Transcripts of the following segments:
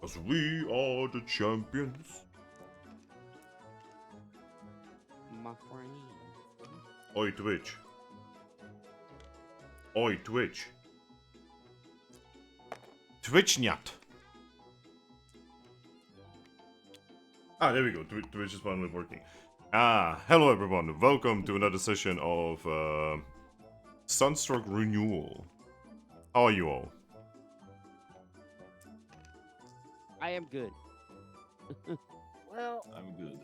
'Cause we are the champions. My friend. Oi, Twitch. Oi, Twitch. Twitch-nyat. Ah, there we go. Twitch is finally working. Hello everyone. Welcome to another session of Sunstruck Renewal. How are you all? I am good. Well, I'm good.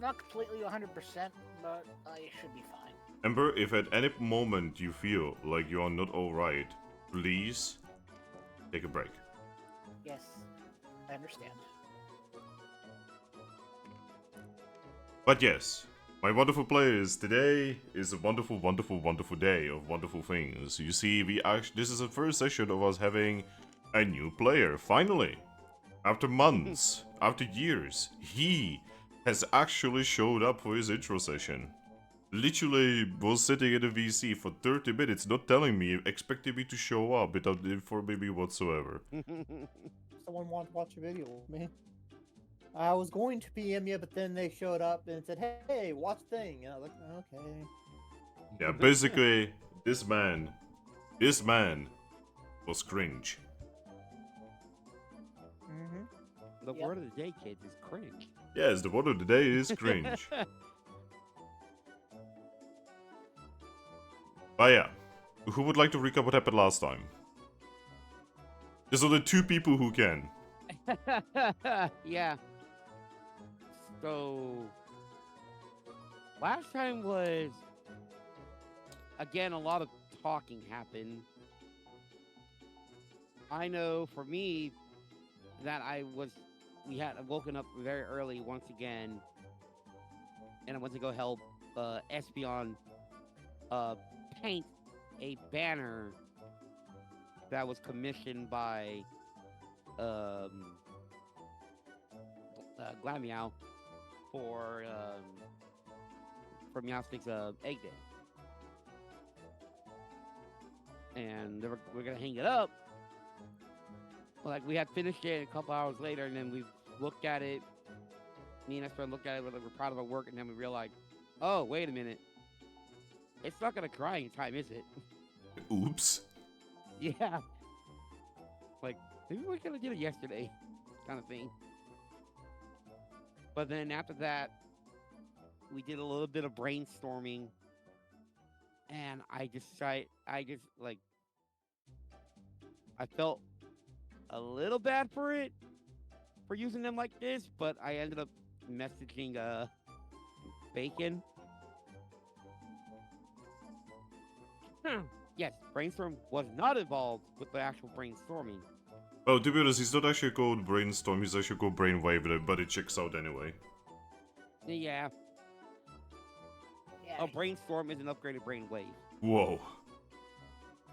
not completely 100%, but I should be fine. Ember, if at any moment you feel like you are not alright, please take a break. Yes, I understand. But yes, my wonderful players, today is a wonderful, wonderful, wonderful day of wonderful things. You see, this is the first session of us having a new player, finally. After months, after years, he has actually showed up for his intro session. Literally was sitting in a VC for 30 minutes, not telling me, expecting me to show up without informing me whatsoever. Someone wanted to watch a video with me. I was going to PM you, but then they showed up and said, "Hey, watch thing." And I was like, "Okay." Yeah, basically, this man was cringe. The Yep. word of the day, kids, is cringe. Yes, the word of the day is cringe. But yeah, who would like to recap what happened last time? There's only two people who can. Yeah. So, last time was, again, a lot of talking happened. I know for me that we had woken up very early once again, and I went to go help Espeon paint a banner that was commissioned by Glameow for Meowth's egg day, and we're gonna hang it up. Like, we had finished it a couple hours later, and then we looked at it. Me and Esper looked at it, we're proud of our work, and then we realized, oh, wait a minute. It's not gonna cry in time, is it? Oops. Yeah. Like, maybe we could have did it yesterday, kind of thing. But then after that, we did a little bit of brainstorming, and I felt a little bad for using them like this, but I ended up messaging Bacon. Yes, brainstorm was not involved with the actual brainstorming. Well, to be honest, he's not actually called Brainstorm, he's actually called Brainwave, but it checks out anyway. Yeah, Yeah, a brainstorm is an upgraded brainwave. Whoa.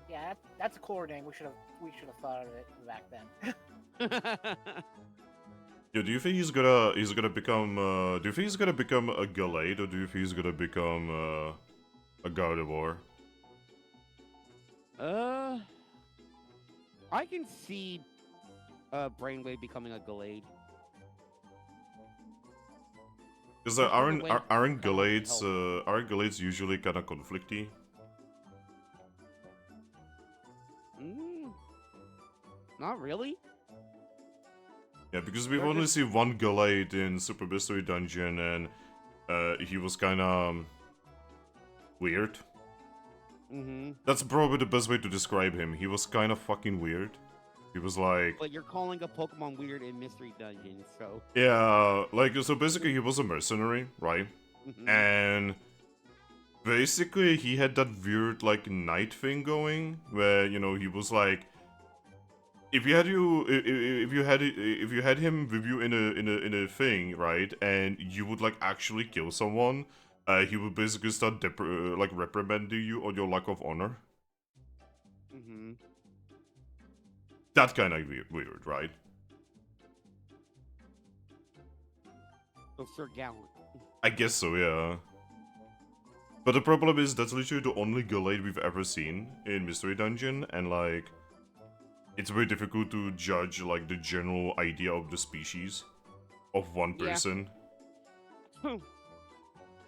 yeah, that's a cooler name. We should have thought of it back then. Yeah, do you think he's gonna become do you think he's gonna become a Gallade, or do you think he's gonna become a Gardevoir? I can see Brainwave becoming a Gallade. Because Whichever aren't way aren't Gallades usually kind of conflicty? Not really. Yeah, because we've They're only just- seen one Gallade in Super Mystery Dungeon, and he was kind of weird. That's probably the best way to describe him. He was kind of fucking weird. He was like... But you're calling a Pokemon weird in Mystery Dungeon, so... Yeah, like, so basically he was a mercenary, right? And basically he had that weird, like, knight thing going, where, you know, he was like... If you had him with you in a thing, right, and you would like actually kill someone, he would basically start like reprimanding you on your lack of honor. That kind of weird, right? So Sir Gallant. I guess so, yeah. But the problem is that's literally the only Gallade we've ever seen in Mystery Dungeon, and like, it's very difficult to judge like the general idea of the species of one Yeah. person.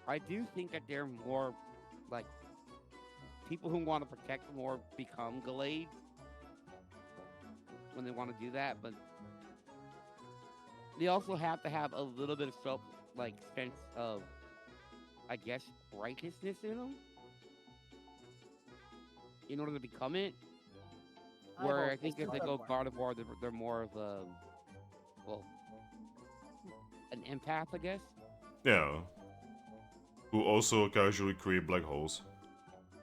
I do think that they're more like people who want to protect more become Gallade when they want to do that, but they also have to have a little bit of sense of, I guess, righteousness in them in order to become it. Where I think if they go carnivore, they're more of a, well, an empath, I guess. Yeah. Who also casually create black holes.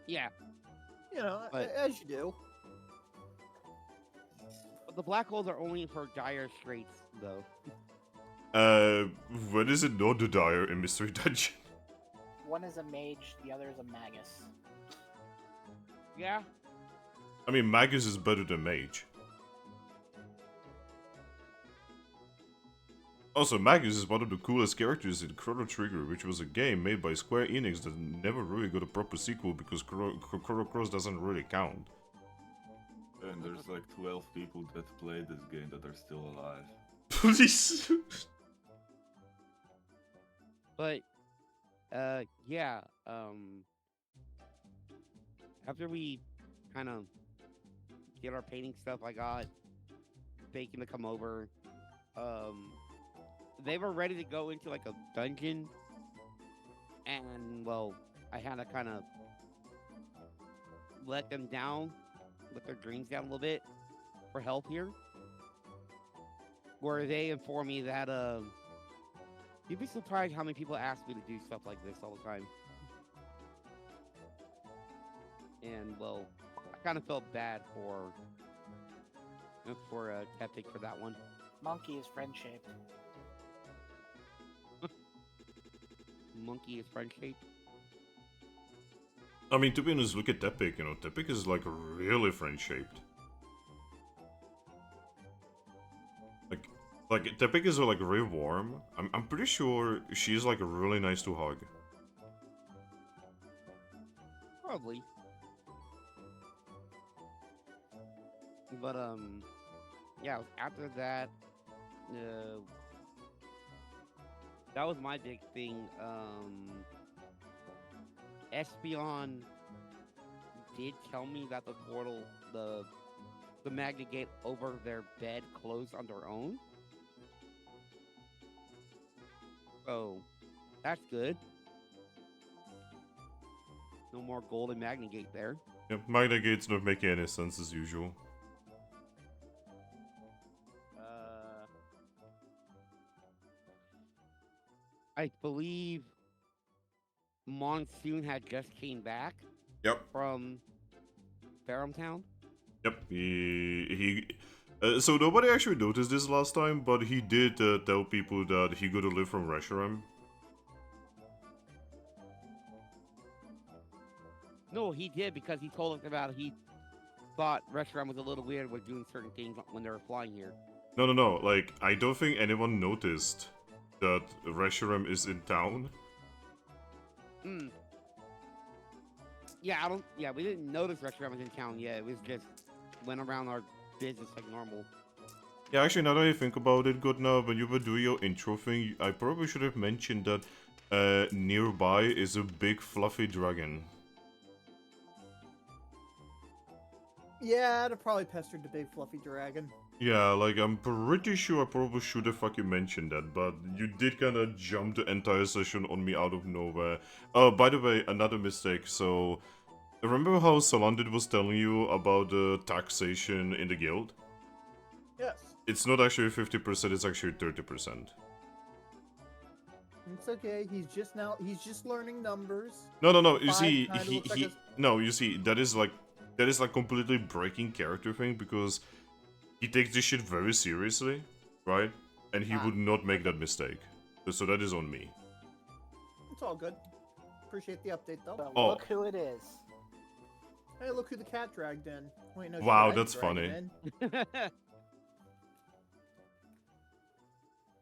Yeah, You know, But- as you do. but the black holes are only for dire straits, though. When is it not the dire in Mystery Dungeon? One is a mage, the other is a magus. Yeah, I mean, Magus is better than Mage. Also, Magus is one of the coolest characters in Chrono Trigger, which was a game made by Square Enix that never really got a proper sequel because Chrono Cross doesn't really count. And there's like 12 people that play this game that are still alive. Please. but yeah. After we kind of get our painting stuff, I got Bacon to come over. They were ready to go into like a dungeon, and well, I had to kind of let them down, let their dreams down a little bit for help here. Where they informed me that you'd be surprised how many people ask me to do stuff like this all the time. And well, I kind of felt bad for Teptic for that one. Monkey is friend-shaped. Monkey is friend-shaped. I mean, to be honest, look at Tepic, you know, Tepic is like really friend-shaped. Like Tepic is like really warm. I'm pretty sure she's like really nice to hug. Probably. But yeah, after that, that was my big thing. Espeon did tell me that the portal, the magnet gate over their bed closed on their own. So that's good. No more golden magnet gate there. Yep, Magna Gate's not making any sense as usual. I believe Monsoon had just came back Yep. from Capim Town. Yep, so nobody actually noticed this last time, but he did tell people that he got a lift from Reshiram. No, he did because he told us about he thought Reshiram was a little weird with doing certain things when they were flying here. No, like, I don't think anyone noticed that Reshiram is in town. Hmm. Yeah, we didn't notice Reshiram was in town yet. It was just went around our business like normal. Yeah, actually, now that I think about it, Godna, when you were doing your intro thing, I probably should have mentioned that nearby is a big fluffy dragon. Yeah, I'd have probably pestered the big fluffy dragon. Yeah, like, I'm pretty sure I probably should have fucking mentioned that, but you did kind of jump the entire session on me out of nowhere. Oh, by the way, another mistake, so... Remember how Salandit was telling you about the taxation in the guild? Yes. It's not actually 50%, it's actually 30%. It's okay, he's just learning numbers. No, you Five see, kinda looks like no, you see, that is like completely breaking character thing, because he takes this shit very seriously, right? And he would not make that mistake. So that is on me. It's all good. Appreciate the update, though. But Oh. look who it is. Hey, look who the cat dragged in. Wait, no, Wow, shit, I that's dragged funny. him in.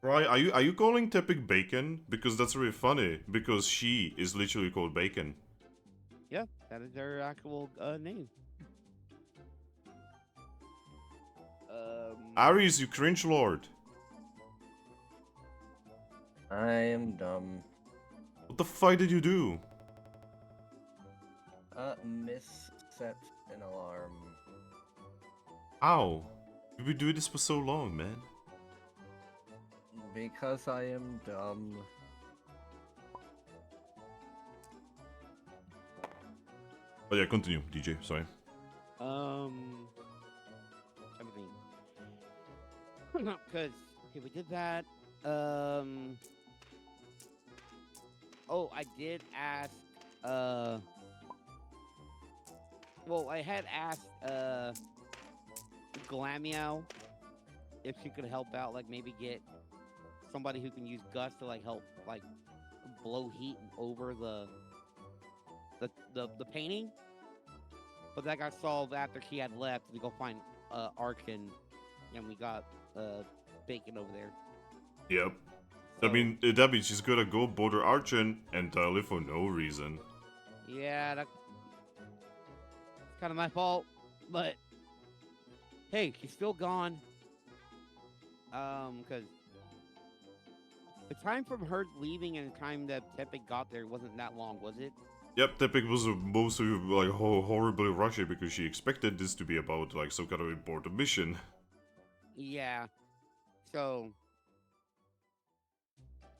Right, are you calling Tepic Bacon? Because that's really funny, because she is literally called Bacon. Yeah, that is their actual name. Aries, you cringe lord. I am dumb. What the fuck did you do? Misset an alarm. Ow. You've been doing this for so long, man. Because I am dumb. Oh yeah, continue, DJ, sorry. Everything. Because okay, we did that. Oh, I did ask. Well, I had asked Glameow if she could help out, like maybe get somebody who can use Gust to like help like blow heat over the painting. But that got solved after she had left to go find Arkin, and we got Bacon over there. Yep. So, I mean, that means she's gonna go border Archon entirely for no reason. yeah, that's kind of my fault, but hey, she's still gone. Because the time from her leaving and the time that Tepig got there wasn't that long, was it? Yep, Tepig was mostly like horribly rushy because she expected this to be about like some kind of important mission. Yeah. So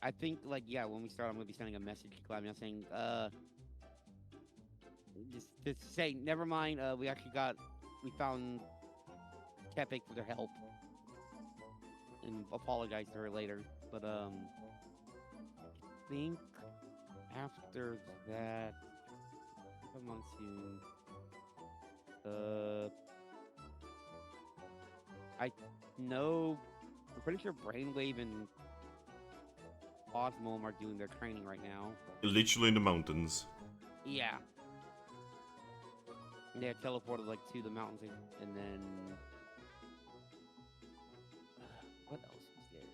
I think like yeah, when we start, I'm gonna be sending a message to Glameow saying, just say never mind. We found Tepig for their help, and apologize to her later. But I think after that, come on soon. I know. I'm pretty sure Brainwave and Osmome are doing their training right now. Literally in the mountains. Yeah. They're teleported like to the mountains, and then what else was there?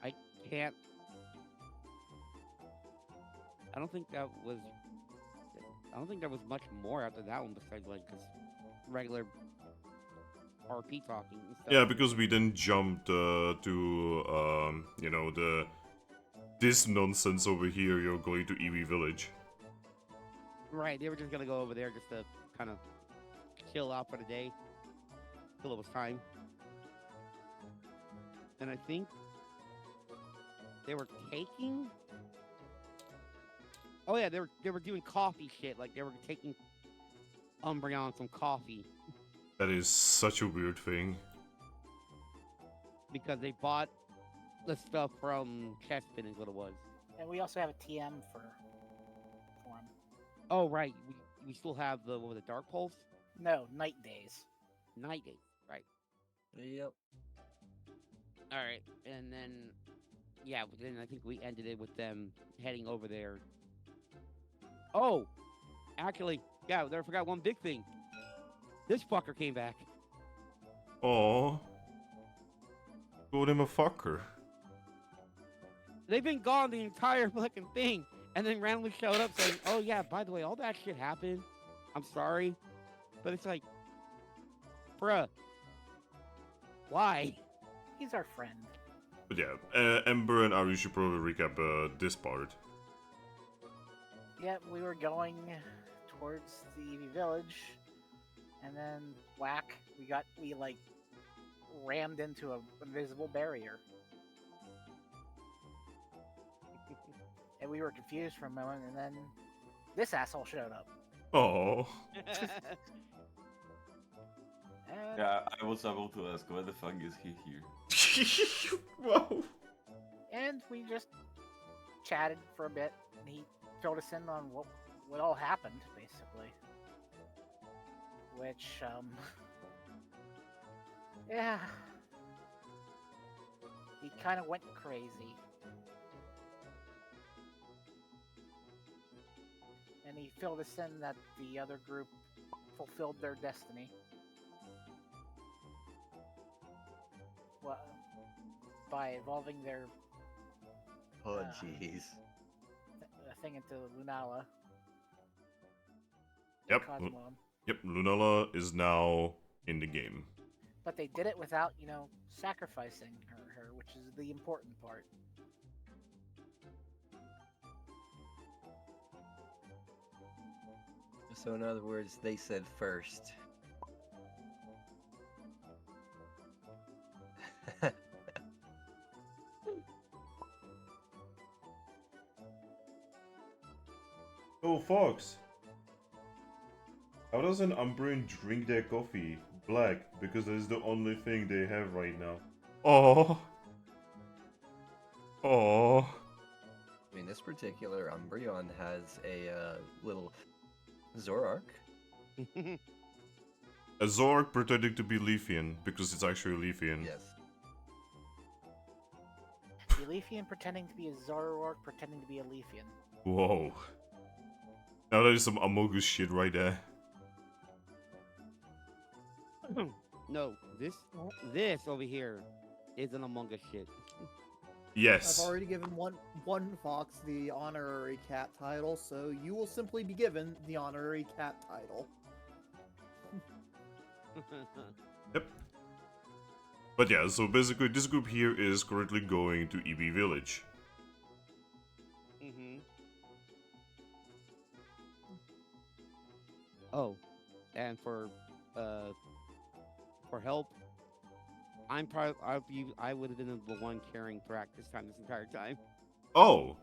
I can't. I don't think there was much more after that one besides like just regular RP talking and stuff. Yeah, because we then jumped to you know, this nonsense over here. You're going to Eevee Village. Right, they were just gonna go over there just to kind of chill out for the day till it was time. And I think they were taking. Oh yeah, they were doing coffee shit. Like they were taking Umbreon some coffee That is such a weird thing. because they bought the stuff from Chespin is what it was. And we also have a TM for him. Oh right, we still have the what was it, Dark Pulse? No, Night Days. Night Days, right? Yep. All right, and then yeah, but then I think we ended it with them heading over there. Oh, actually, yeah, I forgot one big thing. This fucker came back. Aww. Called him a fucker. They've been gone the entire fucking thing, and then randomly showed up saying, "Oh yeah, by the way, all that shit happened. I'm sorry," but it's like, bruh, why? He's our friend. But yeah, Ember and Ari should probably recap this part. Yeah, we were going towards the Eevee village, and then whack, we like rammed into an invisible barrier. And we were confused for a moment, and then this asshole showed up. Oh. And Yeah, I was about to ask, why the fuck is he here? Wow. And we just chatted for a bit, and he filled us in on what all happened, basically. Which, yeah, he kind of went crazy. And he filled us in that the other group fulfilled their destiny. Well, by evolving their Oh jeez. thing into Lunala. Yep. Cosmon. Yep, Lunala is now in the game. But they did it without, sacrificing her, which is the important part. So in other words, they said first. Oh, Fox! How does an Umbreon drink their coffee? Black, because that is the only thing they have right now. Oh. Oh. I mean, this particular Umbreon has a little Zoroark. A Zoroark pretending to be Leafian, because it's actually Leafian. Yes. A Leafian pretending to be a Zoroark, pretending to be a Leafian. Whoa. Now that is some Among Us shit right there. No, this over here is an Among Us shit. Yes. I've already given one fox the honorary cat title, so you will simply be given the honorary cat title. Yep. But yeah, so basically this group here is currently going to EB Village. Mm-hmm. Oh, and for help, I would have been the one carrying Thrack this entire time. Oh.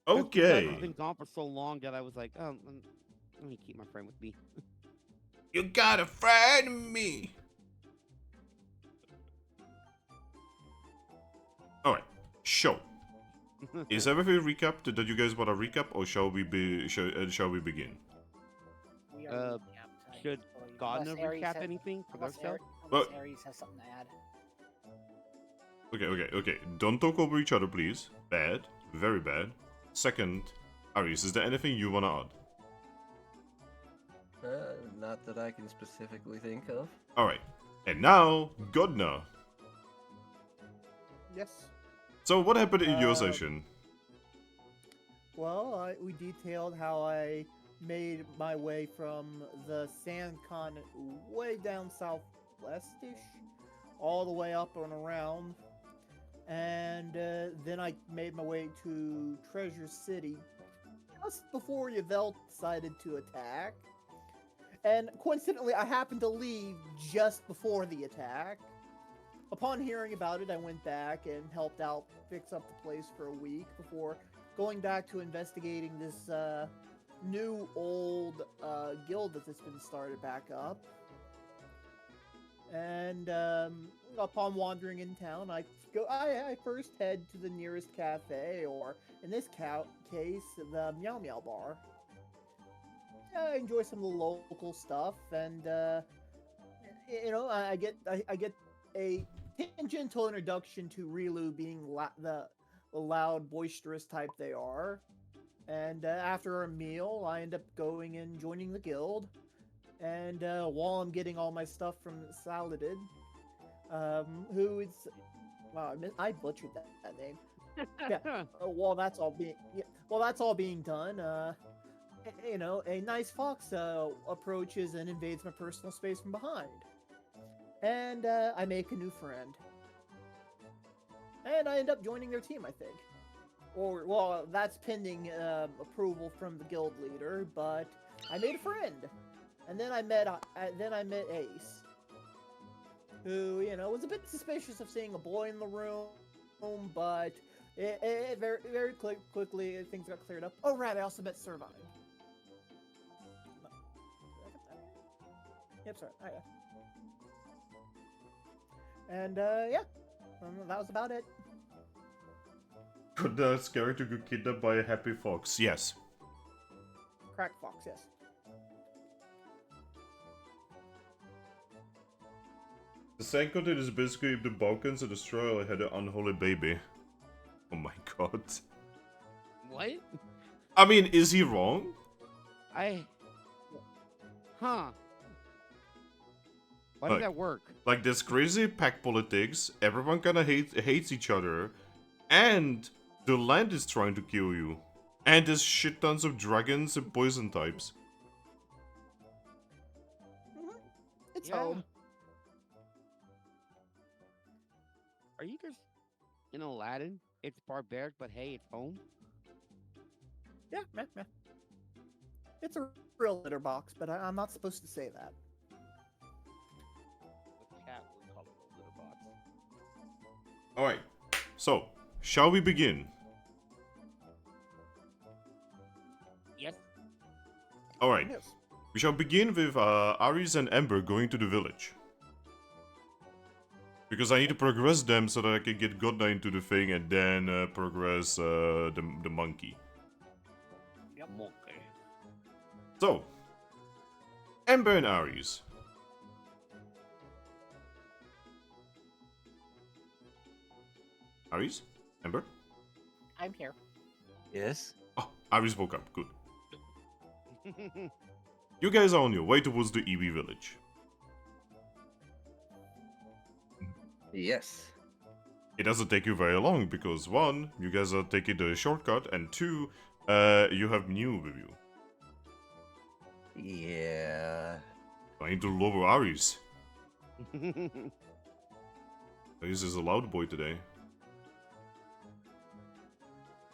I've Okay. been gone for so long that I was like, oh, let me keep my friend with me. You got a friend in me. Alright, show. Is everything recapped that you guys want to recap, or shall we begin? We are Uh, recapped. should Unless Godna Ares recap has- anything for unless themselves? Unless Ares has something to add. Okay. Don't talk over each other, please. Bad. Very bad. Second, Aries, is there anything you want to add? Not that I can specifically think of. Alright. And now, Godna. Yes. So what happened in your Uh, session? Well, we detailed how I made my way from the sand continent way down southwestish, all the way up and around, and then I made my way to Treasure City just before Yvel decided to attack. And coincidentally, I happened to leave just before the attack. Upon hearing about it, I went back and helped out fix up the place for a week before going back to investigating this new old guild that's been started back up. And upon wandering in town, I first head to the nearest cafe, or in this case, the Meow Meow bar. I enjoy some of the local stuff, and I get a tangential introduction to Rilu being the loud, boisterous type they are. And after a meal, I end up going and joining the guild. And while I'm getting all my stuff from Saladin, who is, wow, I butchered that name. Yeah. While that's all being done, a nice fox approaches and invades my personal space from behind. And I make a new friend. And I end up joining their team, I think. Or, well, that's pending approval from the guild leader, but I made a friend. And then I met Ace, who, was a bit suspicious of seeing a boy in the room, but it very, very quickly things got cleared up. Oh, right, I also met Servine. Yep, sorry. Oh, yeah. And, yeah. That was about it. Godna's character got kidnapped by a happy fox. Yes. Crack fox, yes. The sand continent is basically if the Balkans and Australia had an unholy baby. Oh my god. What? I mean, is he wrong? Huh. Why Look, did that work? Like, this crazy pack politics, everyone kinda hates each other, and the land is trying to kill you. And there's shit tons of dragons and poison types. It's Yeah. home. Are you just in Aladdin? It's barbaric, but hey, it's home. Yeah, meh, meh. It's a real litter box, but I'm not supposed to say that. The cat would call it a litter box. Alright, so, shall we begin? Yes. Alright, Yes. we shall begin with Aries and Ember going to the village. Because I need to progress them so that I can get Godna into the thing and then progress the monkey. Yep. Monkey. So, Ember and Aries. Aries? Ember? I'm here. Yes. Oh, Aries woke up, good. You guys are on your way towards the Eevee village. Yes. It doesn't take you very long because one, you guys are taking the shortcut, and two, you have Mew with you. Yeah. I need to lower Aries. Aries is a loud boy today.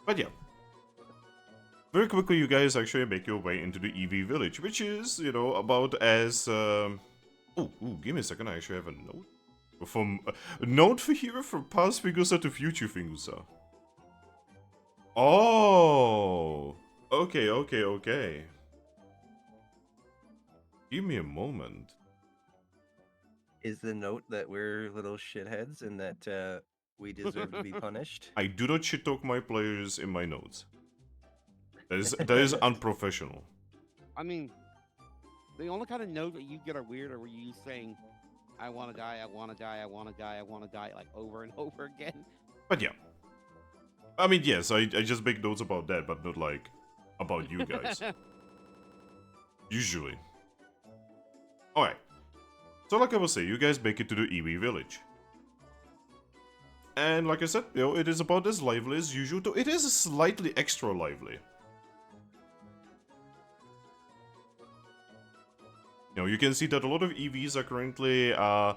But yeah. Very quickly, you guys actually make your way into the Eevee village, which is, you know, about as... Ooh, give me a second, I actually have a note. From a note for here from past fingusa to future fingusa. Oh! Okay. Give me a moment. Is the note that we're little shitheads and that we deserve to be punished? I do not shit talk my players in my notes. That is unprofessional. I mean, the only kind of note that you get are weird are where you saying, I want to die, I want to die, I want to die, I want to die, like over and over again. But yeah. I mean, yes, I just make notes about that, but not like about you guys. Usually. Alright. So like I was saying, you guys make it to the Eevee village. And like I said, you know, it is about as lively as usual, though it is slightly extra lively. You know, you can see that a lot of EVs are currently, so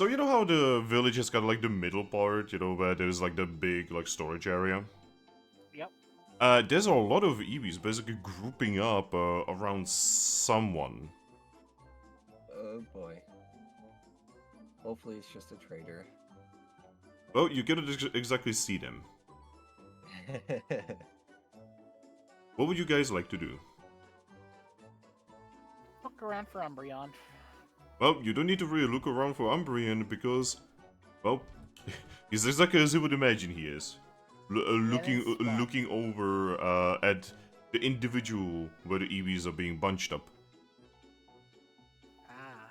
you know how the village has got like the middle part, you know, where there's like the big like storage area? Yep. There's a lot of EVs basically grouping up around someone. Oh boy. Hopefully it's just a trader. Well, you cannot exactly see them. What would you guys like to do? Look around for Umbreon. Well, you don't need to really look around for Umbreon because, well, he's exactly as you would imagine he is. Looking over at the individual where the EVs are being bunched up. Ah.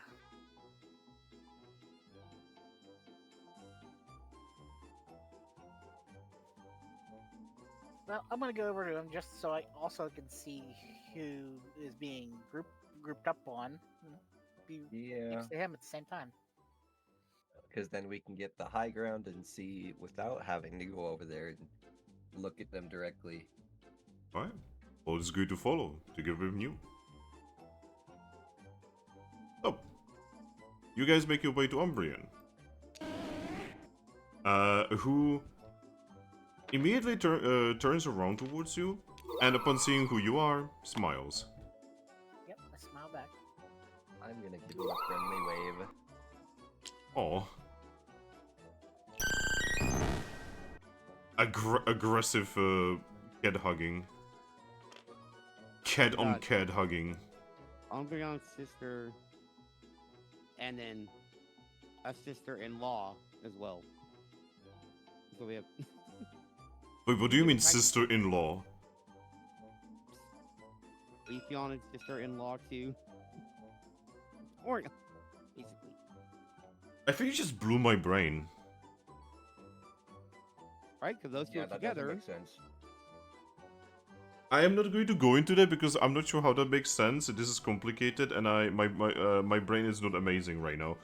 Well, I'm gonna go over to him just so I also can see who is being grouped up on. and Be Yeah. next to him at the same time. Because then we can get the high ground and see without having to go over there and look at them directly. Alright. All is good to follow, to give him you. So, you guys make your way to Umbreon. Who immediately turns around towards you, and upon seeing who you are, smiles. Yep, I smile back. I'm gonna give him a friendly wave. Aw. Aggressive cat hugging. Cat on God. cat hugging. Umbreon's sister, and then a sister-in-law as well. So we have Wait, what do you mean sister-in-law? Leafeon and sister-in-law too. Or basically. I think you just blew my brain. Right? Because those two Yeah, are that doesn't together. make sense. I am not going to go into that because I'm not sure how that makes sense. This is complicated, and my brain is not amazing right now.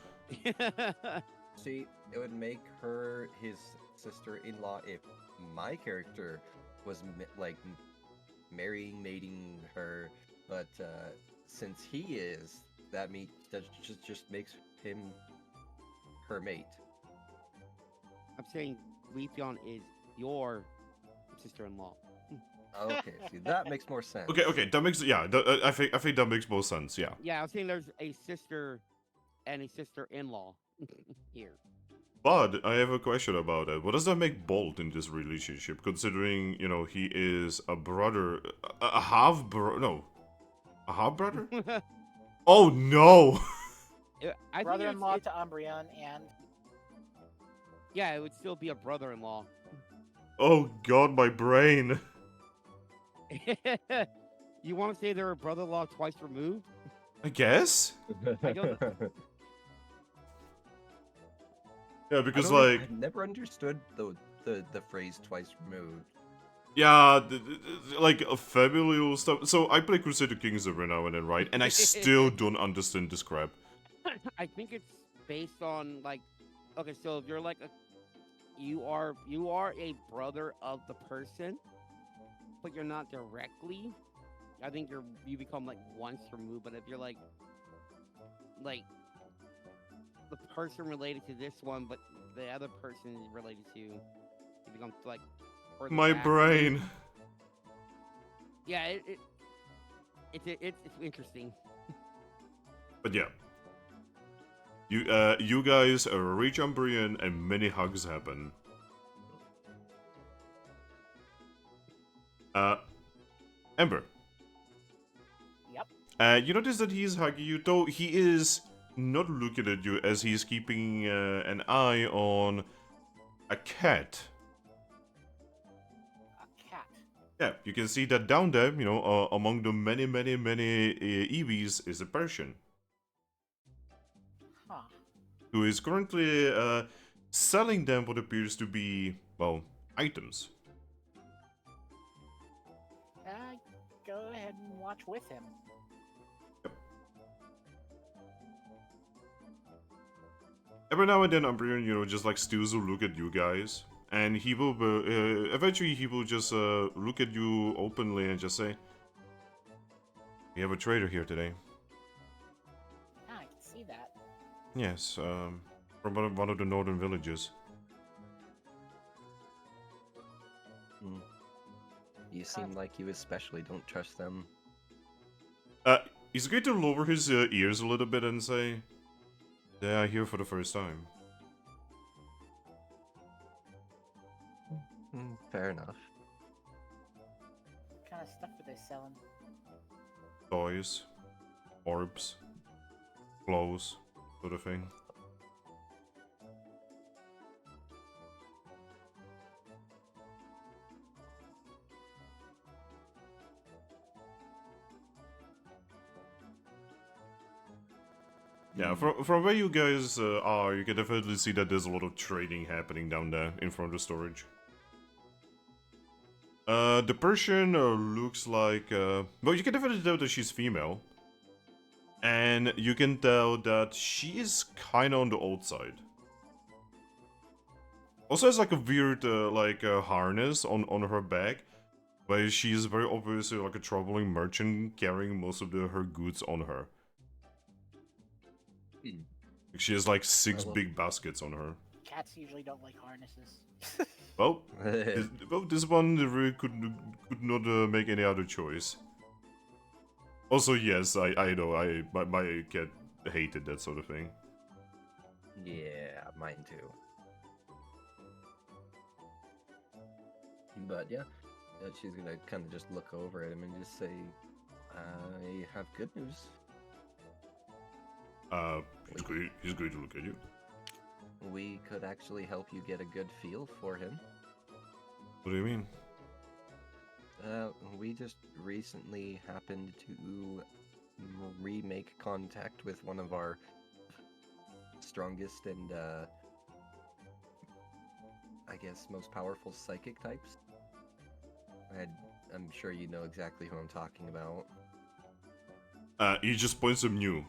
See, it would make her his sister-in-law if my character was mating her, but since he is that means that just makes him her mate. I'm saying Leafeon is your sister-in-law. Okay, see, that makes more sense. Okay, that makes I think that makes more sense. Yeah. Yeah, I was saying there's a sister and a sister-in-law here. But I have a question about that. What does that make Bolt in this relationship, considering, you know, he is a brother, a half brother? No, a half brother? Oh no! I think Brother-in-law it's- to Umbreon and Yeah, it would still be a brother-in-law. Oh god, my brain. You want to say they're a brother-in-law twice removed? I guess. I don't- Yeah, because I've never understood the phrase twice removed. yeah, like familial stuff. So I play Crusader Kings every now and then, right? And I still don't understand this crap. I think it's based on like, okay, so if you're like you are a brother of the person, but you're not directly. I think you become like once removed. But if you're like the person related to this one, but the other person is related to, you become like further My back. brain. Yeah, it's interesting. But yeah. You guys reach Umbreon and many hugs happen. Ember. Yep. You notice that he's hugging you, though he is not looking at you as he's keeping an eye on a cat. A cat. Yeah, you can see that down there, you know, among the many EVs is a Persian. Huh. Who is currently selling them what appears to be, well, items. Go ahead and watch with him. Every now and then, Umbreon, you know, just like steals a look at you guys. And he will, eventually he will just look at you openly and just say, "We have a trader here today." Ah, I can see that. Yes, from one of the northern villages. You seem like you especially don't trust them. He's going to lower his ears a little bit and say, "They are here for the first time." Fair enough. What kind of stuff are they selling? Toys, orbs, clothes, sort of thing. Yeah, from where you guys are, you can definitely see that there's a lot of trading happening down there in front of the storage. The Persian looks like... well, you can definitely tell that she's female. And you can tell that she is kind of on the old side. Also has like a weird harness on her back. Where she is very obviously like a traveling merchant carrying most of her goods on her. She has like 6 big baskets on her. Cats usually don't like harnesses. Well, this one really could not make any other choice. Also, yes, I know, my cat hated that sort of thing. Yeah, mine too. But yeah, she's gonna kind of just look over at him and just say, "I have good news." He's going to look at you. We could actually help you get a good feel for him. What do you mean? We just recently happened to remake contact with one of our strongest and, I guess, most powerful psychic types. I'm sure you know exactly who I'm talking about. He just points at Mew.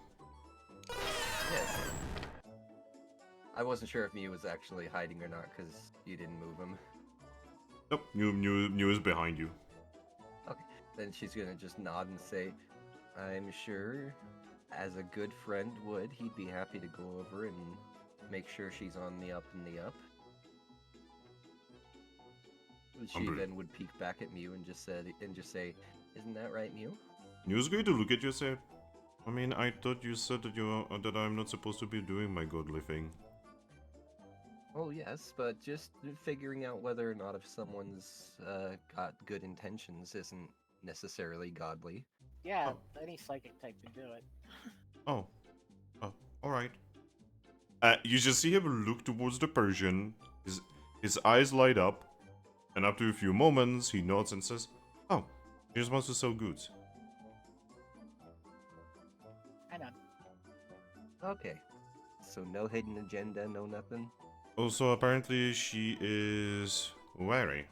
Yes. I wasn't sure if Mew was actually hiding or not, because you didn't move him. Nope, Mew is behind you. Okay, then she's gonna just nod and say, "I'm sure as a good friend would, he'd be happy to go over and make sure she's on the up and the up. She then would peek back at Mew and just say, "Isn't that right, Mew?" He was going to look at you and say, I mean, I thought you said that I'm not supposed to be doing my godly thing. Oh yes, but just figuring out whether or not if someone's got good intentions isn't necessarily godly. Yeah, any psychic type can do it. Oh. Alright. You just see him look towards the Persian, his eyes light up, and after a few moments, he nods and says, oh, he just wants to sell goods. I know. Okay, so no hidden agenda, no nothing. Also, apparently, she is wary.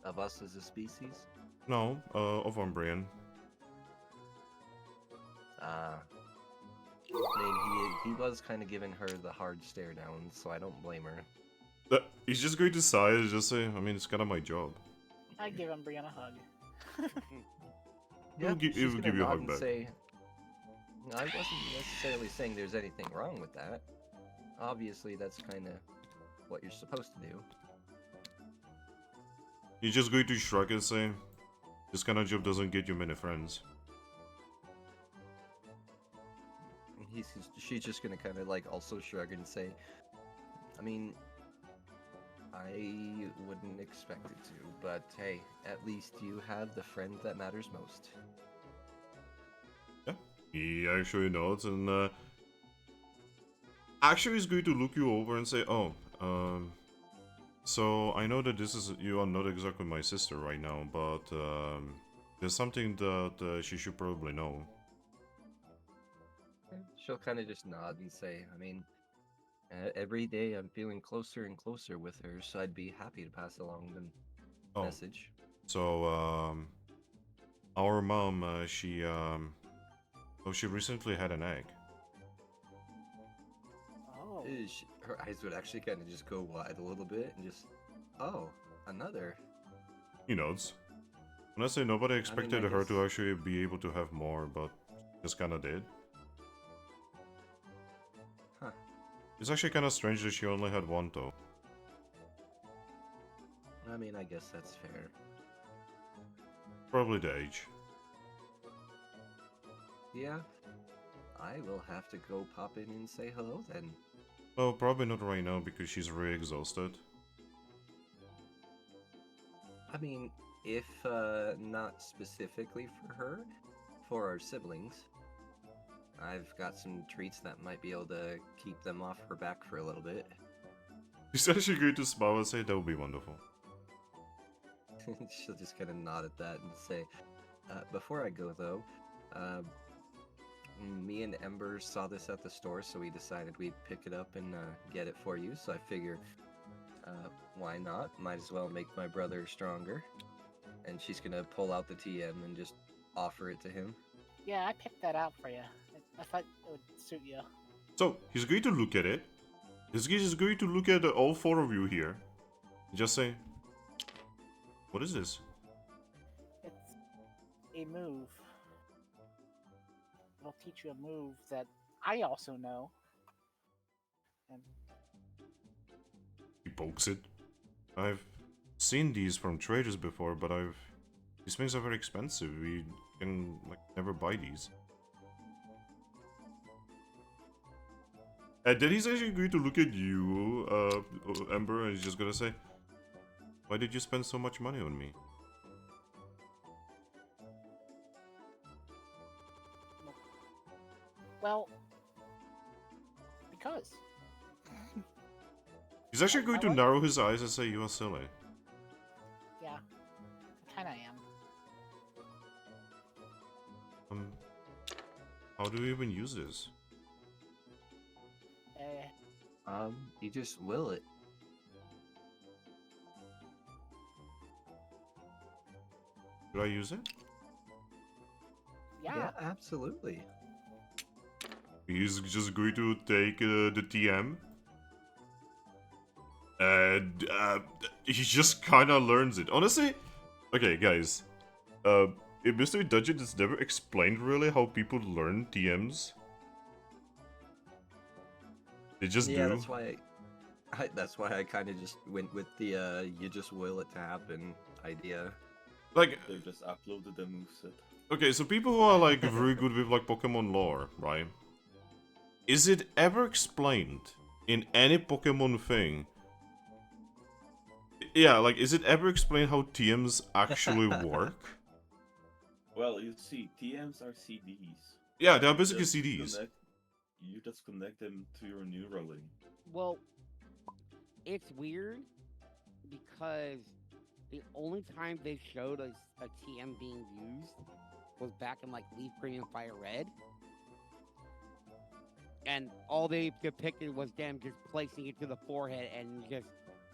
Of us as a species? No, of Umbrian. I mean, he was kind of giving her the hard stare down, so I don't blame her. He's just going to sigh and just say, I mean, it's kind of my job. I'd give Brian a hug. He'll give you a hug back. Say, I wasn't necessarily saying there's anything wrong with that. Obviously, that's kind of what you're supposed to do. He's just going to shrug and say, this kind of job doesn't get you many friends. She's just gonna kind of like also shrug and say, I mean, I wouldn't expect it to, but hey, at least you have the friend that matters most. Yeah, he actually nods and actually is going to look you over and say, oh, so I know that you are not exactly my sister right now, but there's something that she should probably know. She'll kind of just nod and say, I mean, every day I'm feeling closer and closer with her, so I'd be happy to pass along the message. So, our mom, she recently had an egg. Oh. Her eyes would actually kind of just go wide a little bit and just, oh, another. He nods. When I say nobody expected her guess... to actually be able to have more, but just kind of did. Huh. It's actually kind of strange that she only had one, though. I mean, I guess that's fair. Probably the age. Yeah, I will have to go pop in and say hello then. Well, probably not right now because she's really exhausted. I mean, if not specifically for her, for our siblings, I've got some treats that might be able to keep them off her back for a little bit. She's actually going to smile and say that would be wonderful. She'll just kind of nod at that and say, before I go though, me and Ember saw this at the store, so we decided we'd pick it up and get it for you. So I figure, why not? Might as well make my brother stronger. And she's gonna pull out the TM and just offer it to him. Yeah, I picked that out for you. I thought it would suit you. So, he's going to look at it. He's going to look at all four of you here. And just say, what is this? It's a move. It'll teach you a move that I also know. And He pokes it. I've seen these from traders before, but these things are very expensive. We can never buy these. And then he's actually going to look at you, Ember, and he's just gonna say, why did you spend so much money on me? well, because. He's actually going to narrow his eyes and say, you are silly. Yeah, I kinda am. How do you even use this? You just will it. Should I use it? Yeah. Absolutely. He's just going to take the TM. And he just kind of learns it. Honestly, Okay, guys. In Mystery Dungeon, it's never explained really how people learn TMs. They just Yeah, do. that's why I kind of just went with the you just will it to happen idea. Like, They just uploaded the moveset. okay, so people who are like very good with like Pokemon lore, right? Is it ever explained in any Pokemon thing? Yeah, like, is it ever explained how TMs actually work? Well, you see, TMs are CDs. Yeah, they are basically Just CDs. You just connect them to your neural link. Well, it's weird because the only time they showed us a TM being used was back in like Leaf Green and Fire Red. And all they depicted was them just placing it to the forehead and just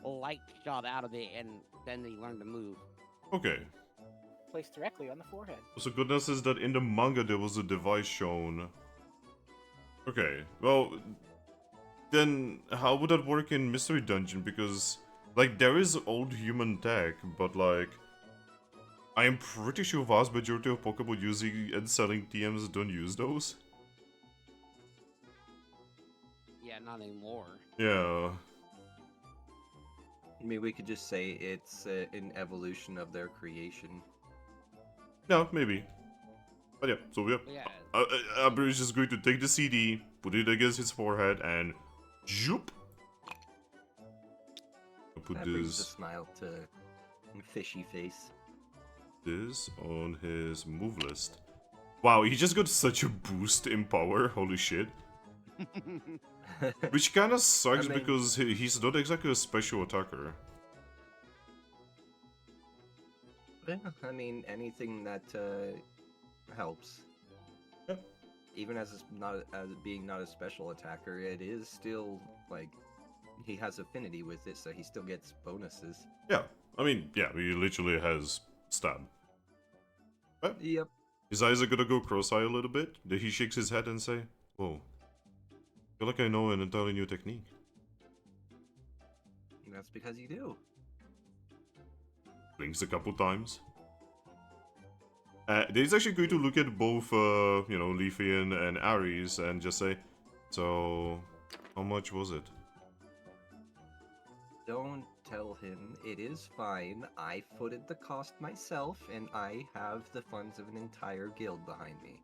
light shot out of it, and then they learned to move. Okay. Placed directly on the forehead. So Godna says that in the manga there was a device shown. Okay, well, then how would that work in Mystery Dungeon? Because, like, there is old human tech, but, like, I am pretty sure vast majority of Pokemon using and selling TMs don't use those. Yeah, not anymore. Yeah. I mean, we could just say it's an evolution of their creation. Yeah, maybe. But yeah, so yeah. But yeah, Amber is just going to take the CD, put it against his forehead, and zoop. I'll put That brings a this smile to fishy face. on his move list. Wow, he just got such a boost in power, holy shit. Which kinda sucks I mean- because he's not exactly a special attacker. Yeah, I mean, anything that helps. Yep. Even as being not a special attacker, it is still like he has affinity with it, so he still gets bonuses. Yeah, I mean, yeah, he literally has stab. But Yep. his eyes are gonna go cross-eye a little bit. Then he shakes his head and say, "Whoa, I feel like I know an entirely new technique." That's because you do. Blinks a couple times. He's actually going to look at both, you know, Leafian and Aries and just say, "So, how much was it?" Don't tell him. It is fine. I footed the cost myself, and I have the funds of an entire guild behind me.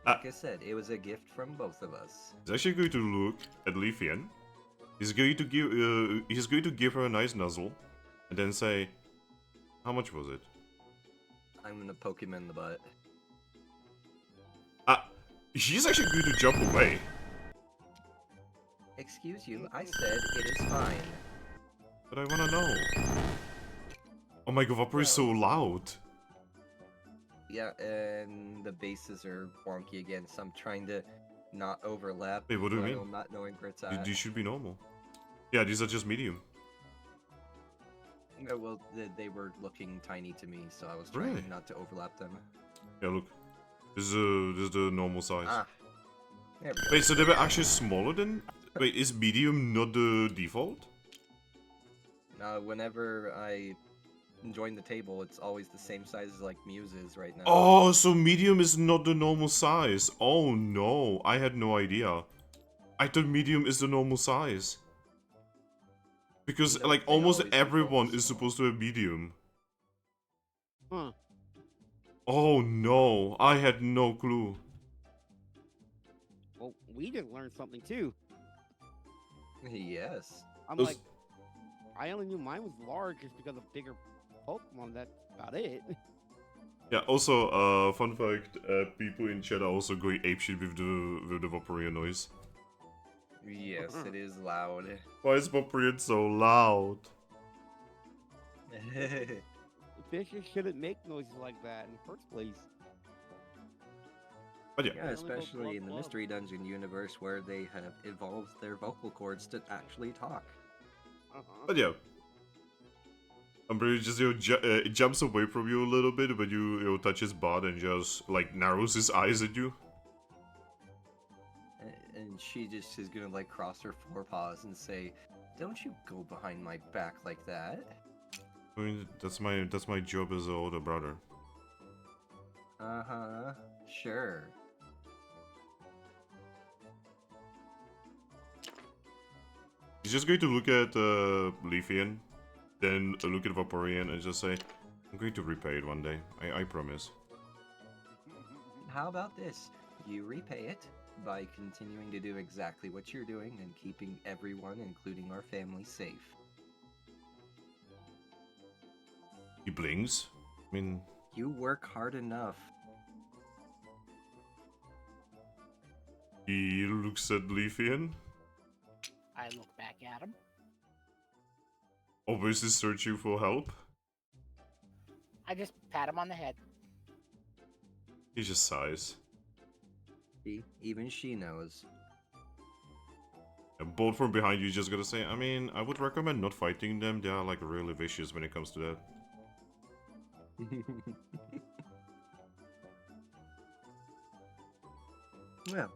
Like I said, it was a gift from both of us. He's actually going to look at Leafian. He's going to give her a nice nuzzle, and then say, "How much was it?" I'm gonna poke him in the butt. She's actually going to jump away. Excuse you, I said it is fine. But I wanna know. Oh my god, Vaporeon is so loud. Yeah, and the bases are wonky again, so I'm trying to not overlap. Wait, what do you while mean? Not knowing where it's at. These should be normal. Yeah, these are just medium. Yeah, well, they were looking tiny to me, so I was trying Really? not to overlap them. Yeah, look. This is the normal size. Ah, there we go. Wait, so they were actually smaller than... Wait, is medium not the default? Whenever I join the table, it's always the same size as like Muse is right now. Oh, so medium is not the normal size. Oh no, I had no idea. I thought medium is the normal size. Because, No, like, they almost always everyone default is supposed to have medium. Huh. Oh no, I had no clue. Well, we just learned something too. Yes. I'm Those- like, I only knew mine was large just because of bigger Pokemon. That's about it. Yeah, also, fun fact, people in chat are also going apeshit with the Vaporeon noise. Yes, it is loud. Why is Vaporeon so loud? Fishes shouldn't make noises like that in the first place. But yeah, Yeah, They only go especially club, in the club. Mystery Dungeon universe where they have evolved their vocal cords to actually talk. but yeah. Umber just, you know, jumps away from you a little bit when you touch his butt and just, like, narrows his eyes at you. And she just is gonna like cross her forepaws and say, Don't you go behind my back like that. I mean, that's my job as an older brother. Uh-huh. Sure. He's just going to look at Leafian, then look at Vaporeon and just say, I'm going to repay it one day. I promise. How about this? You repay it by continuing to do exactly what you're doing and keeping everyone, including our family, safe. He blinks. I mean, You work hard enough. he looks at Leafian, I look back at him. obviously searching for help. I just pat him on the head. He just sighs. See, even she knows. And bolt from behind you just gotta say, I mean, I would recommend not fighting them. They are like really vicious when it comes to that. Well,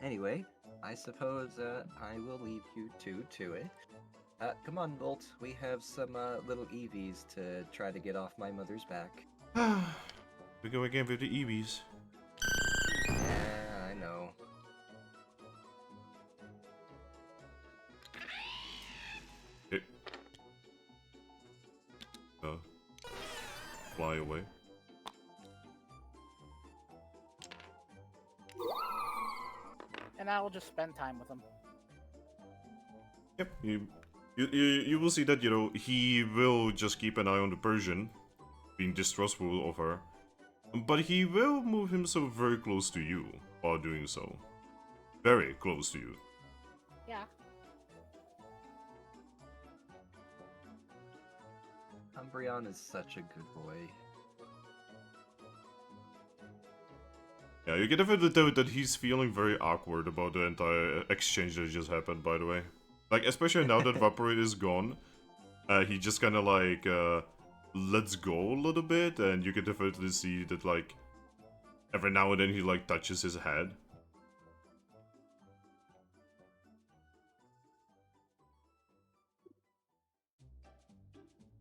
anyway, I suppose I will leave you two to it. Come on, Bolt. We have some little EVs to try to get off my mother's back. We go again with the EVs. Yeah, I know. Fly away. And I will just spend time with him. Yep, you will see that, you know, he will just keep an eye on the Persian, being distrustful of her. But he will move himself very close to you while doing so. Very close to you. Yeah. Umbreon is such a good boy. Yeah, you can definitely tell that he's feeling very awkward about the entire exchange that just happened, by the way. Like, especially now that Vaporeon is gone, he just kind of like, lets go a little bit, and you can definitely see that, like, every now and then he, like, touches his head.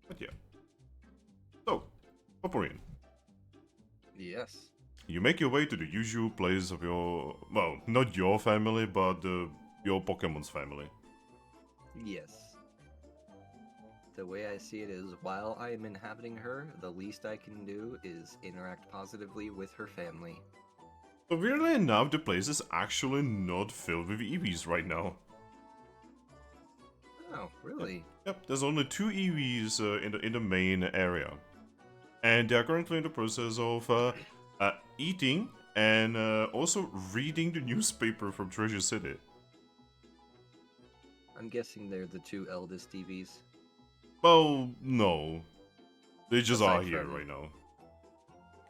But yeah. So, Vaporeon. Yes. You make your way to the usual place of your, well, not your family, but your Pokemon's family. Yes. The way I see it is, while I am inhabiting her, the least I can do is interact positively with her family. But weirdly enough, the place is actually not filled with EVs right now. Oh, really? Yep, there's only 2 EVs in the main area. And they are currently in the process of eating and also reading the newspaper from Treasure City. I'm guessing they're the 2 eldest EVs. Well, no. They just are Aside here from- right now.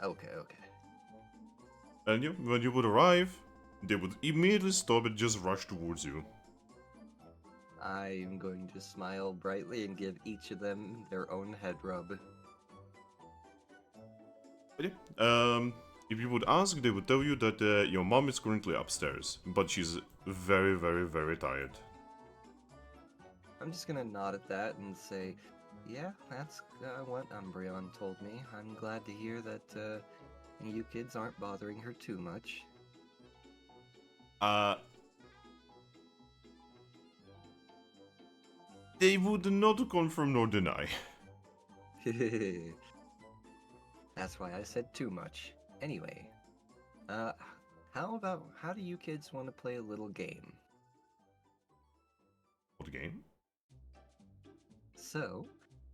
Okay. And when you would arrive, they would immediately stop and just rush towards you. I'm going to smile brightly and give each of them their own head rub. But yeah, if you would ask, they would tell you that your mom is currently upstairs, but she's very, very, very tired. I'm just gonna nod at that and say, yeah, that's what Umbreon told me. I'm glad to hear that you kids aren't bothering her too much. They would not confirm nor deny. That's why I said too much. Anyway, how do you kids want to play a little game? What game? So,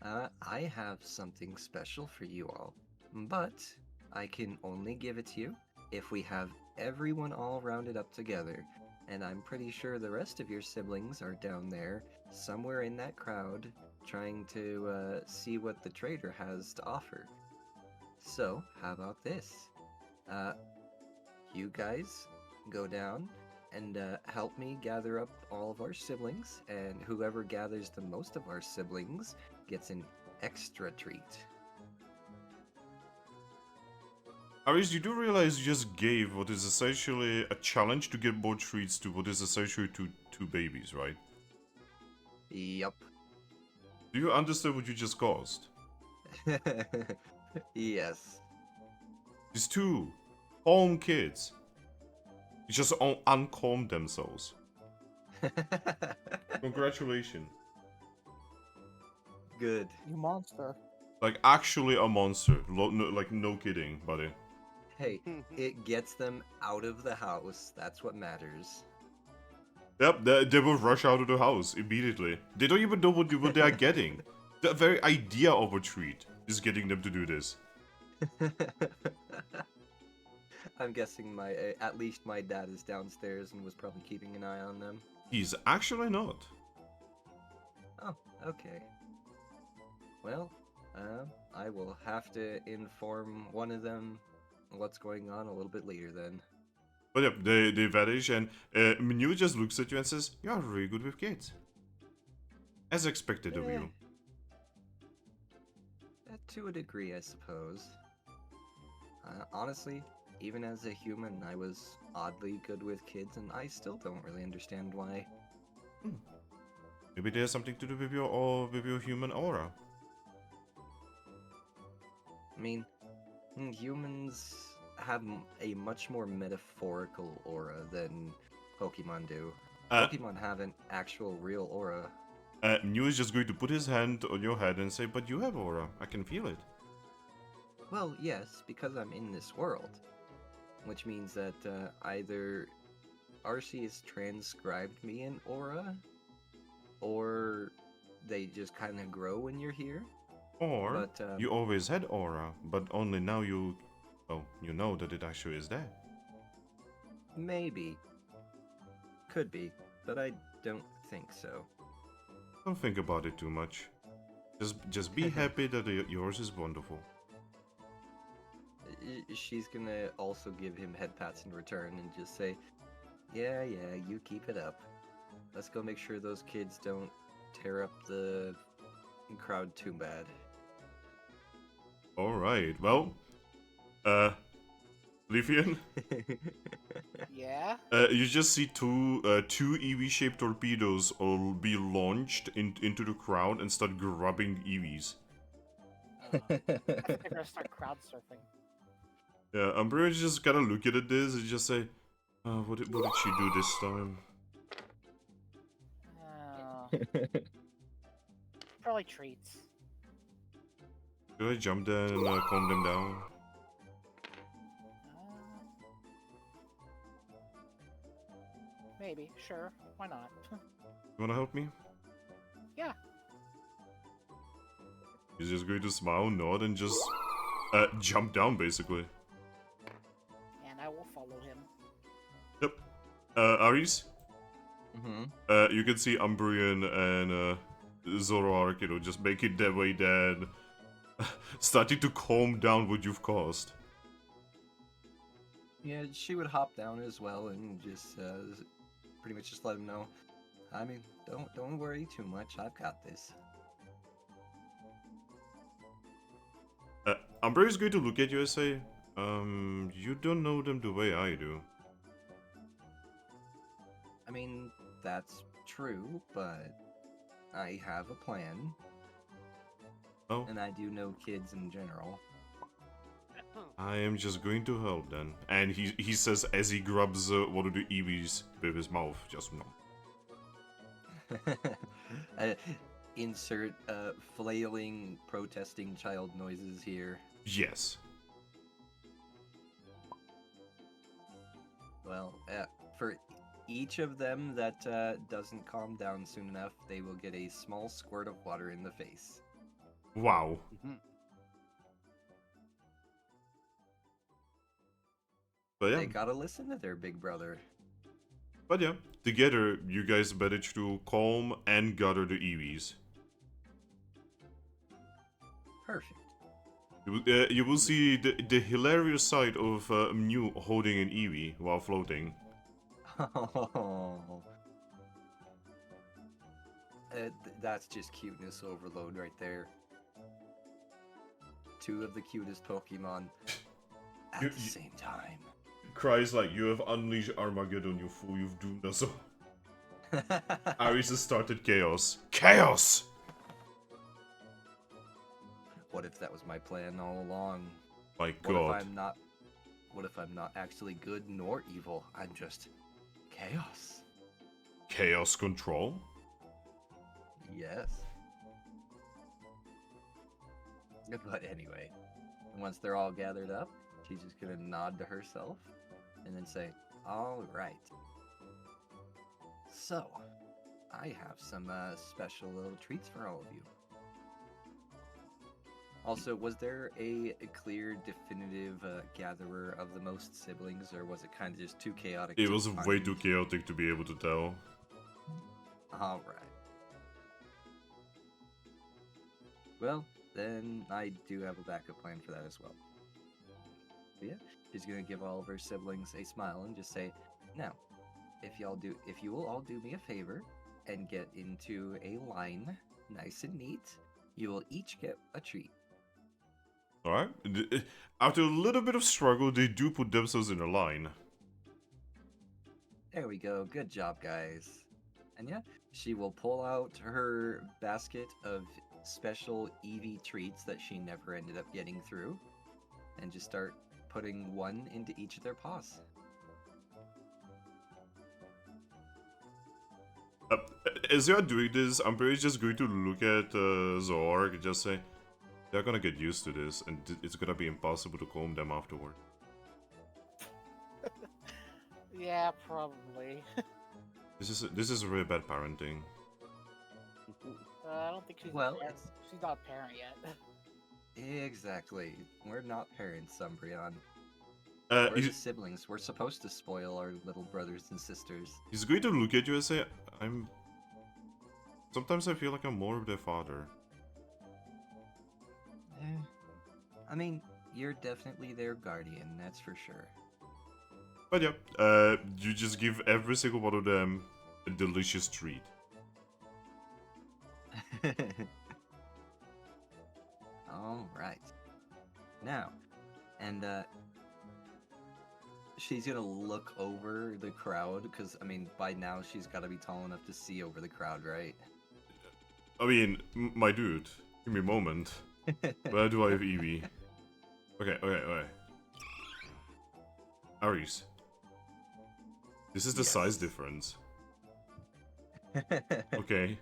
I have something special for you all, but I can only give it to you if we have everyone all rounded up together, and I'm pretty sure the rest of your siblings are down there, somewhere in that crowd, trying to see what the trader has to offer. So, how about this? You guys go down and help me gather up all of our siblings, and whoever gathers the most of our siblings gets an extra treat. Aris, you do realize you just gave what is essentially a challenge to get more treats to what is essentially two babies, right? Yup. Do you understand what you just caused? Yes. These two calm kids. You just uncalmed themselves. Congratulations. Good. You monster. Like, actually a monster. Like, no kidding, buddy. Hey, it gets them out of the house. That's what matters. Yep, they will rush out of the house immediately. They don't even know what they are getting. The very idea of a treat is getting them to do this. I'm guessing at least my dad is downstairs and was probably keeping an eye on them. He's actually not. Oh, okay. Well, I will have to inform one of them what's going on a little bit later then. But yep, they vanish, and Minutea just looks at you and says, "You are really good with kids." As expected of you. To a degree, I suppose. Honestly, even as a human, I was oddly good with kids, and I still don't really understand why. Maybe there's something to do with your human aura. I mean, humans have a much more metaphorical aura than Pokemon do. Pokemon have an actual real aura. Mew is just going to put his hand on your head and say, "But you have aura. I can feel it." Well, yes, because I'm in this world. Which means that either Arcee has transcribed me in aura, or they just kind of grow when you're here. Or you always had aura, but only now you know that it actually is there. Maybe. Could be, but I don't think so. Don't think about it too much. Just be happy that yours is wonderful. She's gonna also give him head pats in return and just say, yeah, you keep it up. Let's go make sure those kids don't tear up the crowd too bad. Alright, well, Leafian? Yeah? You just see two Eevee-shaped torpedoes all be launched into the crowd and start grabbing Eevees. I think they're gonna start crowd surfing. Yeah, I'm pretty much just gotta look at this and just say, what did she do this time? Probably treats. Do I jump down and calm them down? Maybe, sure, why not? You wanna help me? Yeah. He's just going to smile, nod, and just jump down, basically. And I will follow him. Yep. Aries? Mm-hmm. You can see Umbreon and Zoroark, just making their way down. Starting to calm down what you've caused. Yeah, she would hop down as well and just pretty much just let him know. I mean, don't worry too much. I've got this. Umbreon is going to look at you and say, you don't know them the way I do. I mean, that's true, but I have a plan. Oh. And I do know kids in general. I am just going to help then. And he says as he grabs one of the Eevees with his mouth, just no. Insert flailing, protesting child noises here. Yes. Well, for each of them that doesn't calm down soon enough, they will get a small squirt of water in the face. Wow. But yeah. They gotta listen to their big brother. But yeah, together you guys managed to calm and gather the Eevees. Perfect. You will see the hilarious sight of Mew holding an Eevee while floating. Oh. That's just cuteness overload right there. Two of the cutest Pokemon at the same time. Cries like, "You have unleashed Armageddon, you fool, you've doomed us all." Aries has started chaos. Chaos! What if that was my plan all along? My What if god. I'm not? What if I'm not actually good nor evil? I'm just chaos. Chaos control? Yes. But anyway, once they're all gathered up, she's just gonna nod to herself and then say, "All right. So, I have some special little treats for all of you." Also, was there a clear, definitive gatherer of the most siblings, or was it kind of just too chaotic? It to was find? way too chaotic to be able to tell. All right. Well, then I do have a backup plan for that as well. But yeah, she's gonna give all of her siblings a smile and just say, "Now, if you will all do me a favor and get into a line, nice and neat, you will each get a treat." Alright? After a little bit of struggle, they do put themselves in a line. There we go. Good job, guys. And yeah, she will pull out her basket of special Eevee treats that she never ended up getting through and just start putting one into each of their paws. As you are doing this, I'm pretty just going to look at Zoroark and just say, they're gonna get used to this, and it's gonna be impossible to calm them afterward. Yeah, probably. This is really bad parenting. I don't think she's Well, a parent. She's not a parent yet. Exactly. We're not parents, Umbreon. Uh, We're he- just siblings. We're supposed to spoil our little brothers and sisters. He's going to look at you and say, Sometimes I feel like I'm more of their father. I mean, you're definitely their guardian, that's for sure. But yeah, you just give every single one of them a delicious treat. All right. Now, and she's gonna look over the crowd because I mean, by now she's got to be tall enough to see over the crowd, right? I mean, my dude, give me a moment. Where do I have Eevee? Okay. Aries. This is the size difference. Okay.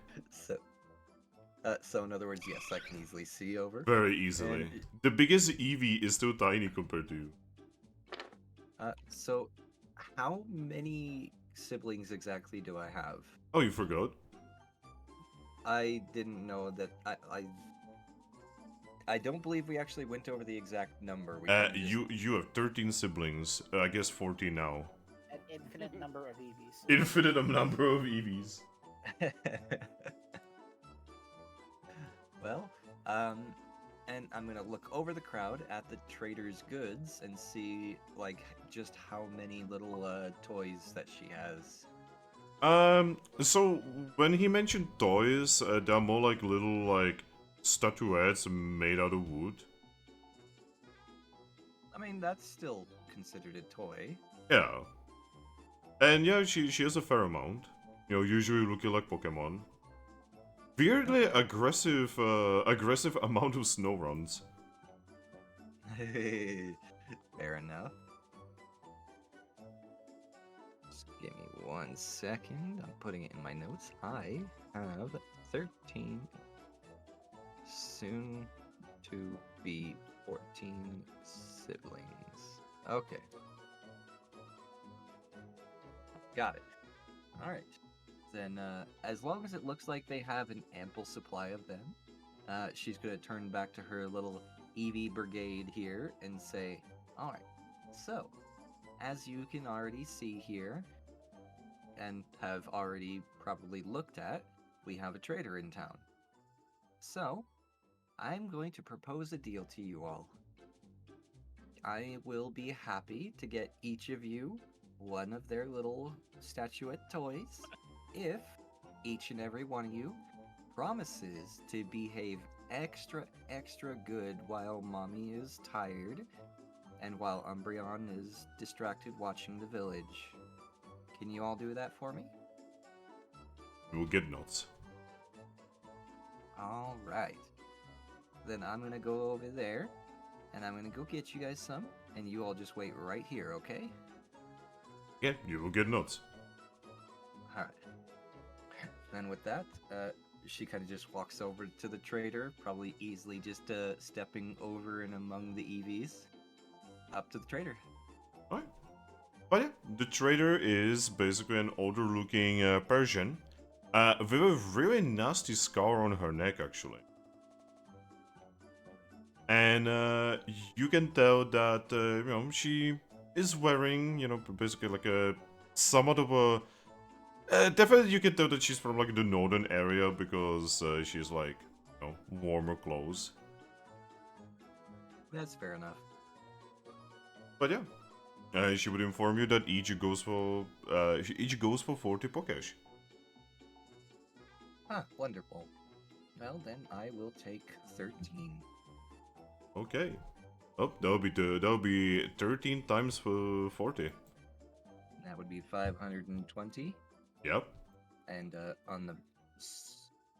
So in other words, yes, I can easily see over. Very easily. And- The biggest Eevee is still tiny compared to you. So how many siblings exactly do I have? Oh, you forgot? I didn't know that. I don't believe we actually went over the exact number. We kinda just- You have 13 siblings. I guess 14 now. An infinite number of EVs. Infinite number of Eevees. Well, and I'm gonna look over the crowd at the trader's goods and see like just how many little toys that she has. So when he mentioned toys, they're more like little like statuettes made out of wood. I mean, that's still considered a toy. Yeah. And yeah, she has a fair amount. You know, usually looking like Pokemon. Weirdly aggressive amount of snow runs. Fair enough. Just give me 1 second. I'm putting it in my notes. I have 13, soon to be 14 siblings. Okay. Got it. Alright. Then, as long as it looks like they have an ample supply of them, she's gonna turn back to her little Eevee brigade here and say, alright, so, as you can already see here, and have already probably looked at, we have a trader in town. So, I'm going to propose a deal to you all. I will be happy to get each of you one of their little statuette toys if each and every one of you promises to behave extra good while mommy is tired and while Umbreon is distracted watching the village. Can you all do that for me? you will get nuts. All right. Then I'm gonna go over there, and I'm gonna go get you guys some, and you all just wait right here, okay? Yeah, you will get nuts. All right. Then with that, she kind of just walks over to the trader, probably easily just stepping over and among the EVs, up to the trader. Alright. But yeah, the trader is basically an older looking Persian with a really nasty scar on her neck, actually. And you can tell that, you know, she is wearing, you know, basically like a somewhat of a. Definitely, you can tell that she's from like the northern area because she's like, you know, warmer clothes. That's fair enough. But yeah, she would inform you that each goes for 40 Pokesh. Ah, wonderful. Well, then I will take 13. Okay. Oh, that'll be 13 times for 40. That would be 520. Yep. And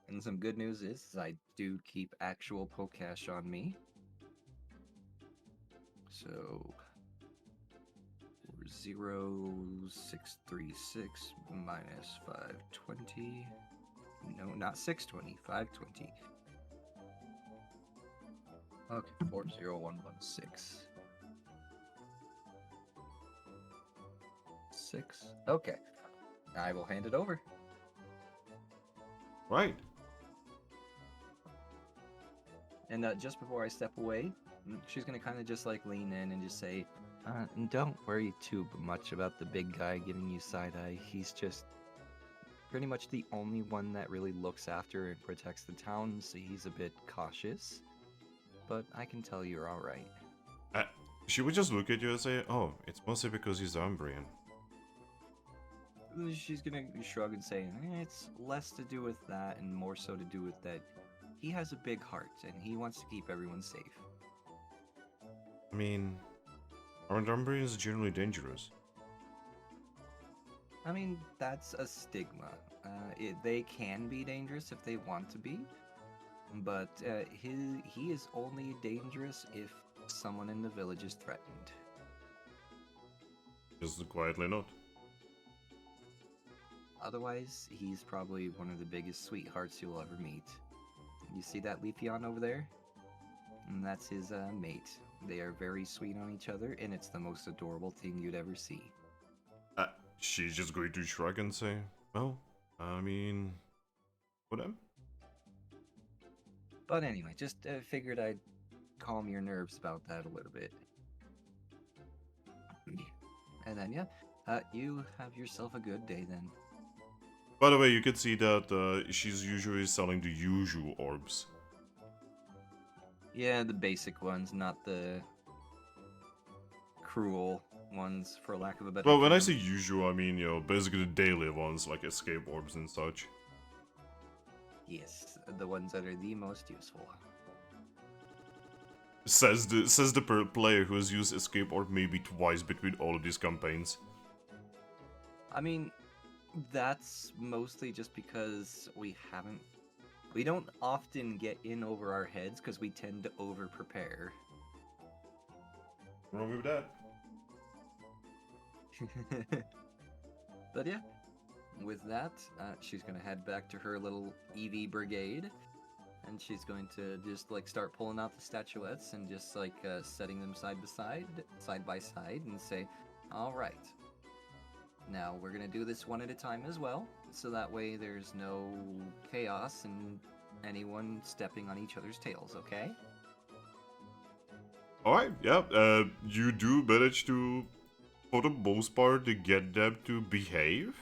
and some good news is I do keep actual Pokesh on me. So 0636 minus 520. No, not 620, 520. Okay, 40116. 6. Okay. I will hand it over. Right. And just before I step away, she's gonna kind of just like lean in and just say, don't worry too much about the big guy giving you side eye. He's just pretty much the only one that really looks after and protects the town, so he's a bit cautious. But I can tell you're alright. She would just look at you and say, "Oh, it's mostly because he's Umbrian." She's gonna shrug and say, it's less to do with that and more so to do with that he has a big heart and he wants to keep everyone safe. I mean, aren't Umbrians generally dangerous? I mean, that's a stigma. They can be dangerous if they want to be, but he is only dangerous if someone in the village is threatened. Just quietly not. Otherwise, he's probably one of the biggest sweethearts you'll ever meet. You see that Leafeon over there? And that's his mate. They are very sweet on each other, and it's the most adorable thing you'd ever see. She's just going to shrug and say, "Well, I mean, whatever." But anyway, just figured I'd calm your nerves about that a little bit. And then, yeah, you have yourself a good day then. By the way, you can see that she's usually selling the usual orbs. Yeah, the basic ones, not the cruel ones, for lack of a better Well, when I term. say usual, I mean, you know, basically the daily ones, like escape orbs and such. Yes, the ones that are the most useful. Says the player who has used escape orb maybe twice between all of these campaigns. I mean, that's mostly just because we don't often get in over our heads because we tend to over-prepare. Wrong with that? But yeah, with that, she's gonna head back to her little EV brigade, and she's going to just like start pulling out the statuettes and just like setting them side by side, and say, "All right, now we're gonna do this one at a time as well, so that way there's no chaos and anyone stepping on each other's tails, okay?" Alright, yeah, you do manage to, for the most part, to get them to behave.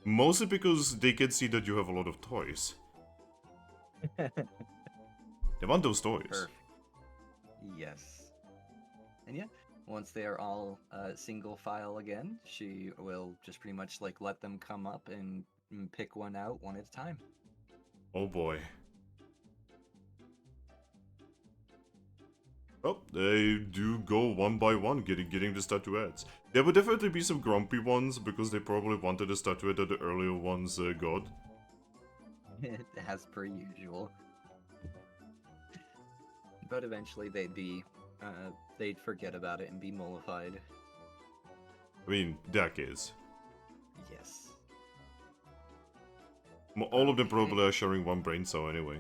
Mostly because they can see that you have a lot of toys. They want those toys. Perfect. Yes. And yeah, once they are all single file again, she will just pretty much like let them come up and pick one out one at a time. Oh boy. Oh, they do go one by one, getting the statuettes. There would definitely be some grumpy ones, because they probably wanted a statuette that the earlier ones got. As per usual. But eventually they'd forget about it and be mollified. I mean, that case. Yes. All of them probably are sharing one brain cell anyway.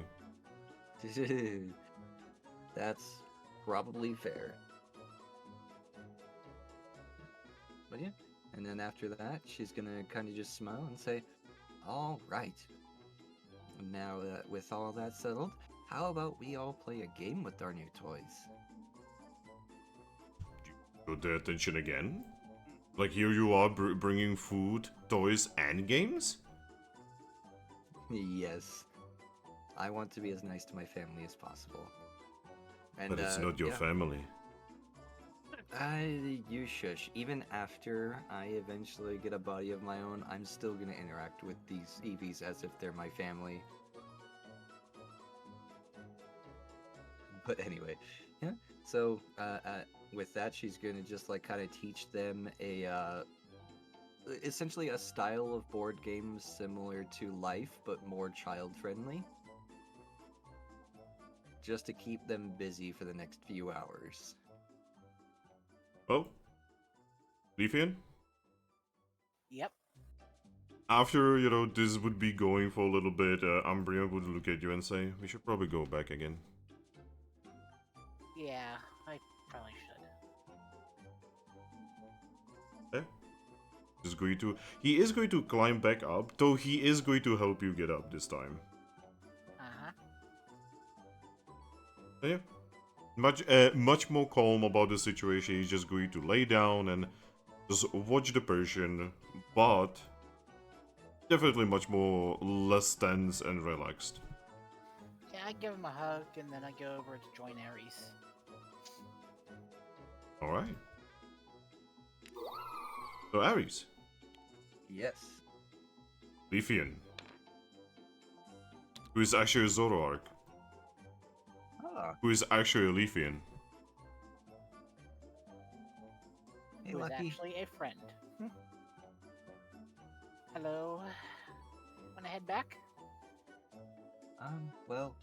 That's probably fair. But yeah, and then after that, she's gonna kind of just smile and say, "All right. Now that with all that settled, how about we all play a game with our new toys?" Got their attention again? Like here you are bringing food, toys, and games? Yes. I want to be as nice to my family as possible. And, But it's not your yeah. family. You shush. Even after I eventually get a body of my own, I'm still gonna interact with these Eevees as if they're my family. But anyway, yeah. So, with that, she's gonna just like kind of teach them essentially a style of board games similar to Life, but more child-friendly. Just to keep them busy for the next few hours. Well, Leafian? Yep. After, this would be going for a little bit, Umbreon would look at you and say, we should probably go back again. Yeah, I probably should. He is going to climb back up, though he is going to help you get up this time. Uh-huh. So yeah. Much more calm about the situation. He's just going to lay down and just watch the Persian, but definitely much more less tense and relaxed. Yeah, I give him a hug, and then I go over to join Ares. Alright. So Ares, Yes. Leafian, who is actually a Zoroark, Ah, who is actually a Leafian. hey, Who is Lucky. actually a friend. Hello. Wanna head back? Well,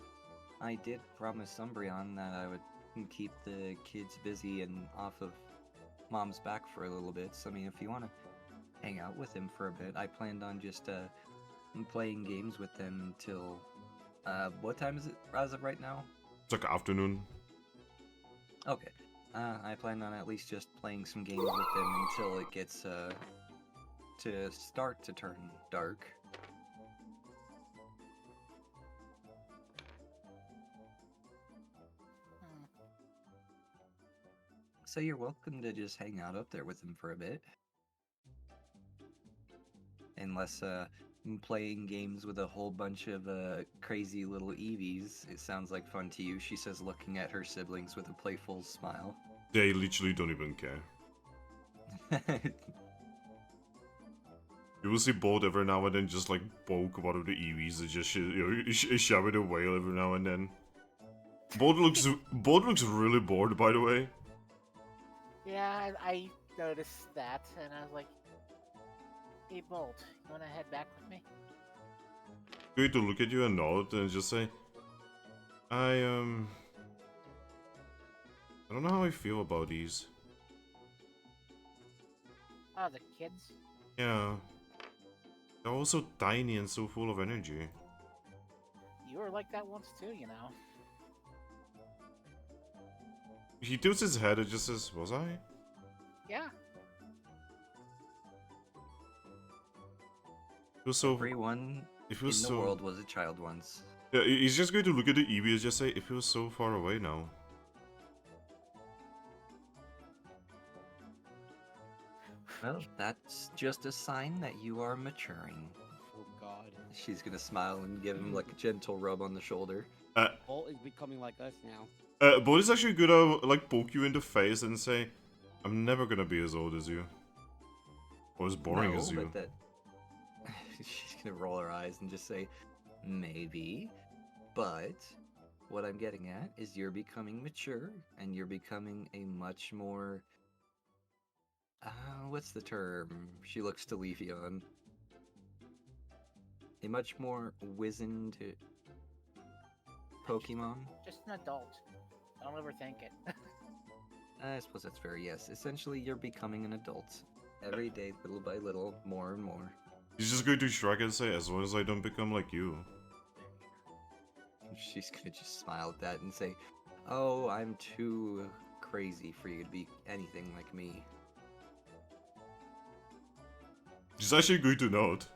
I did promise Umbreon that I would keep the kids busy and off of Mom's back for a little bit. So, I mean, if you want to hang out with him for a bit, I planned on just playing games with him until what time is it as of right now? It's like afternoon. Okay. I plan on at least just playing some games with him until it gets to start to turn dark. Hmm. So you're welcome to just hang out up there with him for a bit. Unless playing games with a whole bunch of crazy little Eevees, it sounds like fun to you, she says, looking at her siblings with a playful smile. They literally don't even care. You will see Bolt every now and then just like poke one of the Eevees and just shove it away every now and then. Bolt looks really bored, by the way. Yeah, I noticed that, and I was like, "Hey, Bolt, you wanna head back with me?" Going to look at you and nod and just say, I don't know how I feel about these. Oh, the kids? Yeah. They're all so tiny and so full of energy. You were like that once too, you know. He tilts his head and just says, was I? Yeah. It was so... Everyone It in feels the so... world was a child once. Yeah, he's just going to look at the Eevee and just say, it feels so far away now. Well, that's just a sign that you are maturing. Oh God. She's gonna smile and give him like a gentle rub on the shoulder. Bolt is becoming like us now. Bolt is actually gonna, like, poke you in the face and say, I'm never gonna be as old as you. Or as boring as you. But that... She's gonna roll her eyes and just say, maybe, but what I'm getting at is you're becoming mature and you're becoming a much more. What's the term? She looks to Leafeon. A much more wizened Pokemon. Just an adult. Don't overthink it. I suppose that's fair, yes. Essentially, you're becoming an adult. Every day, little by little, more and more. He's just going to shrug and say, as long as I don't become like you. She's gonna just smile at that and say, oh, I'm too crazy for you to be anything like me. She's actually going to note.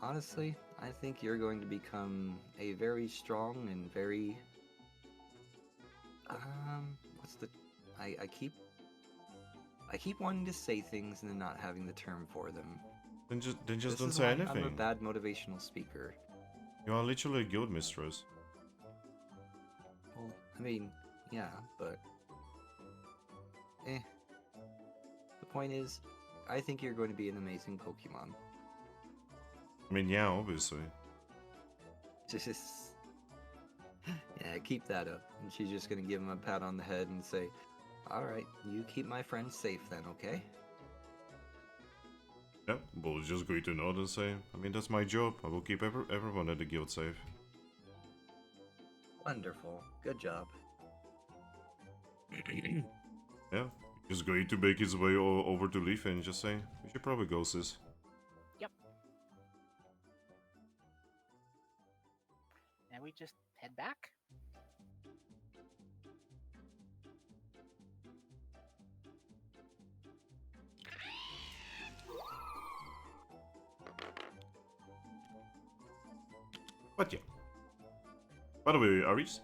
Honestly, I think you're going to become a very strong and very... what's the... I keep wanting to say things and then not having the term for them. Then just This don't is say why anything. I'm a bad motivational speaker. You are literally a guild mistress. Well, I mean, yeah, but... The point is, I think you're going to be an amazing Pokemon. I mean, yeah, obviously. Just... Yeah, keep that up. And she's just gonna give him a pat on the head and say, alright, you keep my friends safe then, okay? Yep, Bull is just going to nod and say, I mean, that's my job. I will keep everyone at the guild safe. Wonderful. Good job. Yeah, he's going to make his way over to Leaf and just say, we should probably go, sis. Yep. And we just head back. But yeah. By the way, Aris,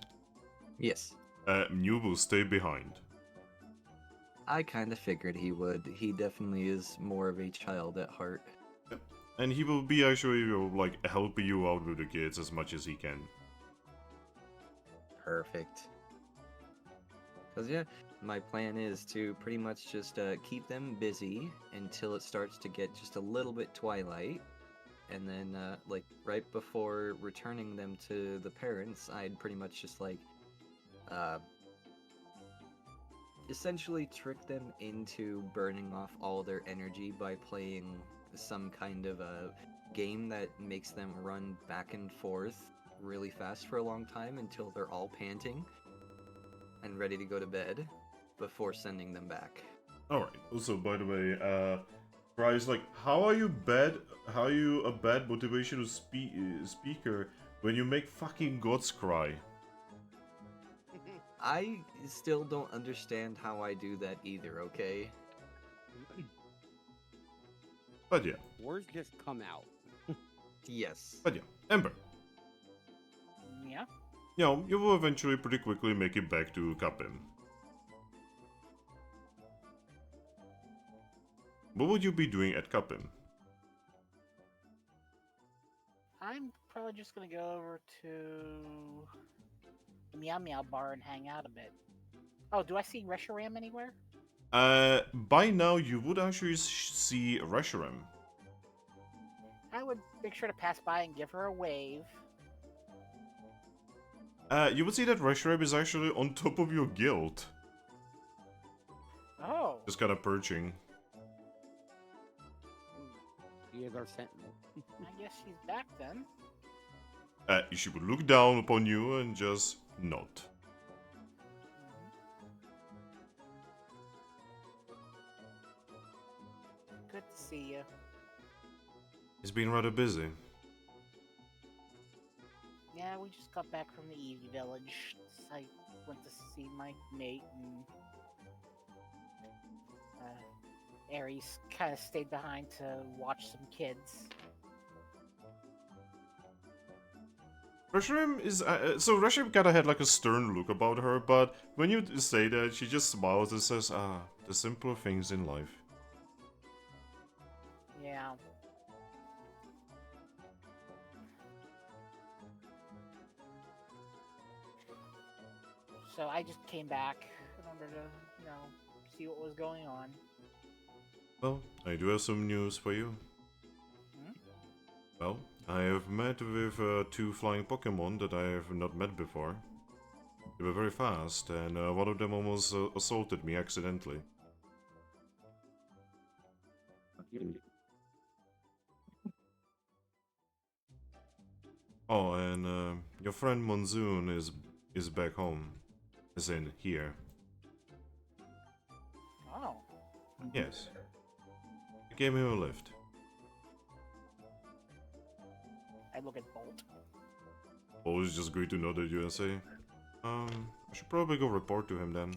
Yes. Mew will stay behind. I kinda figured he would. He definitely is more of a child at heart. And he will be actually, like, helping you out with the kids as much as he can. Perfect. Because, yeah, my plan is to pretty much just keep them busy until it starts to get just a little bit twilight. And then, like, right before returning them to the parents, I'd pretty much just, like, essentially trick them into burning off all their energy by playing some kind of a game that makes them run back and forth really fast for a long time until they're all panting and ready to go to bed before sending them back. Alright, also, by the way, Bryce, like, how are you a bad motivational speaker when you make fucking gods cry? I still don't understand how I do that either, okay? But yeah, Words just come out. Yes. but yeah, Ember. Yeah. You know, you will eventually pretty quickly make it back to Capim. What would you be doing at Capim? I'm probably just gonna go over to the Meow Meow bar and hang out a bit. Oh, do I see Reshiram anywhere? By now you would actually see Reshiram. I would make sure to pass by and give her a wave. You would see that Reshiram is actually on top of your guild. Oh. Just kind of perching. He is our sentinel. I guess she's back then. She would look down upon you and just nod. Good to see you. He's been rather busy. Yeah, we just got back from the Eevee village. I went to see my mate, and Aries kind of stayed behind to watch some kids. Reshiram is so Reshiram kind of had like a stern look about her, but when you say that, she just smiles and says, "Ah, the simpler things in life." Yeah. So I just came back in order to, see what was going on. Well, I do have some news for you. Hmm? Well, I have met with 2 flying Pokemon that I have not met before. They were very fast, and one of them almost assaulted me accidentally. Oh, and your friend Monsoon is back home, as in here. Oh. Yes, I gave him a lift. I look at Bolt. Oh, it's just great to know that you say. I should probably go report to him then.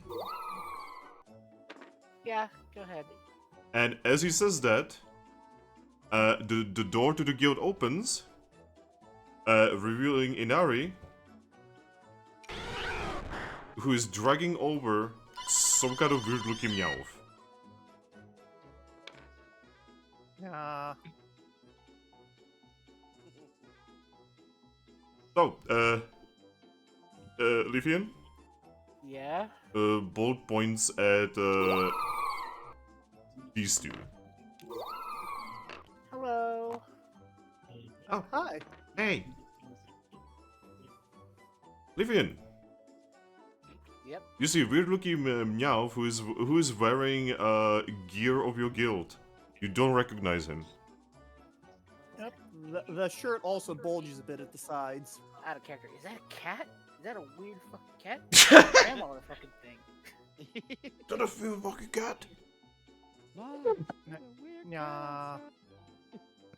Yeah, go ahead. And as he says that, the door to the guild opens, revealing Inari, who is dragging over some kind of weird-looking Meowth. So, Livian? Yeah? Bolt points at, these two. Hello. Oh, Hi. hey! Livian! Yep. You see a weird-looking Meowth who is wearing gear of your guild. You don't recognize him. Yep. The shirt also bulges a bit at the sides. Out of character. Is that a cat? Is that a weird fucking cat? Grandma fucking thing. Is that a fucking cat? Nah.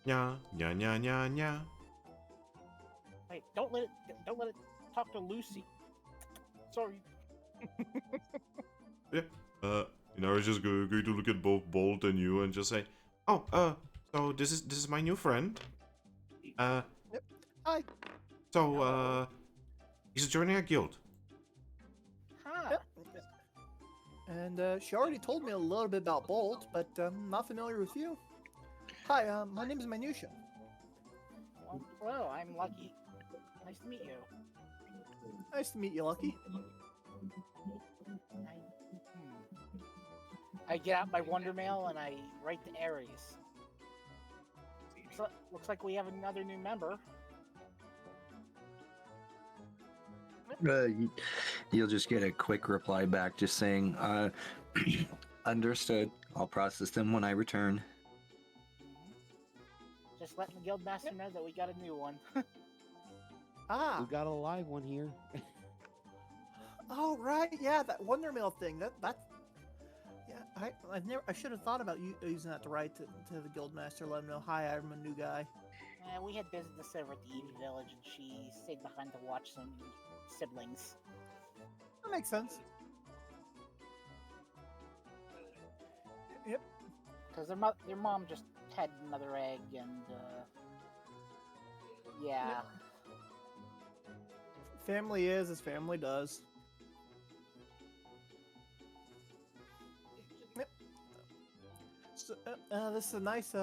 Nya, nya, nya, nya, nya. Wait, don't let it talk to Lucy. Sorry. Inari's just going to look at both Bolt and you and just say, "Oh, so this is my new friend. Hi. So, he's joining a guild." Huh. Yep. And she already told me a little bit about Bolt, but I'm not familiar with you. Hi, my name is Minutea. Well, I'm Lucky. Nice to meet you. Nice to meet you, Lucky. I get out my Wonder Mail and I write to Aries. So, looks like we have another new member. You'll just get a quick reply back just saying, understood. I'll process them when I return. Just letting the Guildmaster know that we got a new one. Ah. We got a live one here. Oh right, yeah, that Wonder Mail thing. That's yeah. I should have thought about using that to write to the Guildmaster, let him know, hi, I'm a new guy. We had business over at the Eevee Village, and she stayed behind to watch some siblings. That makes sense. Yep. Because their mom just had another egg, and yeah. Yep. Family is as family does. Yep. So, this is a nice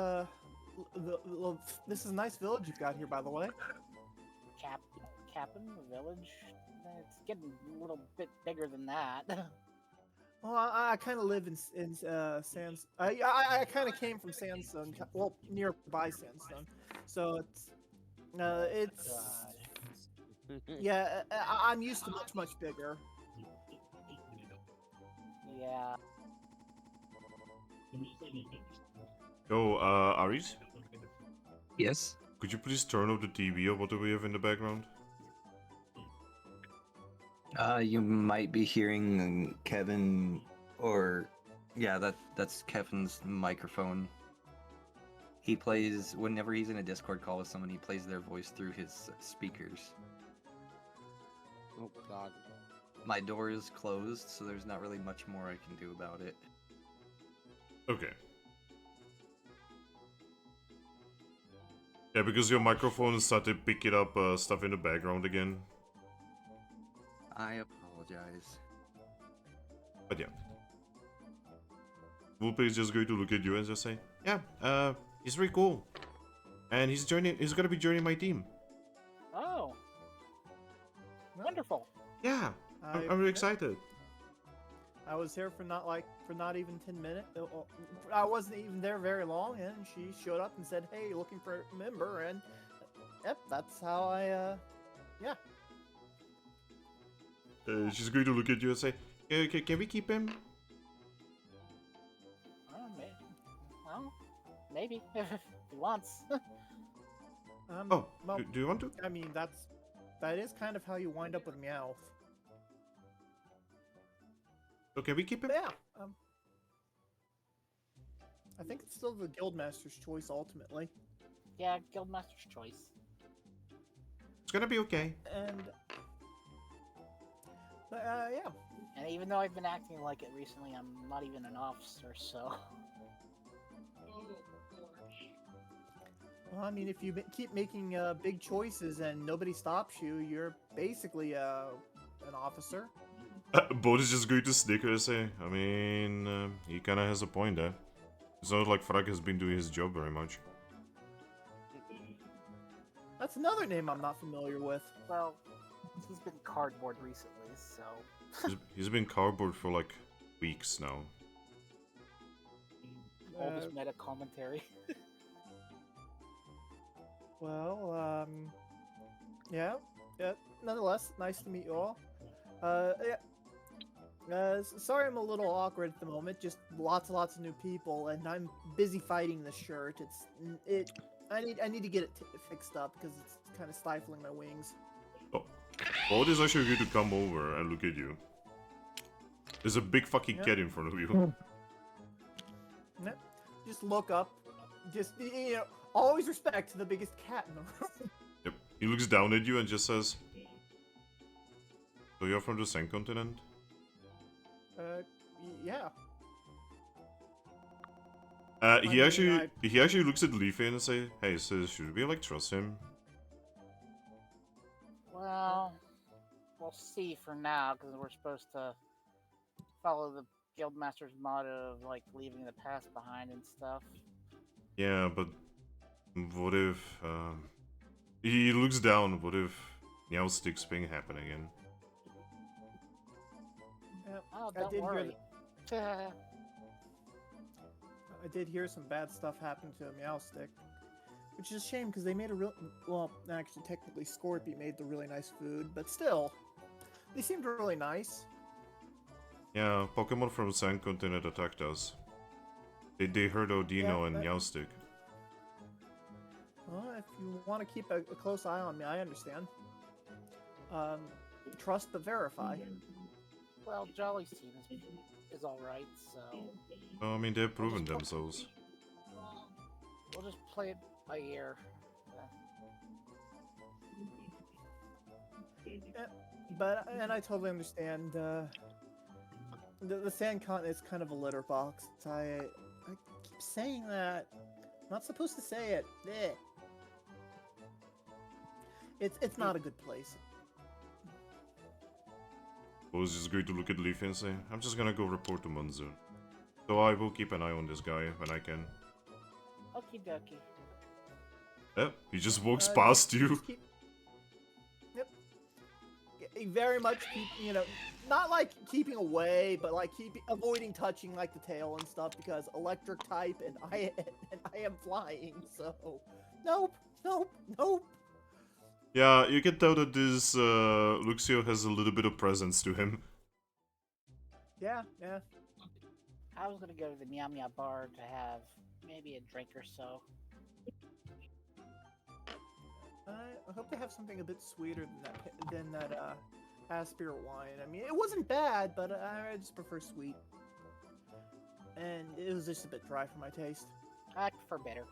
this is a nice village you've got here, by the way. Capim Village? It's getting a little bit bigger than that. Well, I kind of live in Sands. I kind of came from Sandstone, well, nearby Sandstone. So it's yeah. I'm used to much bigger. Yeah. Yo, Aries? Yes? Could you please turn off the TV or what do we have in the background? You might be hearing Kevin, or yeah, that's Kevin's microphone. He plays whenever he's in a Discord call with someone. He plays their voice through his speakers. Oh God. My door is closed, so there's not really much more I can do about it. Okay. Yeah, because your microphone started picking up stuff in the background again. I apologize. But yeah. Whoop is just going to look at you and just say, yeah, he's very cool. And he's gonna be joining my team. Oh. Wonderful. Yeah, I'm really excited. I was here for not even 10 minutes. I wasn't even there very long, and she showed up and said, "Hey, looking for a member," and yep, that's how I, yeah. She's going to look at you and say, can we keep him? Well, maybe if he wants. Oh, well, do you want to? I mean, that is kind of how you wind up with Meowth. So can we keep him? But yeah, I think it's still the Guildmaster's choice ultimately. Yeah, Guildmaster's choice. It's gonna be okay. And yeah. And even though I've been acting like it recently, I'm not even an officer, so. Well, I mean, if you keep making big choices and nobody stops you, you're basically an officer. Bod is just going to snicker and say, I mean, he kinda has a point there. It's not like Thrack has been doing his job very much. That's another name I'm not familiar with. Well, he's been cardboard recently, so. He's been cardboard for like weeks now. All this meta commentary. Well, yeah. Nonetheless, nice to meet you all. Yeah. Sorry I'm a little awkward at the moment, just lots of new people, and I'm busy fighting this shirt. I need to get it fixed up, because it's kind of stifling my wings. Oh, Bod is actually going to come over and look at you. There's a big fucking cat in front of you. Yep. Just look up. Just, you know, always respect the biggest cat in the room. Yep. He looks down at you and just says, so you're from the same continent? Yeah. He actually looks at Leafy and say, hey, so should we like trust him? Well, we'll see for now, because we're supposed to follow the Guildmaster's motto of, like, leaving the past behind and stuff. Yeah, but what if, he looks down, what if Meowth's thing happen again? Oh, don't worry. I did hear some bad stuff happen to a Meowstick, which is a shame because they made a real, well, actually technically Scorpy made the really nice food, but still, they seemed really nice. Yeah, Pokemon from Sand Continent attacked us. They hurt Odino and Meowstick. Well, if you want to keep a close eye on me, I understand. Trust but verify. Well, Jolly's team is alright, so. I mean, they've proven themselves. We'll just play it by ear. Yeah, but, and I totally understand, the Sand Continent is kind of a litter box. I keep saying that. I'm not supposed to say it. Blech. It's not a good place. I was just going to look at Leafy and say, I'm just gonna go report to Munzer. So I will keep an eye on this guy when I can. Okie dokie. Yep, he just walks past you. Yep. Very much keep, you know, not like keeping away, but like avoiding touching like the tail and stuff, because electric type and I am flying, so nope. Yeah, you can tell that this Luxio has a little bit of presence to him. Yeah. I was gonna go to the Meow Meow bar to have maybe a drink or so. I hope they have something a bit sweeter than that Aspir wine. I mean, it wasn't bad, but I just prefer sweet. And it was just a bit dry for my taste. I prefer bitter.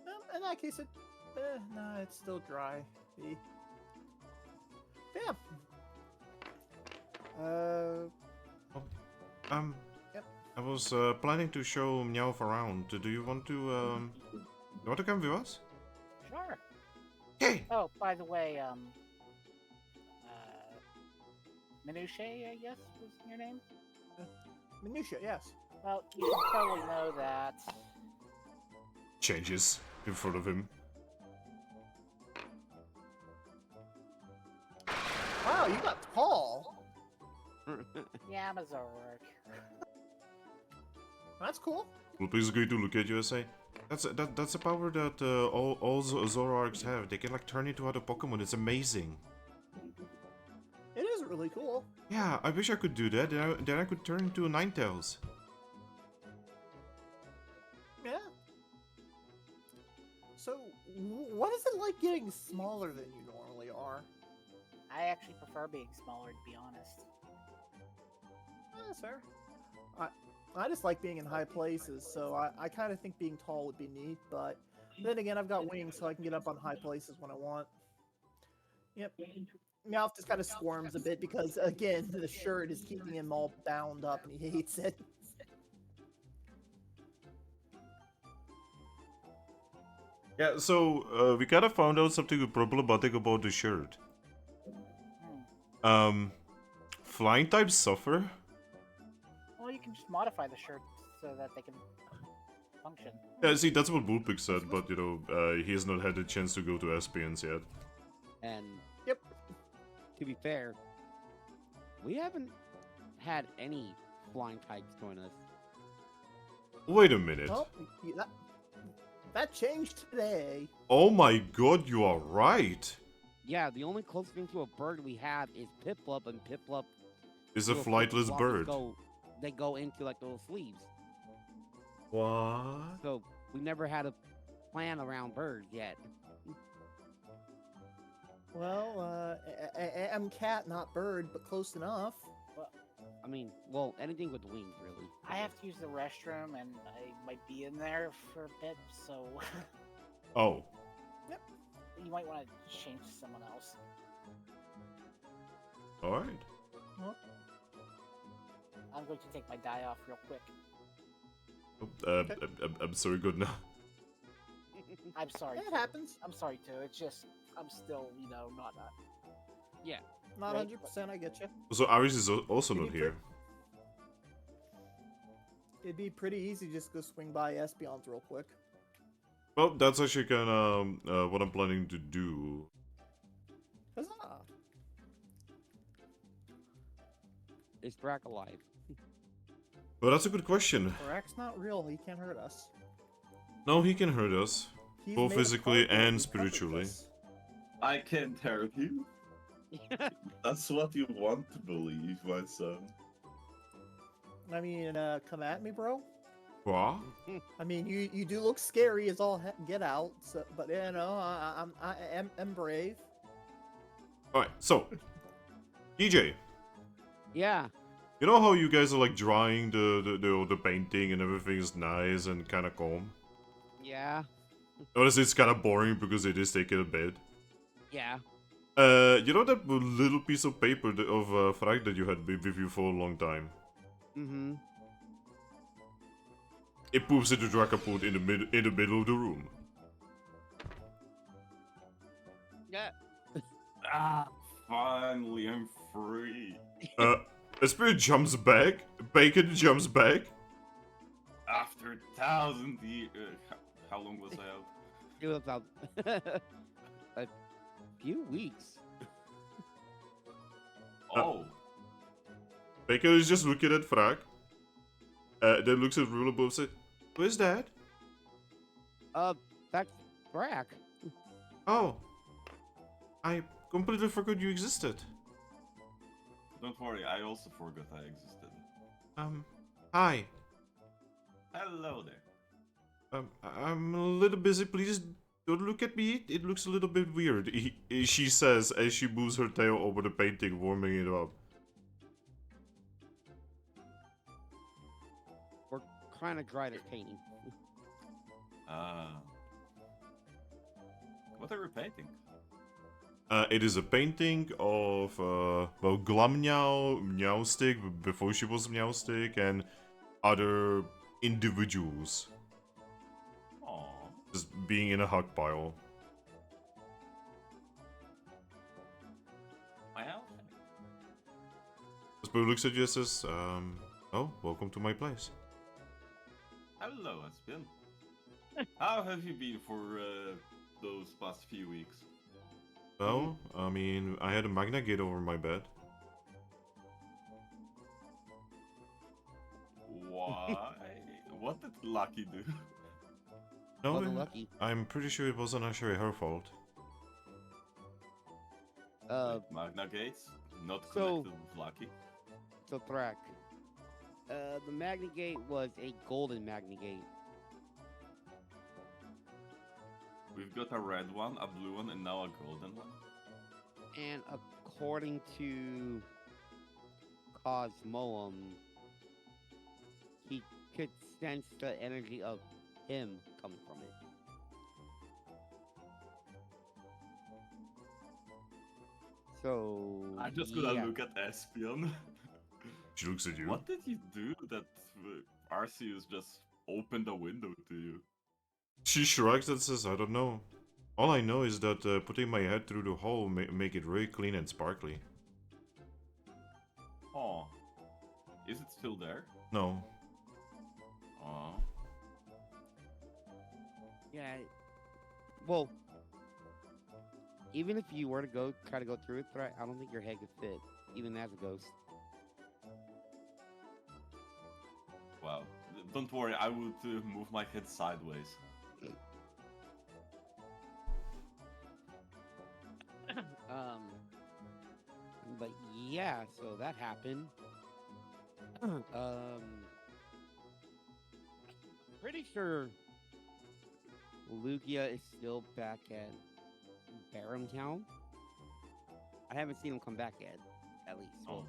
Well, in that case, no, it's still dry. Yeah. Yep. I was planning to show Meowth around. Do you want to come with us? Sure. Hey! Oh, by the way, Minutea, I guess, was your name? Minutea, yes. Well, you should probably know that. Changes in front of him. Wow, you got tall. Yeah, I'm a Zoroark. That's cool. Will please going to look at you and say, That's a power that all Zoroarks have. They can like turn into other Pokemon. It's amazing. It is really cool. Yeah, I wish I could do that. Then I could turn into a Ninetales. Yeah. So, what is it like getting smaller than you normally are? I actually prefer being smaller, to be honest. That's fair. I just like being in high places, so I kind of think being tall would be neat, but then again, I've got wings, so I can get up on high places when I want. Yep. Meowth just kind of squirms a bit because, again, the shirt is keeping him all bound up and he hates it. Yeah, so we kind of found out something problematic about the shirt. Flying types suffer. Well, you can just modify the shirt so that they can function. Yeah, see, that's what Bullpig said, but you know, he has not had the chance to go to Espions yet. And Yep. to be fair, we haven't had any flying types join us. Wait a minute. Well, that changed today. Oh my god, you are right. Yeah, the only closest thing to a bird we have is Piplup, and Piplup It's a little flightless flippers bird. they go into like little sleeves. What? So we never had a plan around birds yet. Well, I'm cat, not bird, but close enough. I mean, well, anything with wings, really. I have to use the restroom, and I might be in there for a bit, so Oh. you might want to change to someone else. Alright. I'm going to take my dye off real quick. I'm sorry, Godna. I'm sorry. It happens. I'm sorry too. It's just I'm still, not. Yeah. Not Right, 100%, I get you. So Aris is also not Maybe here. It'd be pretty easy just to go swing by Espeons real quick. Well, that's actually kind of what I'm planning to do. Huzzah! Is Thrack alive? But that's a good question. Thrack's not real, he can't hurt us. No, he can hurt us. He's Both made of physically cardboard, and he covers spiritually. us. I can't hurt you. That's what you want to believe, my son. I mean, come at me, bro. What? I mean, you do look scary as all get out, so, but you know, I'm brave. Alright, so DJ, Yeah. you know how you guys are like drawing the painting and everything is nice and kind of calm? Yeah. Honestly, it's kind of boring because it is taking a bit. Yeah. You know that little piece of paper of Thrack that you had with you for a long time? Mm-hmm. It poops into Dragapult in the middle of the room. Yeah. Ah, finally, I'm free. A spirit jumps back. Bacon jumps back. After 1,000 years. How long was I out? It was about a few weeks. Oh, Bacon is just looking at Thrack. Then looks at Rilaboom and says, "Where's that?" That's Thrack. Oh. I completely forgot you existed. don't worry, I also forgot I existed. Hi. Hello there. I'm a little busy. Please don't look at me. It looks a little bit weird. She says as she moves her tail over the painting, warming it up. We're kind of dry this painting. What are we painting? It is a painting of, well, Glammeow, Meowstick, before she was Meowstick, and other individuals. Aww. Just being in a hug pile. Well, Spoo looks at you and says, oh, welcome to my place. hello, Aspen. How have you been for those past few weeks? Well, I mean, I had a magna gate over my bed. Why? What did Lucky do? No, Wasn't lucky. I'm pretty sure it wasn't actually her fault. Magna Gates, not so- connected with Lucky. So Thrack. The Magna Gate was a golden Magna Gate. We've got a red one, a blue one, and now a golden one. And according to Cosmoem, he could sense the energy of him coming from it. So I'm just gonna yeah. look at Espion. She looks at you. What did you do that Arceus just opened a window to you? She shrugs and says, I don't know. All I know is that putting my head through the hole make it very clean and sparkly. Oh. Is it still there? No. Oh. Yeah. Well, even if you were to try to go through it, I don't think your head could fit, even as a ghost. Wow. Don't worry, I would move my head sideways. But yeah, so that happened. Pretty sure Lugia is still back at Baron Town. I haven't seen him come back yet, at least. Oh.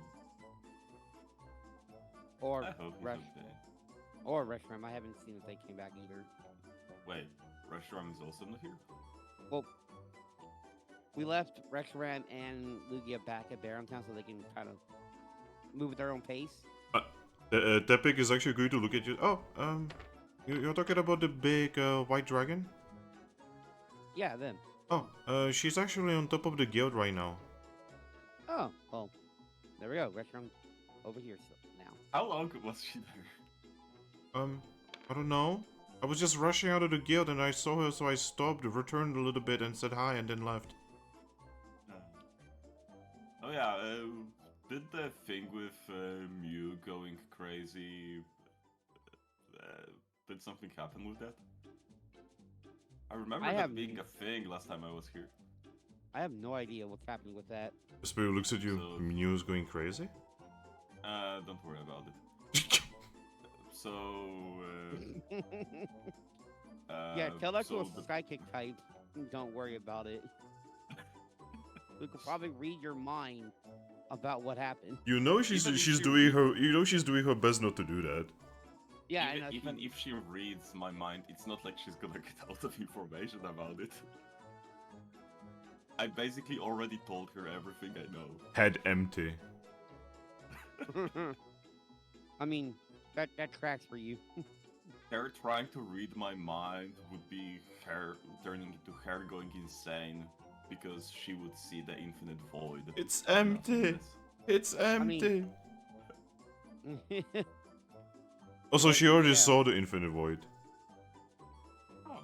Or I hope he's Rush, okay. or Reshiram. I haven't seen if they came back either. Wait, Reshiram is also not here? Well, we left Reshiram and Lugia back at Baron Town so they can kind of move at their own pace. Tepig is actually going to look at you. Oh, you're talking about the big white dragon? Yeah, them. Oh, she's actually on top of the guild right now. Oh, well, there we go. Reshiram over here now. How long was she there? I don't know. I was just rushing out of the guild and I saw her, so I stopped, returned a little bit and said hi and then left. Oh yeah, did the thing with Mew going crazy, did something happen with that? I remember that being a thing last time I was here. I have no idea what's happening with that. Spirit looks at you. So- Mew's going crazy? Don't worry about it. So, Yeah, tell that to a the- psychic type. Don't worry about it. We could probably read your mind about what happened. You know she's Even if she's you- doing her best not to do that. Yeah, even, I know. even if she reads my mind, it's not like she's gonna get a lot of information about it. I basically already told her everything I know. Head empty. I mean, that tracks for you. Her trying to read my mind would be her turning into her going insane because she would see the infinite void. It's empty. Nothingness. It's empty. mean- Also, she already Yeah. saw the infinite void. Oh,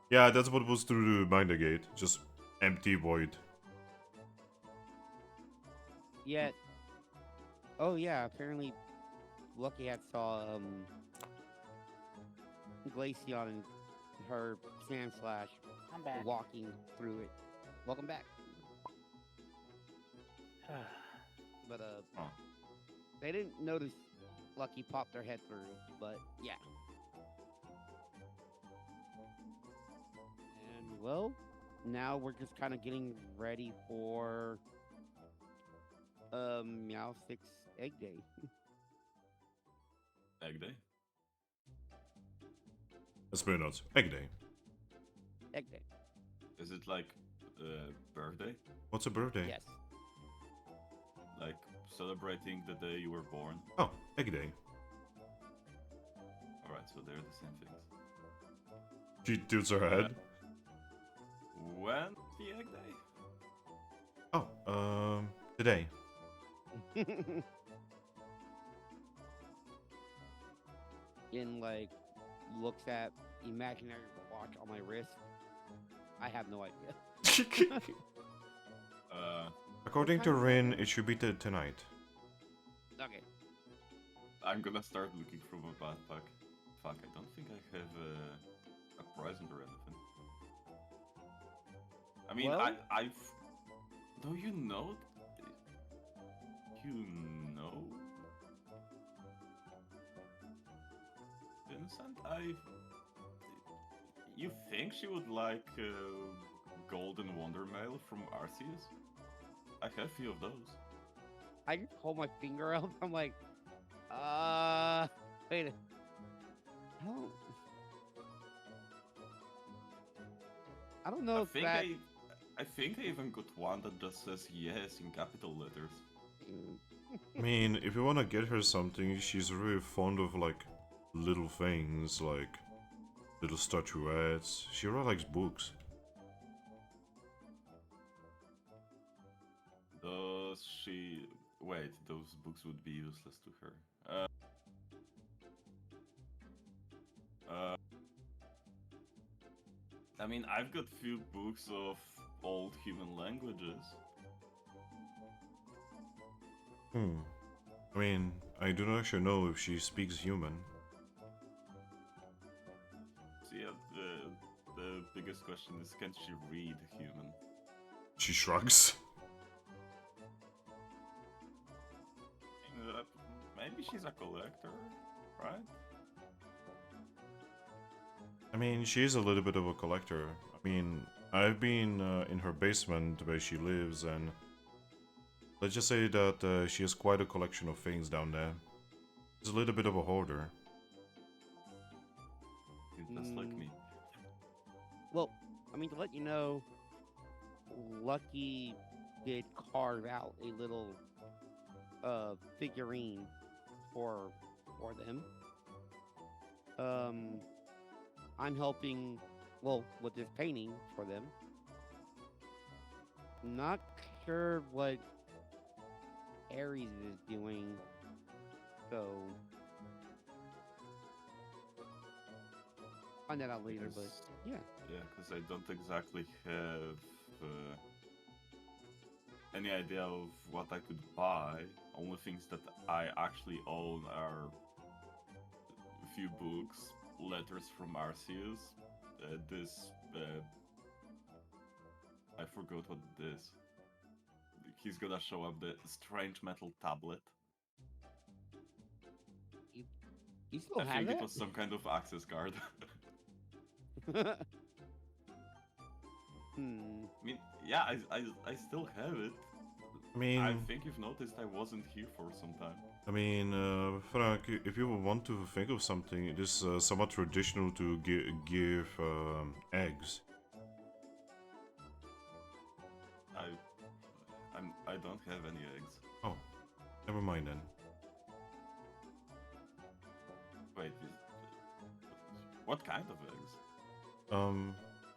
Yeah, that's what was through the Magna Gate. Just empty void. Yet, oh yeah, apparently Lucky had saw Glaceon and her Sand Slash I'm back. walking through it. Welcome back. But Oh. they didn't notice Lucky pop their head through, but yeah. And well, now we're just kind of getting ready for Meow 6 Egg Day. Egg day. That's very nuts. Egg Day. Egg Day. Is it like birthday? What's a birthday? Yes. Like celebrating the day you were born? Oh, Egg Day. Alright, so they're the same things. She tilts her head. When the egg day? Oh, today. And like looks at imaginary watch on my wrist. I have no idea. According to Rin, it should be tonight. Okay. I'm gonna start looking through my backpack. Fuck, I don't think I have a present or anything. I mean, Well- I've. Do you know? You know, Vincent. You think she would like Golden Wonder Mail from Arceus? I have a few of those. I just hold my finger out. I'm like, wait. I don't know I if think that. I think I even got one that just says yes in capital letters. I mean, if you wanna get her something, she's really fond of like little things, like little statuettes. She really likes books. Does she... Wait, those books would be useless to her. I mean, I've got few books of old human languages. I mean, I do not actually know if she speaks human. So yeah, the biggest question is, can she read human? She shrugs. Maybe she's a collector, right? I mean, she's a little bit of a collector. I mean, I've been in her basement where she lives, and let's just say that she has quite a collection of things down there. She's a little bit of a hoarder. Just like me. Well, I mean, to let you know, Lucky did carve out a little figurine for them. I'm helping, well, with this painting for them. Not sure what Aries is doing, so find that out later. But Because- yeah, Yeah, because I don't exactly have any idea of what I could buy. Only things that I actually own are a few books, letters from Arceus, I forgot what it is. He's gonna show up the strange metal tablet. you still I have think that? it was some kind of access card. Hmm. I mean, yeah, I still have it. I mean, I think you've noticed I wasn't here for some time. I mean, Frank, if you want to think of something, it is somewhat traditional to give eggs. I don't have any eggs. Oh, never mind then. Wait, what kind of eggs?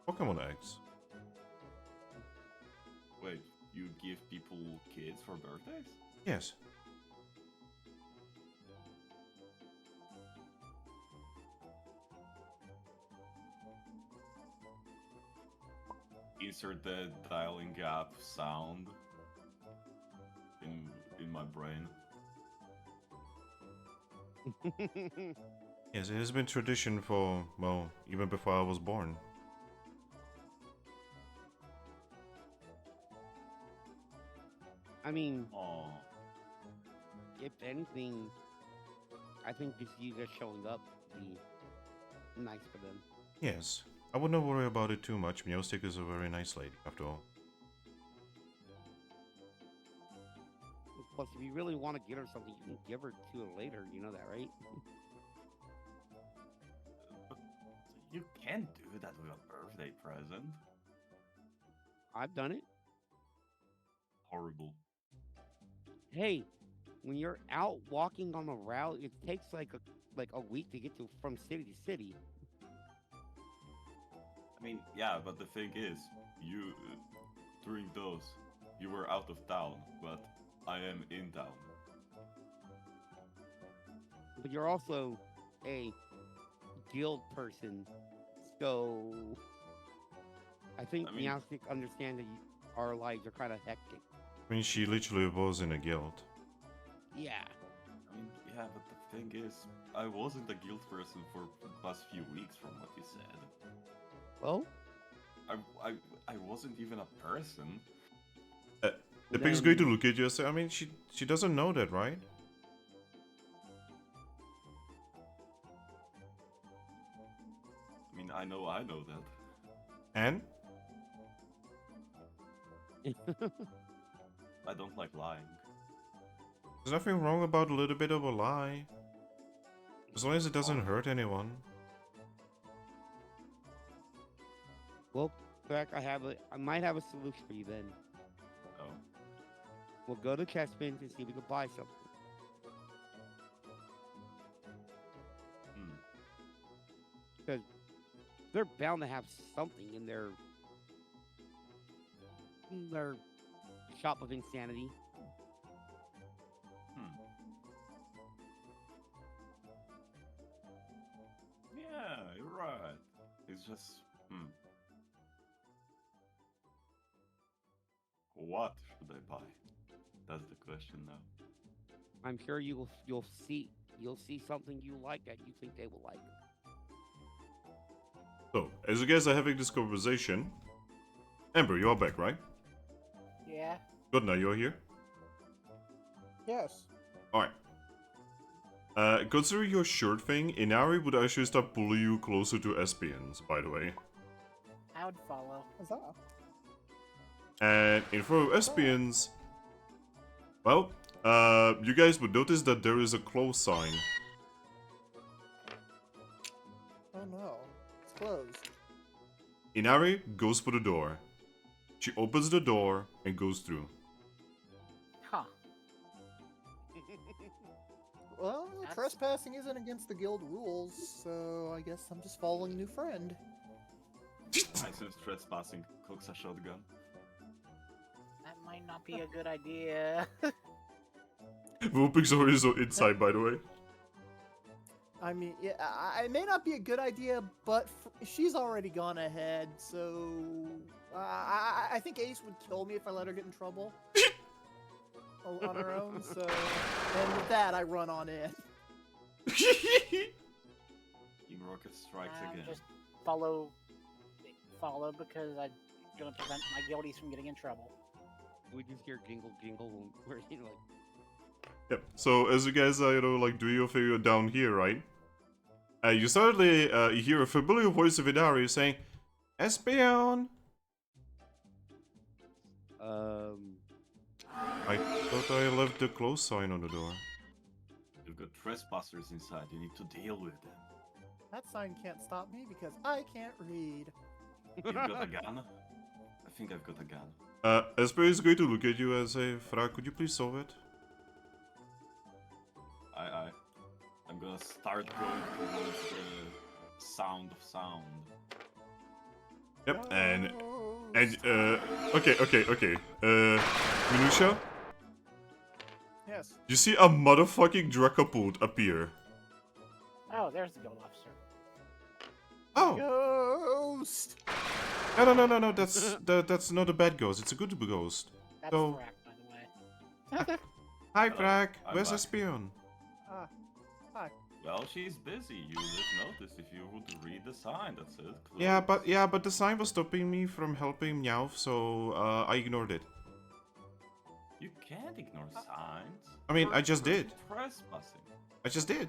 Pokemon eggs. Wait, you give people kids for birthdays? Yes. Insert the dialing gap sound in my brain. Yes, it has been tradition for, well, even before I was born. I mean, Oh, if anything, I think just you just showing up would be nice for them. Yes. I would not worry about it too much. Meowth is a very nice lady, after all. Plus, if you really want to get her something, you can give her to her later. You know that, right? but you can't do that with a birthday present. I've done it. Horrible. Hey, when you're out walking on a route, it takes like a week to get to from city to city. I mean, yeah, but the thing is, you during those, you were out of town, but I am in town. But you're also a guild person, so I think I mean- Meowth understand that our lives are kind of hectic. I mean, she literally was in a guild. Yeah. I mean, Yeah, but the thing is, I wasn't a guild person for the past few weeks from what you said. Well, I wasn't even a person. The pig's going to look at you and say, I mean, she doesn't know that, right? I mean, I know that. And? I don't like lying. There's nothing wrong about a little bit of a lie. As long as it doesn't hurt anyone. well, Thrack, I might have a solution for you then. Oh. We'll go to Capim and see if we can buy something. Because they're bound to have something in their shop of insanity. Yeah, you're right. It's just, What should I buy? That's the question now. I'm sure you'll see something you like that you think they will like. So, as you guys are having this conversation, Ember, you're back, right? Yeah. Godna, you're here? Yes. Alright. Considering your shirt thing, Inari would actually start pulling you closer to Espions, by the way. I would follow. Huzzah. And in front of Espions, well, you guys would notice that there is a close sign. Oh no. It's closed. Inari goes for the door. She opens the door and goes through. Huh. Well, That's- trespassing isn't against the guild rules, so I guess I'm just following a new friend. I sense trespassing cooks a shotgun. That might not be a good idea. Whooping's already so inside, by the way. I mean, yeah, it may not be a good idea, but she's already gone ahead, so I think Ace would kill me if I let her get in trouble on her own. So, and with that, I run on in. Team Rocket strikes again. Just follow because I'm gonna prevent my guildies from getting in trouble. We just hear jingle jingle when we're like. Yep. So as you guys are, like doing your thing down here, right? You suddenly you hear a familiar voice of Inari saying, "Espion." I thought I left the close sign on the door. You've got trespassers inside. You need to deal with them. That sign can't stop me because I can't read. You've got a gun? I think I've got a gun. Espion is going to look at you and say, "Thrack, could you please solve it?" I'm gonna start going towards the sound of sound. Yep. And okay. Minutea, Yes. you see a motherfucking Dragapult appear. Oh, there's the guild officer. Oh. Ghost. No. That's not a bad ghost. It's a good ghost. That's So- Thrack, by the way. Hi, Hello, Thrack. I'm Where's back. Espion? Hi. Well, she's busy. You would notice if you would read the sign that says close. Yeah, but the sign was stopping me from helping Meowth, so I ignored it. You can't ignore signs. I mean, You're- I just you're did. Trespassing. I just did.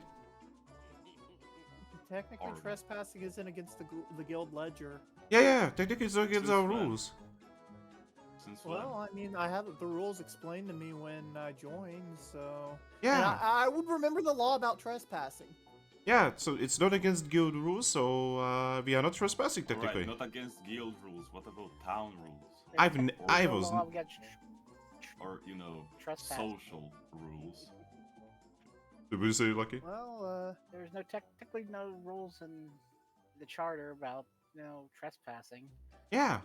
Technically, Alright. trespassing isn't against the guild ledger. Yeah. Technically, it's against our Since when? rules. Since when? Well, I mean, I have the rules explained to me when I joined, so... Yeah. And I would remember the law about trespassing. Yeah. So it's not against guild rules, so we are not trespassing technically. Alright, not against guild rules. What about town rules? I There's no was. law against Or, trespassing. social rules. Did we say lucky? Well, There's technically no rules in the charter about trespassing. Yeah.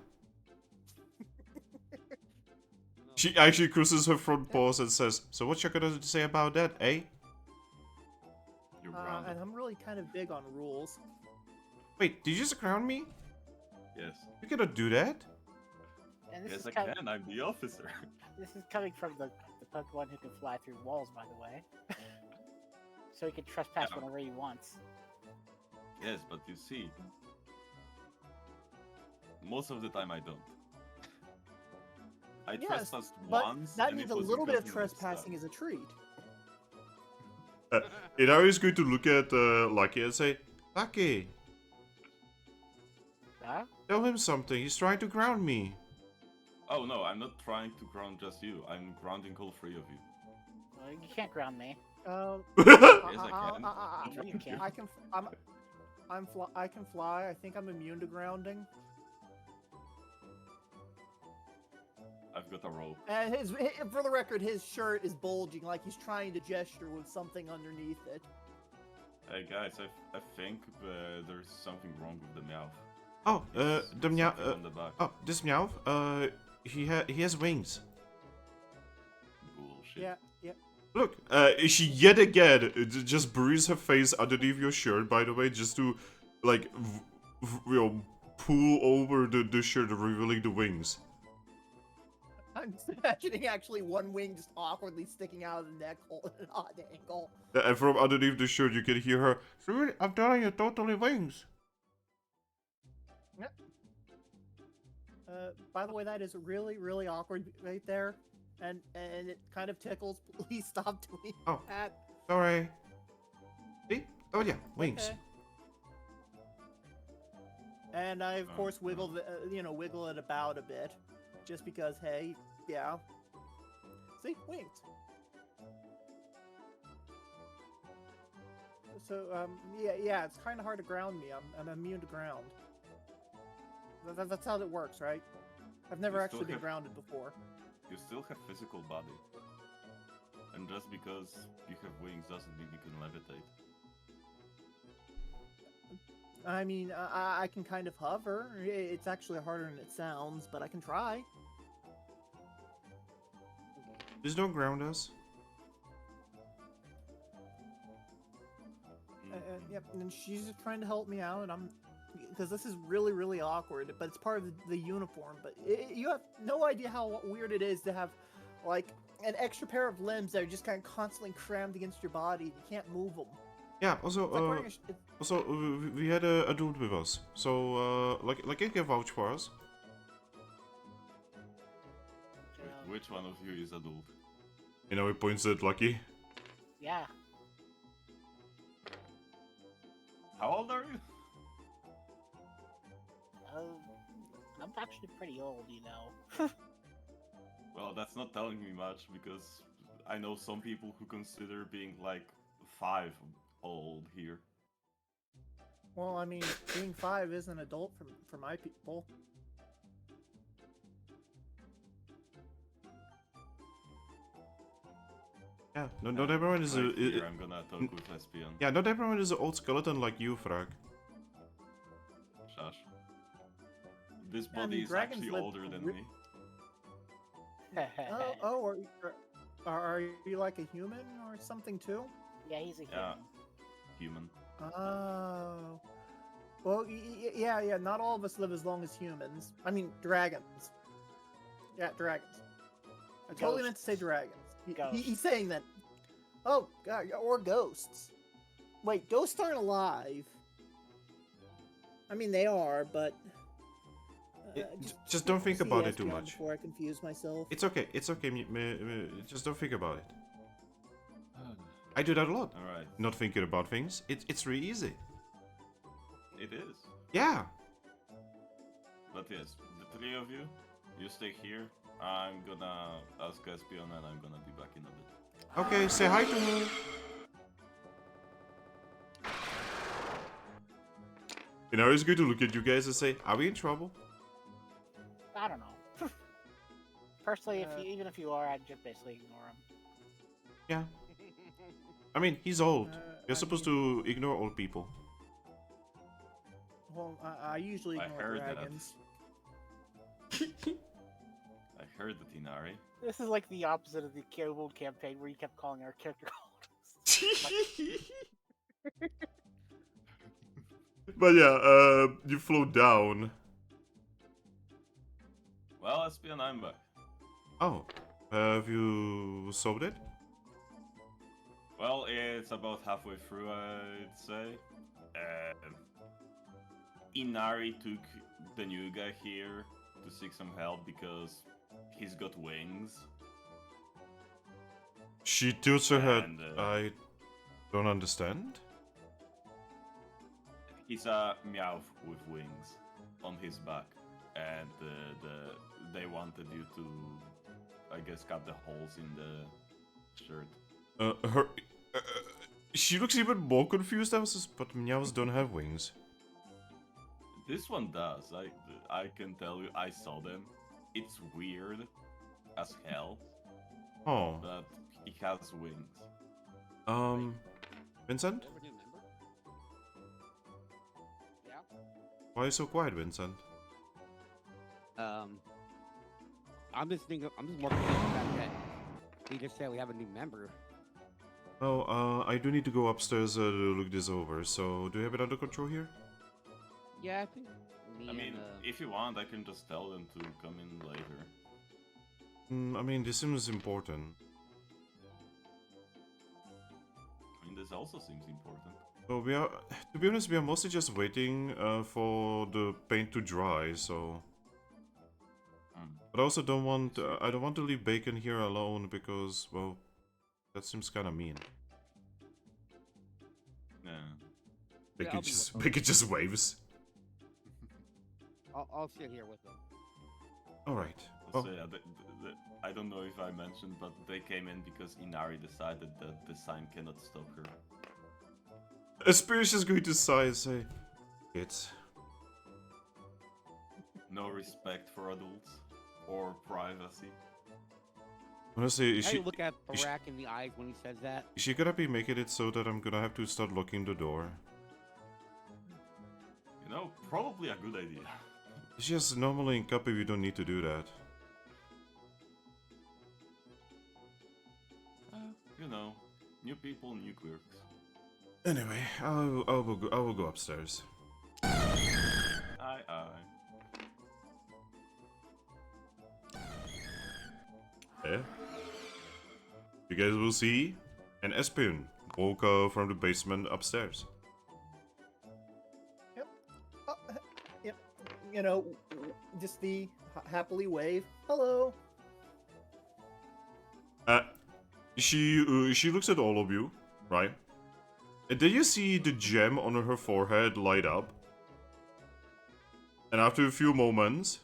She actually crosses her front paws and says, "So what you gonna say about that, eh?" You're and grounded. I'm really kind of big on rules. Wait, did you just crown me? Yes. You cannot do that. And this Yes, is I coming. can. I'm the officer. This is coming from the Pokemon who can fly through walls, by the way. so he can trespass Yeah. whenever he wants. Yes, but you see, most of the time I don't. I Yes, trespassed but once, that and means it a was little bit of because he mixed up. trespassing is a treat. It always good to look at Lucky and say, Lucky, Huh? tell him something. He's trying to ground me. Oh no, I'm not trying to ground just you. I'm grounding all three of you. Well, you can't ground me. Um, Yes, I can. Sure you can. I can. I can fly. I think I'm immune to grounding. I've got a rope. And for the record, his shirt is bulging like he's trying to gesture with something underneath it. Hey guys, I think there's something wrong with the Meowth. Oh, It's the Meowth. something on the back. Oh, this Meowth. He has wings. Bullshit. Yeah. Look, she yet again just buries her face underneath your shirt. By the way, just to like, pull over the shirt, revealing the wings. I'm imagining actually one wing just awkwardly sticking out of the neck hole at an odd angle. And from underneath the shirt, you can hear her. "Sweetie, I'm telling you, totally wings." By the way, that is really, really awkward right there, and it kind of tickles. Please stop doing Oh. that. Sorry. See? Oh yeah, wings. Okay. And I of course wiggle wiggle it about a bit, just because hey, yeah. See, wings. So yeah, it's kind of hard to ground me. I'm immune to ground. That's how it works, right? I've never You actually still been have- grounded before. You still have physical body. And just because you have wings doesn't mean you can levitate. I mean, I can kind of hover. It's actually harder than it sounds, but I can try. Just don't ground us. Yep, and she's just trying to help me out, and I'm... Because this is really, really awkward, but it's part of the uniform. But you have no idea how weird it is to have, like, an extra pair of limbs that are just kind of constantly crammed against your body. You can't move them. Yeah. Also, It's like wearing a we had a dude with us, so like he can vouch for us. Which one of you is adult? You know, he points at Lucky. Yeah. How old are you? I'm actually pretty old, you know. Well, that's not telling me much because I know some people who consider being like 5 old here. Well, I mean, being 5 is an adult for my people. Yeah. No, not everyone is Right here, I'm gonna talk with Espion. yeah, not everyone is an old skeleton like you, Thrack. Shush. This Yeah, I body mean, is dragons actually live older than re- me. Are you like a human or something too? Yeah, he's a Yeah. human. Human. Oh. Well, yeah. Not all of us live as long as humans. I mean, dragons. Yeah, dragons. I totally meant to say Ghosts. dragons. Ghosts. He's saying that. Oh, God, or ghosts. Wait, ghosts aren't alive. I mean, they are, but... Just don't think see about it too Espeon much. Before I confuse myself. It's okay. It's okay. Just don't think about it. I do that a lot. Alright, Not thinking about things. It's really easy. it is. Yeah. But yes, the 3 of you, you stay here. I'm gonna ask Espion and I'm gonna be back in a bit. Okay. Say hi to her. You know, it's good to look at you guys and say, "Are we in trouble?" I don't know. Personally, even if you are, I'd just basically ignore him. Yeah. I mean, he's old. You're I supposed to ignore old people. Well, I usually I ignore heard that. dragons. I heard the Tinari. This is like the opposite of the Guild campaign where you kept calling our character But yeah, you float down. Well, Espion, I'm back. Oh, have you solved it? Well, it's about halfway through, I'd say. Inari took the new guy here to seek some help because he's got wings. She tilts her head. And, I don't understand. He's a Meowth with wings on his back, and they wanted you to, I guess, cut the holes in the shirt. She looks even more confused. But Meows don't have wings. This one does. I can tell you, I saw them. It's weird as hell, Oh, but he has wings. Vincent? Ever new member? Yeah. Why are you so quiet, Vincent? I'm just more confused about that. We just said we have a new member. Oh, I do need to go upstairs to look this over. So, do you have it under control here? Yeah, I think me I mean, and if you want, I can just tell them to come in later. I mean, this seems important. I mean, this also seems important. So we are, to be honest, we are mostly just waiting for the paint to dry. So, but I also don't want, I don't want to leave Bacon here alone because, well, that seems kind of mean. Yeah. Bacon just waves. I'll sit here with them. All right. So yeah, I don't know if I mentioned, but they came in because Inari decided that the sign cannot stop her. Aspirish is going to sigh and say, "It's No respect for adults or privacy. honestly, is I she look at Thrack in the eyes when he says that. is she gonna be making it so that I'm gonna have to start locking the door? You know, probably a good idea. It's just normally in Capim you don't need to do that. You know, new people, new quirks. Anyway, I will go upstairs. Aye, aye. Yeah. You guys will see an Espion walk from the basement upstairs. Yep. Yep. You know, just the happily wave. Hello. She looks at all of you, right? And then you see the gem on her forehead light up. And after a few moments,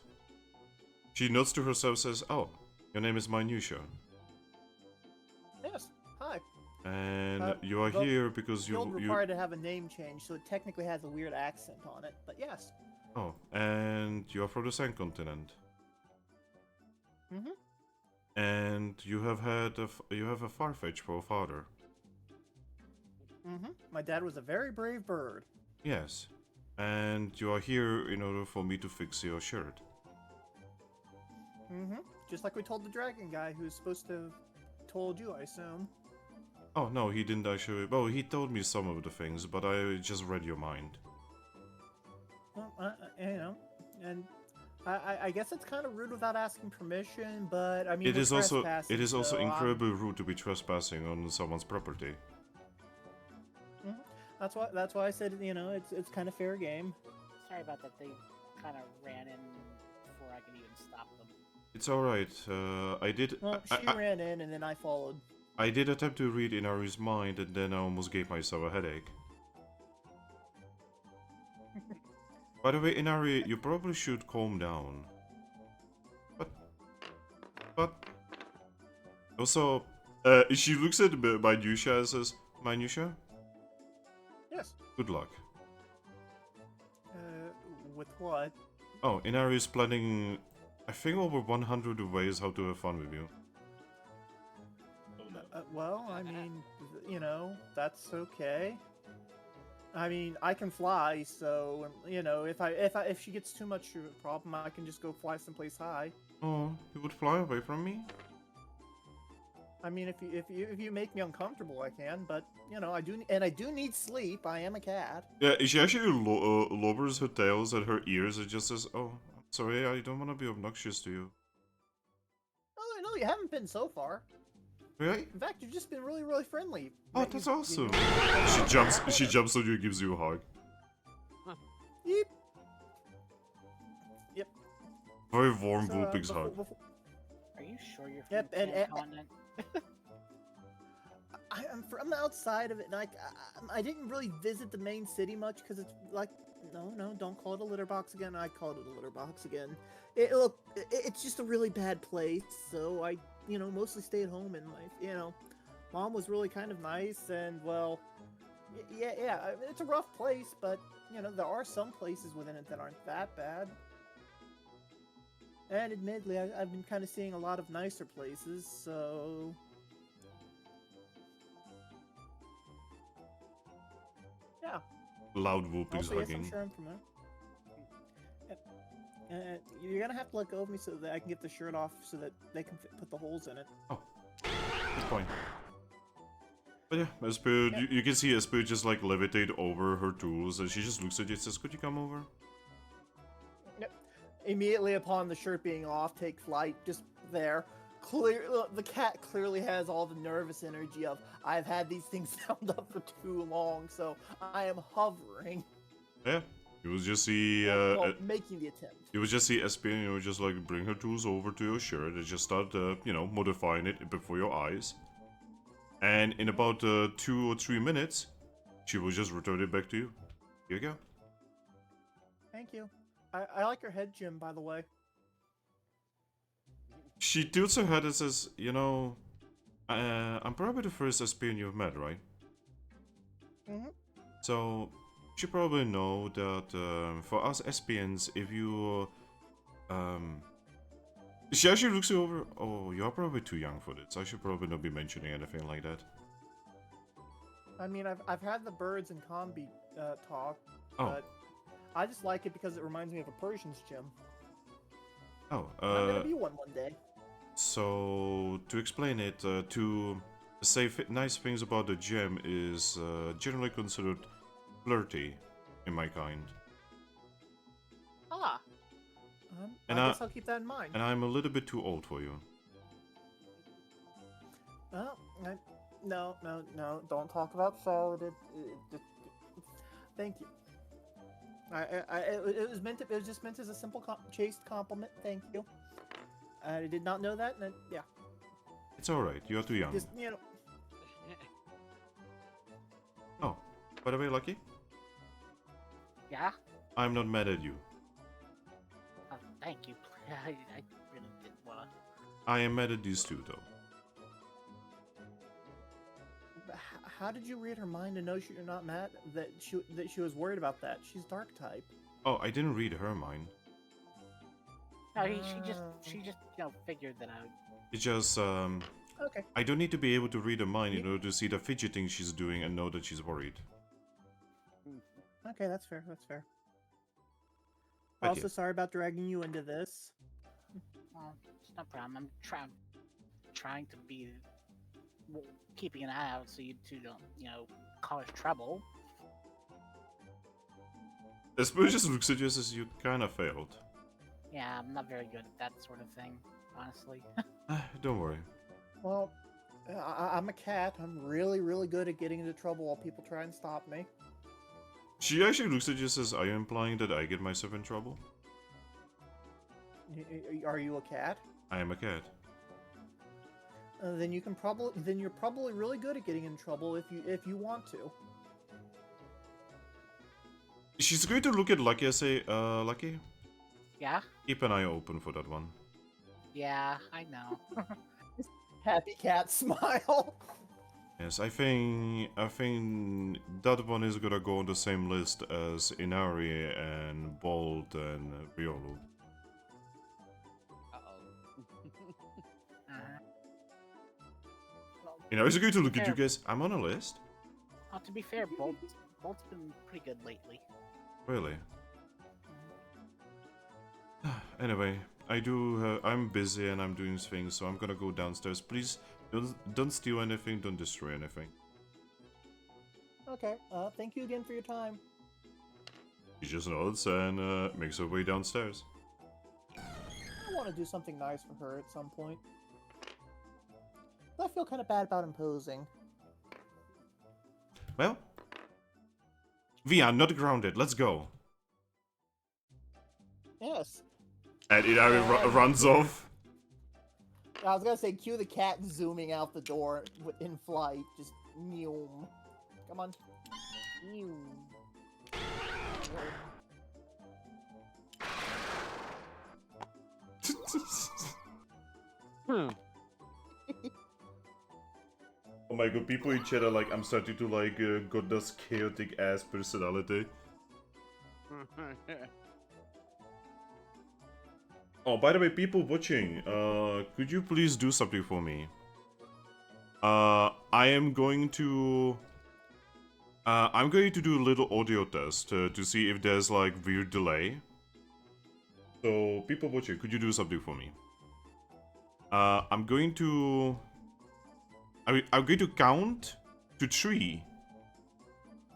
she nods to herself and says, "Oh, your name is Minutea. Yes. Hi. And you are well, here because Guild you required to have a name change, so it technically has a weird accent on it. But yes. Oh, and you are from the Sand Continent. Mhm. And you have a Farfetch for a father. Mhm. My dad was a very brave bird. Yes. And you are here in order for me to fix your shirt. Mhm. Just like we told the dragon guy who's supposed to have told you, I assume. Oh no, he didn't actually. Well, he told me some of the things, but I just read your mind. Well, you know, and I guess it's kind of rude without asking permission, but I mean, It we're is also trespassing, so incredibly rude to be trespassing on someone's property. That's why I said, you know, it's kind of fair game. Sorry about that. They kind of ran in before I could even stop them. It's all right. I did. Well, she ran in and then I followed. I did attempt to read Inari's mind, and then I almost gave myself a headache. By the way, Inari, you probably should calm down. But also, she looks at Minutea and says, "Minutea, Yes. good luck." With what? Oh, Inari is planning, I think, over 100 ways how to have fun with you. Well, I mean, you know, that's okay. I mean, I can fly, so you know, if she gets too much of a problem, I can just go fly someplace high. Oh, you would fly away from me? I mean, if you make me uncomfortable, I can. But you know, I do need sleep. I am a cat. Yeah, she actually lowers her tails at her ears and just says, "Oh, I'm sorry, I don't want to be obnoxious to you." Oh no, you haven't been so far. Right? In fact, you've just been really, really friendly. Oh, Right, that's you- awesome. you- She jumps on you and gives you a hug. Yep. Yep. Very warm So, Vulpix hug. Are you sure you're from Yep, the and- same and- continent? I'm from the outside of it, and I didn't really visit the main city much because it's like, no, don't call it a litter box again. I called it a litter box again. It's just a really bad place. So I, mostly stay at home, and my, mom was really kind of nice, and well, yeah, it's a rough place, but there are some places within it that aren't that bad. And admittedly, I've been kind of seeing a lot of nicer places, so. Yeah. Loud Vulpix Also, yes, hugging. I'm sure I'm from there. You're gonna have to let go of me so that I can get the shirt off so that they can put the holes in it. Oh, good point. But yeah, Esper, Yep. you can see Esper just like levitate over her tools, and she just looks at you and says, "Could you come over?" Immediately upon the shirt being off, take flight. Just there. The cat clearly has all the nervous energy of I've had these things bound up for too long, so I am hovering. Yeah, you will just see. Making the attempt. You would just see Esper, just like bring her tools over to your shirt and just start, modifying it before your eyes. And in about 2 or 3 minutes, she will just return it back to you. Here you go. Thank you. I like your head, Jim, by the way. She tilts her head and says, I'm probably the first Espion you've met, right? Mm-hmm. So, you probably know that for us Espions, if you... She actually looks you over. Oh, you're probably too young for this. I should probably not be mentioning anything like that. I mean, I've had the birds and combi talk, Oh. but I just like it because it reminds me of a Persian's gym. Oh, I'm gonna be one day. So, to explain it, to say nice things about the gem is generally considered flirty in my kind. Ah. And I guess I'll keep that in mind. And I'm a little bit too old for you. Well, no, don't talk about salad. Thank you. It was just meant as a simple chaste compliment. Thank you. I did not know that, and yeah. It's alright, you're too young. Just, Oh, by the way, Lucky, Yeah? I'm not mad at you. Oh, thank you. I really didn't wanna. I am mad at these two, though. How did you read her mind and know you're not mad that she was worried about that? She's dark type. Oh, I didn't read her mind. No, she just figured that out. It's just, Okay. I don't need to be able to read her mind in order to see the fidgeting she's doing and know that she's worried. Okay, that's fair. That's fair. But Also, yeah. sorry about dragging you into this. Well, it's no problem. I'm trying to be keeping an eye out so you two don't, cause trouble. Esper just looks at you and says, you kinda failed. Yeah, I'm not very good at that sort of thing, honestly. Don't worry. Well, I'm a cat. I'm really, really good at getting into trouble while people try and stop me. She actually looks at you and says, are you implying that I get myself in trouble? Are you a cat? I am a cat. Then you're probably really good at getting in trouble if you want to. She's going to look at Lucky and say, Lucky, Yeah? keep an eye open for that one. Yeah, I know. Happy cat smile. Yes, I think that one is gonna go on the same list as Inari and Bolt and Riolu. Uh-huh. Well, Inari's going to look at you Fair. guys. I'm on a list. well, to be fair, Bolt's been pretty good lately. Really? Anyway, I'm busy and I'm doing things, so I'm gonna go downstairs. Please, don't steal anything, don't destroy anything. Okay. Thank you again for your time. She just nods and makes her way downstairs. I want to do something nice for her at some point. I feel kind of bad about imposing. Well, we are not grounded. Let's go. Yes. And Inari runs off. I was gonna say, cue the cat zooming out the door in flight. Just meow. Come on. Ew. Hmm. Oh my god, people in chat are like, I'm starting to like Godna's chaotic ass personality. Oh, by the way, people watching, could you please do something for me? I am going to... I'm going to do a little audio test to see if there's like weird delay. So, people watching, could you do something for me? I'm going to count to 3.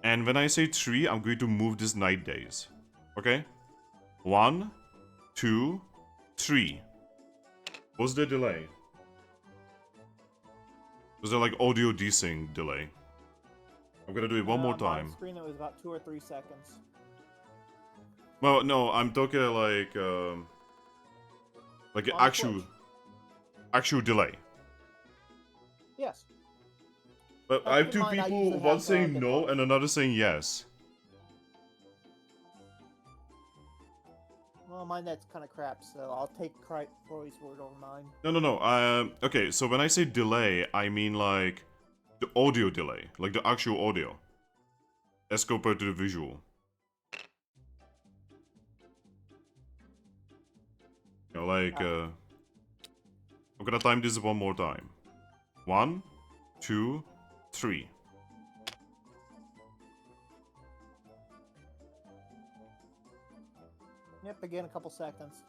And when I say 3, I'm going to move this night days. Okay? 1, 2, 3. What's the delay? Was there like audio desync delay? I'm gonna do it one more On my time. screen, it was about 2 or 3 seconds. Well, no, I'm talking like an On actual delay. Yes. But Keep I have in 2 mind, I people, usually one have, saying good no luck. and another saying yes. Well, mine that's kind of crap, so I'll take Roy's word over mine. No. Okay, so when I say delay, I mean like the audio delay, like the actual audio, as compared to the visual. You know, like I'm gonna time this one more time. 1, 2, 3. Yep, again, a couple seconds.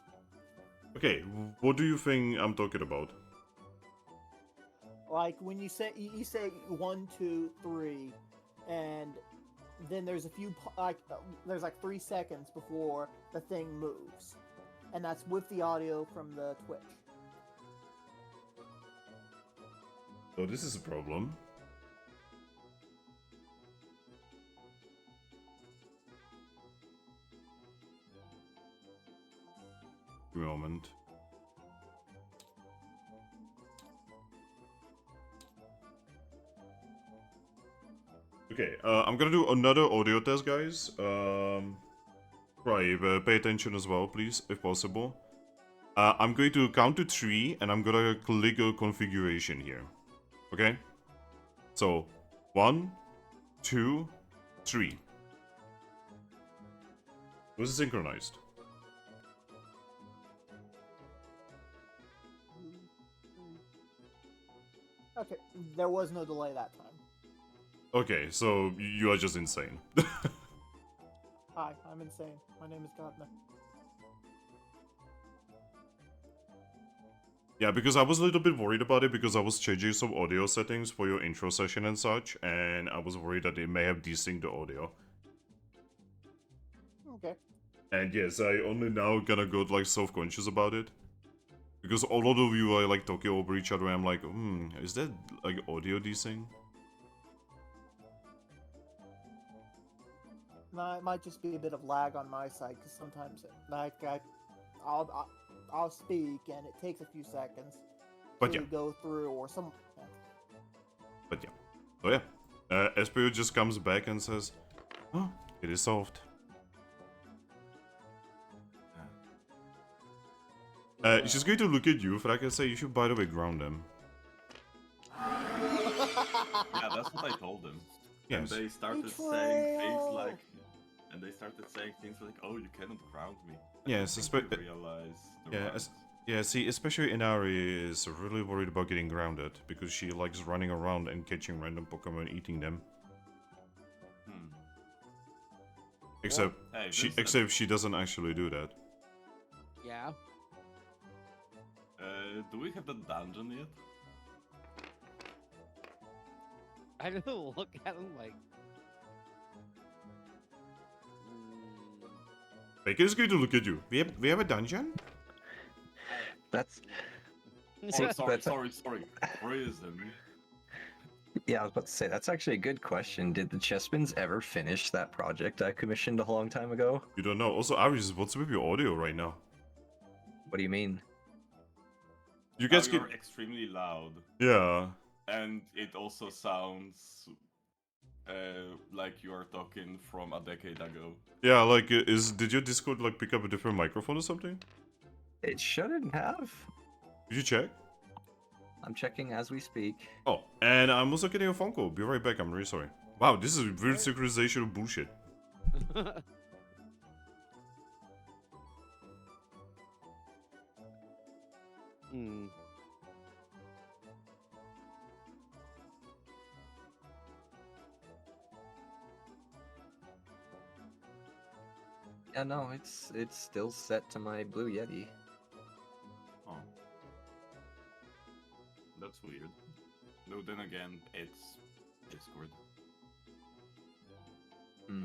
Okay, what do you think I'm talking about? Like when you say 1, 2, 3, and then there's a few there's like 3 seconds before the thing moves, and that's with the audio from the Twitch. So this is a problem. Moment. Okay, I'm gonna do another audio test, guys. Right, pay attention as well, please, if possible. I'm going to count to 3, and I'm gonna click a configuration here. Okay? So, 1, 2, 3. Was it synchronized? Okay, there was no delay that time. Okay, so you are just insane. Hi, I'm insane. My name is Godna. Yeah, because I was a little bit worried about it because I was changing some audio settings for your intro session and such, and I was worried that it may have desynced the audio. Okay. And yes, I only now gonna go like self-conscious about it. Because a lot of you are like talking over each other and I'm like, is that like audio desync? No, it might just be a bit of lag on my side because sometimes I'll speak and it takes a few seconds But to yeah. go through or some. Yeah. But yeah. So yeah. Espio just comes back and says, oh, it is solved. She's going to look at you, Thrack, and say, you should by the way ground them. Yeah, that's what I told them. Yes. And they started Betrayal! saying things like, oh, you cannot ground me. Yes, especially realize the yeah, routes. yeah, see, especially Inari is really worried about getting grounded because she likes running around and catching random Pokemon and eating them. Except Hey, she doesn't actually do that. Yeah. Do we have the dungeon yet? I don't look at him like. Baker's going to look at you. We have a dungeon? That's See, sorry, that's- sorry. Prison. Yeah, I was about to say, that's actually a good question. Did the Chespins ever finish that project I commissioned a long time ago? You don't know. Also, Aries, what's with your audio right now? What do you mean? You Now guys you're get... extremely loud, Yeah. and it also sounds like you are talking from a decade ago. Yeah, like, did your Discord, like, pick up a different microphone or something? It shouldn't have. Did you check? I'm checking as we speak. Oh, and I'm also getting a phone call. Be right back, I'm really sorry. Wow, this is weird synchronization of bullshit. Hmm. Yeah, no, it's still set to my Blue Yeti. Oh. That's weird. No, then again, it's Discord. Hmm.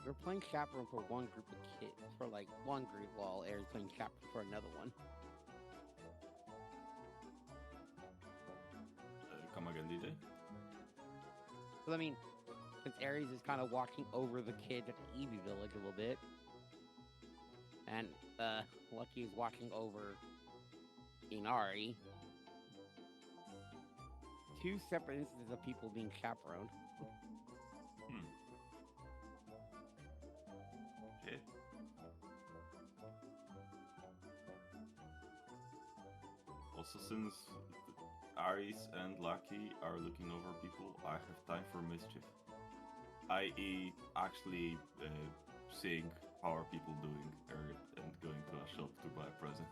We're playing chaperone for one group of kids, for like one group, while Aries playing chaperone for another one. Come again, DJ? But I mean, since Aries is kind of walking over the kids at the Eevee Village a little bit, and Lucky is walking over Inari, two separate instances of people being chaperoned. Shit. Also, since Aries and Lucky are looking over people, I have time for mischief. I.e., actually seeing how are people doing, Eric, and going to a shop to buy a present.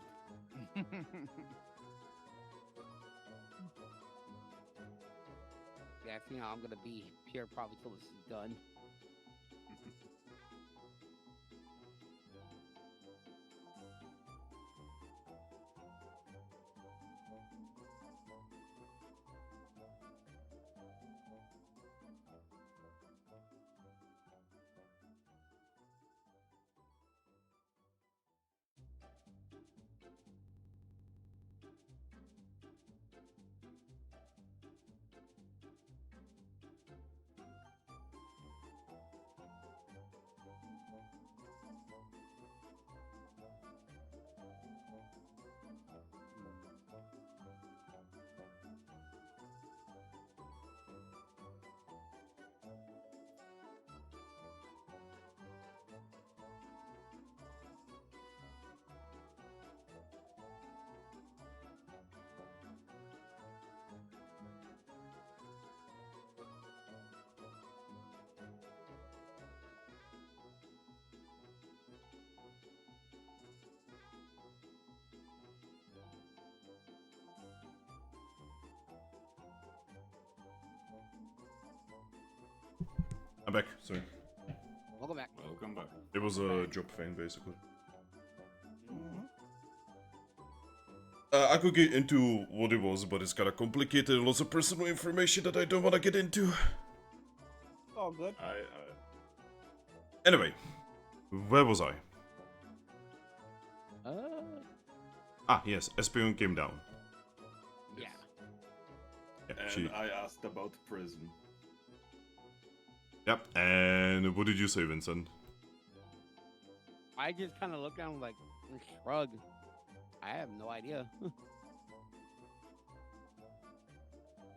Yeah, you know, I'm gonna be here probably till this is done. I'm back. Sorry. Welcome back. Welcome back. It was a job thing, basically. I could get into what it was, but it's kind of complicated. Lots of personal information that I don't want to get into. All good. Anyway, where was I? Ah, yes, Espeon came down. Yeah. Yeah, And I asked about prison. Yep, and what did you say, Vincent? I just kind of looked down like and shrugged. I have no idea.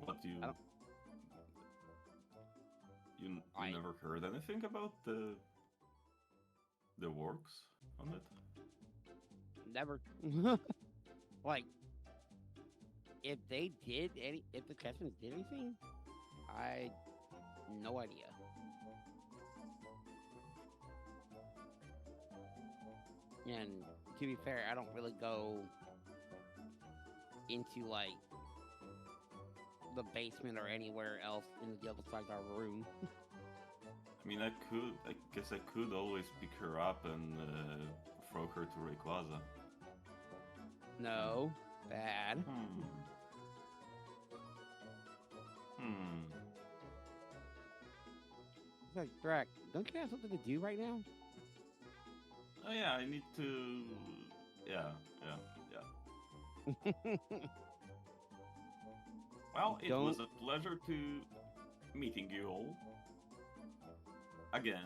What you? I don't- You I- never heard anything about the works on it? Never. Like, if they did if the Captains did anything, I no idea. And to be fair, I don't really go into like the basement or anywhere else in the other side of our room. I mean, I guess I could always pick her up and throw her to Rayquaza. No, bad. It's like, Thrack, don't you have something to do right now? Oh yeah, I need to. Yeah. Well, it was a pleasure to meeting you all. Again,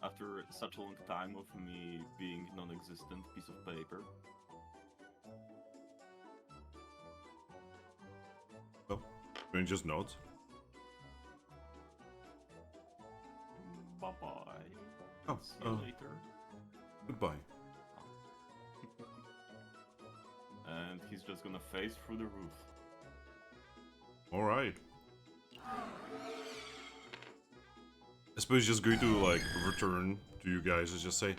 after such a long time of me being non-existent piece of paper. Oh, and just nods. Bye-bye. Oh, See you later. Goodbye. And he's just gonna phase through the roof. Alright. I suppose just going to like return to you guys and just say,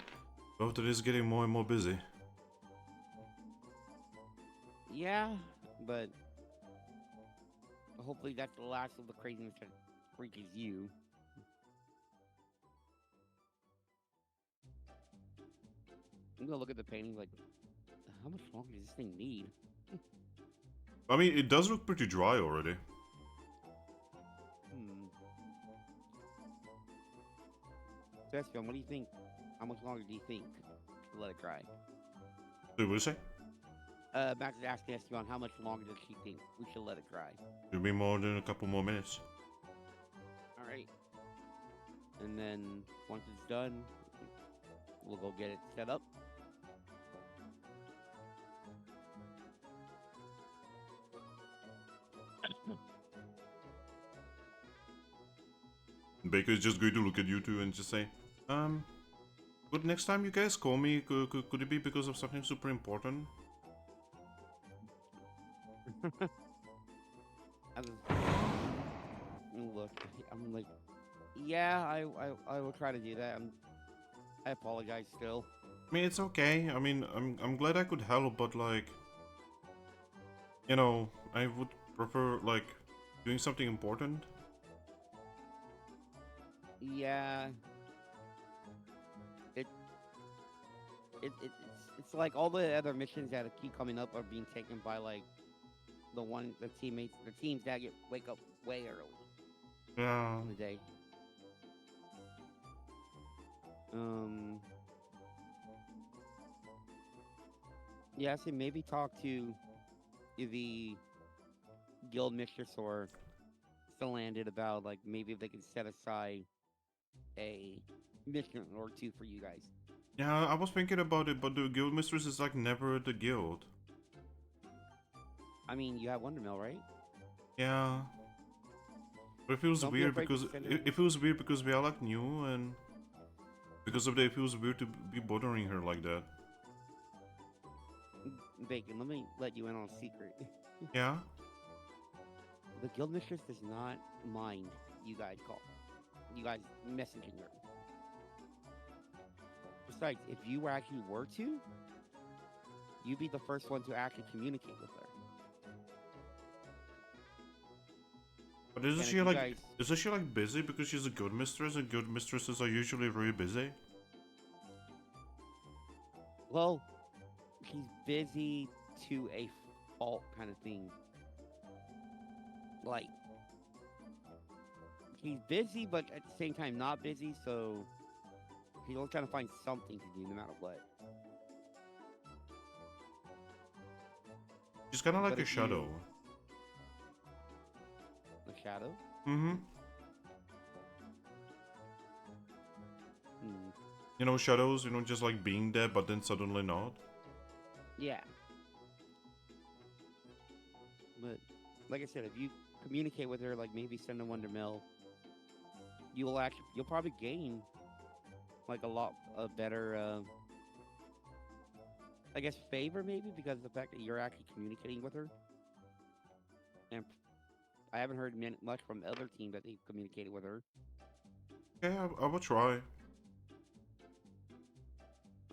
well, it is getting more and more busy. Yeah, but hopefully that's the last of the craziness that freaks you. I'm gonna look at the painting like, how much longer does this thing need? I mean, it does look pretty dry already. Sespion, what do you think? How much longer do you think to let it dry? What did you say? Max is asking Espion how much longer does she think we should let it dry? It'll be more than a couple more minutes. Alright. And then once it's done, we'll go get it set up. Baker is just going to look at you two and just say, but next time you guys call me, could it be because of something super important? Look, I'm like, yeah, I will try to do that. I apologize still. I mean, it's okay. I mean, I'm glad I could help, but like, you know, I would prefer like doing something important. Yeah. It's like all the other missions that keep coming up are being taken by like the teams that wake up way early Yeah. in the day. Yeah, so maybe talk to the guild mistress or landed about like maybe if they can set aside a mission or two for you guys. Yeah, I was thinking about it, but the guild mistress is like never at the guild. I mean, you have Wondermill, right? Yeah. But it feels Don't be weird afraid to because send it feels weird because we are like new, and because of that it feels weird to be bothering her like that. Bacon, let me let you in on a secret. Yeah? The guild mistress does not mind you guys messaging her. Besides, if you actually were to, you'd be the first one to actually communicate with her. But And if you guys, isn't she like busy because she's a guild mistress and guild mistresses are usually really busy? well, she's busy to a fault kind of thing. Like, she's busy, but at the same time not busy, so she's always trying to find something to do no matter what. She's kinda like But a if shadow. The shadow? Mm-hmm. Hmm. You know, shadows, you know, just like being there but then suddenly not. Yeah. But, like I said, if you communicate with her, like maybe send a Wonder Mill, you'll probably gain like a better I guess favor maybe because of the fact that you're actually communicating with her. And I haven't heard much from the other team that they've communicated with her. Yeah, I will try. I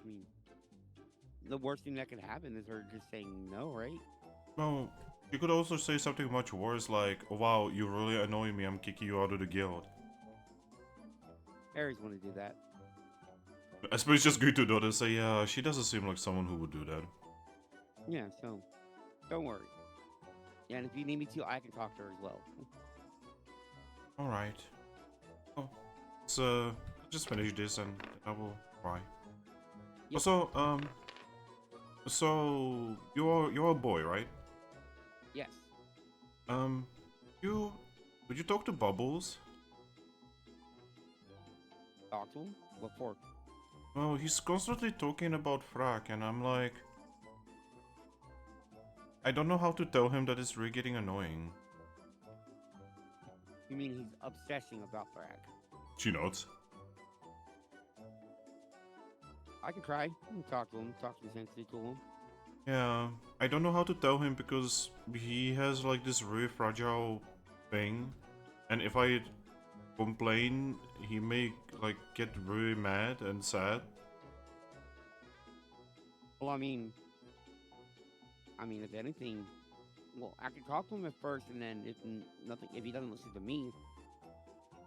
mean, the worst thing that could happen is her just saying no, right? No, you could also say something much worse like, oh, wow, you really annoy me, I'm kicking you out of the guild. Aries want to do that. I suppose it's just good to know to say, yeah, she doesn't seem like someone who would do that. Yeah, so don't worry. Yeah, and if you need me to, I can talk to her as well. Alright. Oh, let's just finish this and I will try. Yep. Also, so you're a boy, right? Yes. Would you talk to Bubbles? Talk to him? What for? Well, he's constantly talking about Thrack, and I'm like, I don't know how to tell him that it's really getting annoying. You mean he's obsessing about Thrack? She nods. I can try. I can talk to him, talk some sense to him. Yeah, I don't know how to tell him because he has like this really fragile thing, and if I complain, he may like get really mad and sad. Well, I mean, if anything, well, I can talk to him at first, and then if he doesn't listen to me,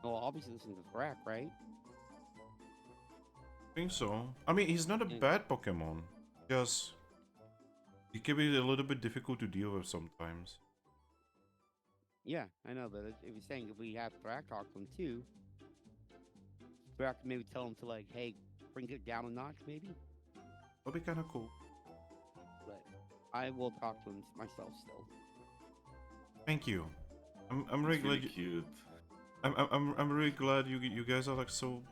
well, obviously listen to Thrack, right? I think so. I mean, he's not a Yeah. bad Pokemon. Just he can be a little bit difficult to deal with sometimes. Yeah, I know, but if you're saying if we have Thrack talk to him too, Thrack can maybe tell him to like, hey, bring it down a notch, maybe. That'd be kind of cool. But I will talk to him myself still. Thank you. I'm really It's really glad. cute. I'm really glad you guys are like so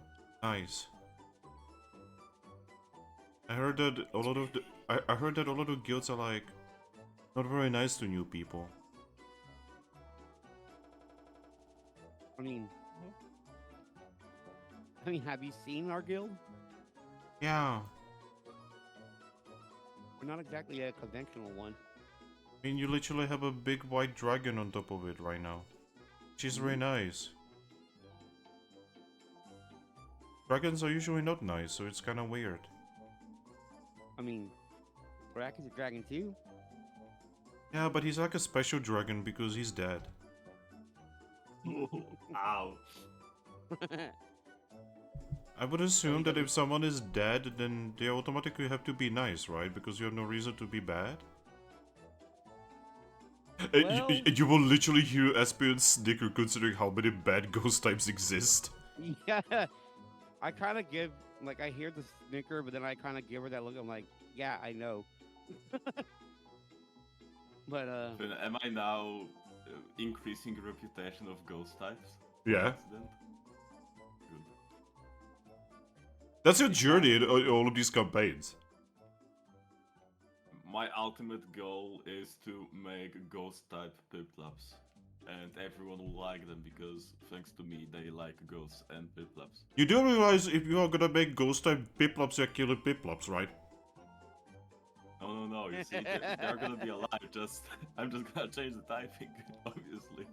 nice. I heard that a lot of I heard that a lot of guilds are like not very nice to new people. I mean, have you seen our guild? Yeah, We're not exactly a conventional one. I mean you literally have a big white dragon on top of it right now. She's really nice. Dragons are usually not nice, so it's kind of weird. I mean, Thrack is a dragon too. Yeah, but he's like a special dragon because he's dead. Ow. I would assume that if someone is dead, then they automatically have to be nice, right? Because you have no reason to be bad. Well- You will literally hear Espion snicker considering how many bad ghost types exist. Yeah, I kind of give like I hear the snicker, but then I kind of give her that look. I'm like, yeah, I know. But Then am I now increasing reputation of ghost types? Yeah. Accident? Good. That's your journey in all of these campaigns. My ultimate goal is to make ghost type Piplups. And everyone will like them because, thanks to me, they like ghosts and Piplups. You do realize if you are gonna make ghost type Piplups, you're killing Piplups, right? No, you see, they're gonna be alive, I'm just gonna change the typing, obviously.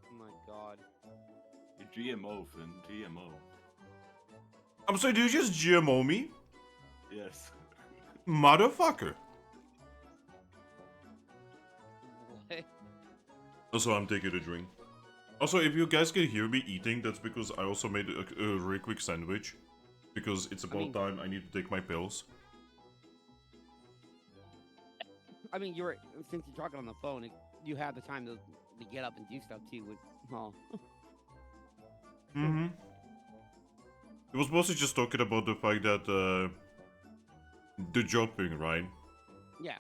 oh my god, GMO, Finn, GMO. I'm sorry, did you just GMO me? Yes. Motherfucker. what? Also, I'm taking a drink. Also, if you guys can hear me eating, that's because I also made a really quick sandwich. Because it's about time I need to take my pills. I mean, since you're talking on the phone, you have the time to get up and do stuff too. With Mm-hmm. It was mostly just talking about the fact that, the job thing, right? yeah.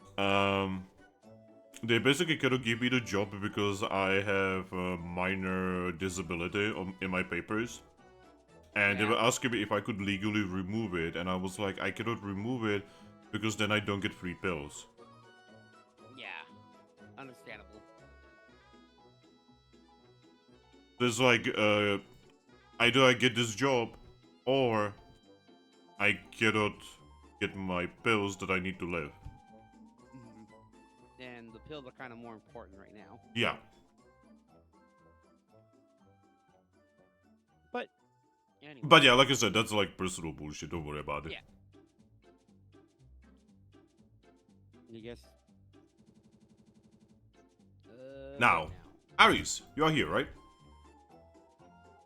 They basically cannot give me the job because I have a minor disability in my papers. And they Yeah. were asking me if I could legally remove it, and I was like, I cannot remove it because then I don't get free pills. Yeah. Understandable. There's like, either I get this job, or I cannot get my pills that I need to live. And the pills are kind of more important right now. Yeah. But anyway. But yeah, like I said, that's like personal bullshit, don't worry about it. Yeah. I guess. Now, Aries, you are here, right?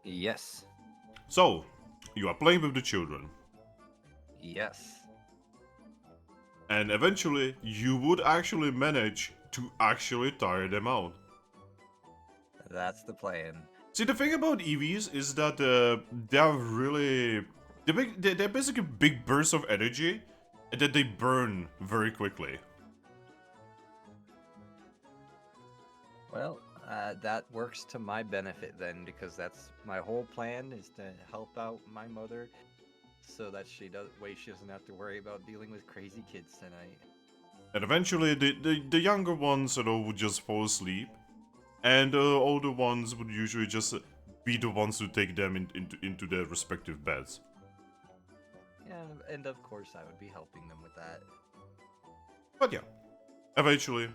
Yes. So, you are playing with the children. Yes. And eventually, you would actually manage to actually tire them out. That's the plan. See, the thing about EVs is that they're really... They're basically big bursts of energy, and that they burn very quickly. Well, that works to my benefit then, because that's my whole plan is to help out my mother, so that she doesn't have to worry about dealing with crazy kids tonight. And eventually, the younger ones, would just fall asleep, and the older ones would usually just be the ones who take them into their respective beds. Yeah, and of course I would be helping them with that. But yeah, eventually,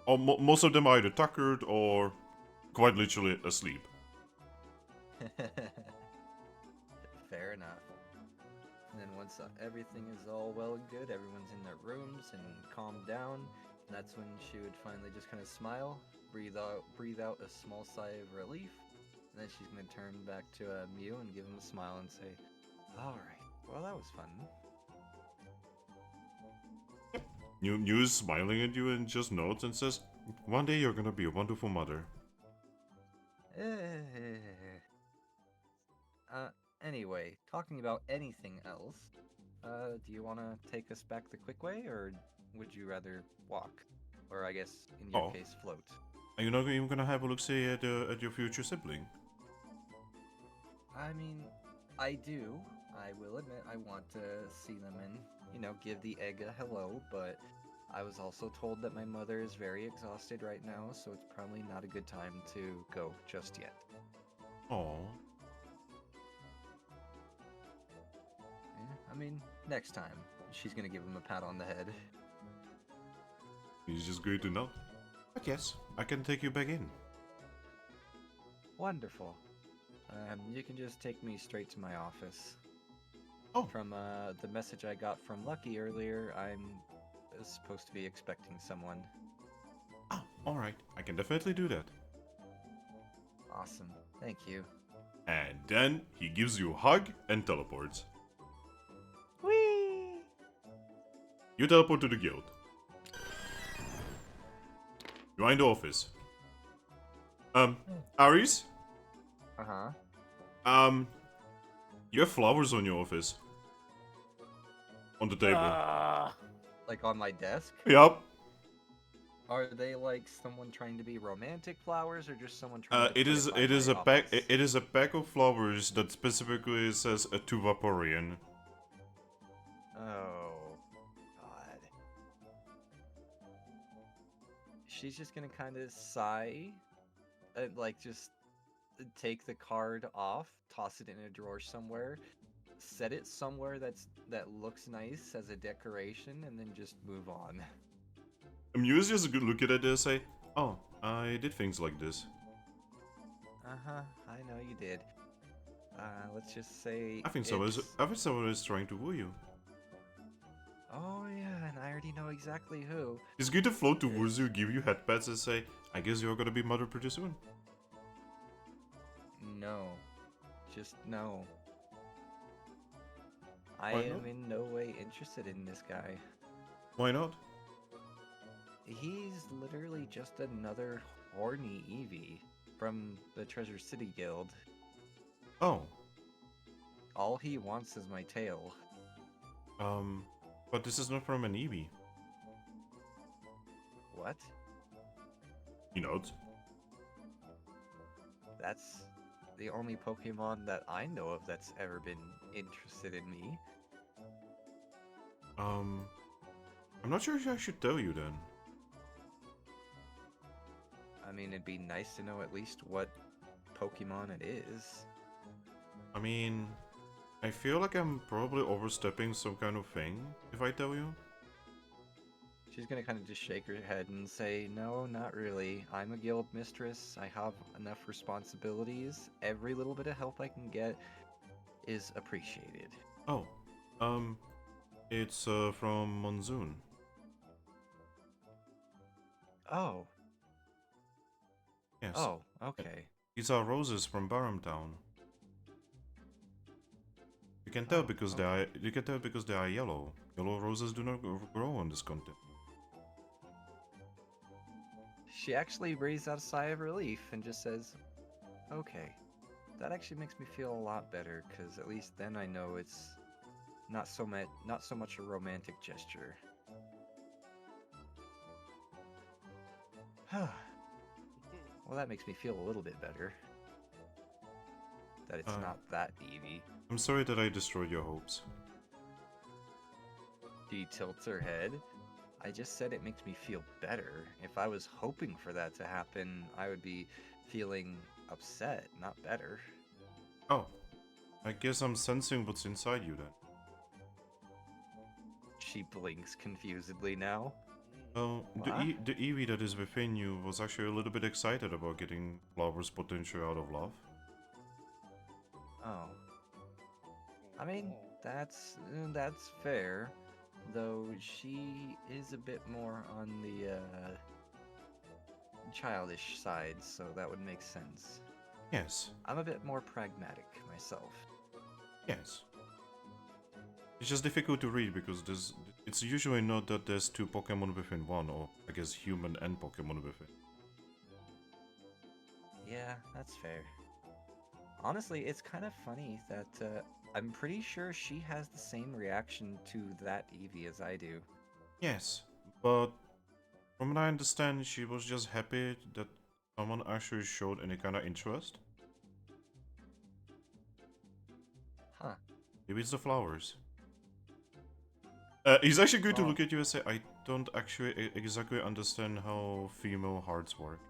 most of them are either tuckered or quite literally asleep. Fair enough. And then once everything is all well and good, everyone's in their rooms and calmed down, that's when she would finally just kind of smile, breathe out a small sigh of relief, and then she's going to turn back to Mew and give him a smile and say, "Alright, well that was fun." Mew is smiling at you and just nods and says, "One day you're gonna be a wonderful mother." Anyway, talking about anything else, do you want to take us back the quick way, or would you rather walk? Or I guess, in your case, float? Are you not even gonna have a look-see at your future sibling? I mean, I do. I will admit I want to see them and, give the egg a hello, but I was also told that my mother is very exhausted right now, so it's probably not a good time to go just yet. Aww. Yeah, I mean, next time. She's gonna give him a pat on the head. He's just going to nod. But yes, I can take you back in. Wonderful. You can just take me straight to my office. Oh. From the message I got from Lucky earlier, I'm supposed to be expecting someone. Oh, alright. I can definitely do that. Awesome. Thank you. And then he gives you a hug and teleports. Whee! You teleport to the guild. You're in the office. Aries? Uh-huh. You have flowers on your office. On the table. Like on my desk? Yup. Are they like someone trying to be romantic flowers, or just someone trying to It is by it is my a pack office? it is a pack of flowers that specifically says to Vaporeon. Oh, God. She's just gonna kind of sigh, and like just take the card off, toss it in a drawer somewhere, set it somewhere that looks nice as a decoration, and then just move on. Amuse just look at it and say, "Oh, I did things like this." Uh-huh, I know you did. Let's just say I think someone is trying to woo you. Oh yeah, and I already know exactly who. It's good to float towards you, give you head pats, and say, "I guess you're gonna be mother pretty soon." No. Just no. I Why am not? in no way interested in this guy. Why not? He's literally just another horny Eevee from the Treasure City Guild. Oh, All he wants is my tail. but this is not from an Eevee. What? You note. That's the only Pokemon that I know of that's ever been interested in me. I'm not sure if I should tell you then. I mean, it'd be nice to know at least what Pokemon it is. I mean, I feel like I'm probably overstepping some kind of thing if I tell you. She's gonna kind of just shake her head and say, no, not really. I'm a guild mistress. I have enough responsibilities. Every little bit of help I can get is appreciated. Oh, it's from Monsoon. Oh. Yes. Oh, okay. These are roses from Town. You can tell Oh, because they are yellow. Yellow roses do not grow on this continent. She actually breathes out a sigh of relief and just says, okay. That actually makes me feel a lot better, because at least then I know it's not so much a romantic gesture. Well, that makes me feel a little bit better. That it's not that Eevee. I'm sorry that I destroyed your hopes. She tilts her head. I just said it makes me feel better. If I was hoping for that to happen, I would be feeling upset, not better. Oh, I guess I'm sensing what's inside you then. She blinks confusedly now. Well, What? the Eevee that is within you was actually a little bit excited about getting Flower's potential out of love. Oh. I mean, that's fair. Though she is a bit more on the childish side, so that would make sense. Yes, I'm a bit more pragmatic myself. yes. It's just difficult to read because it's usually not that there's two Pokemon within one, or I guess human and Pokemon within. Yeah, that's fair. Honestly, it's kind of funny that I'm pretty sure she has the same reaction to that Eevee as I do. Yes, but from what I understand, she was just happy that someone actually showed any kind of interest. Huh. Maybe it's the flowers. It's actually good to Oh. look at you and say, I don't actually exactly understand how female hearts work.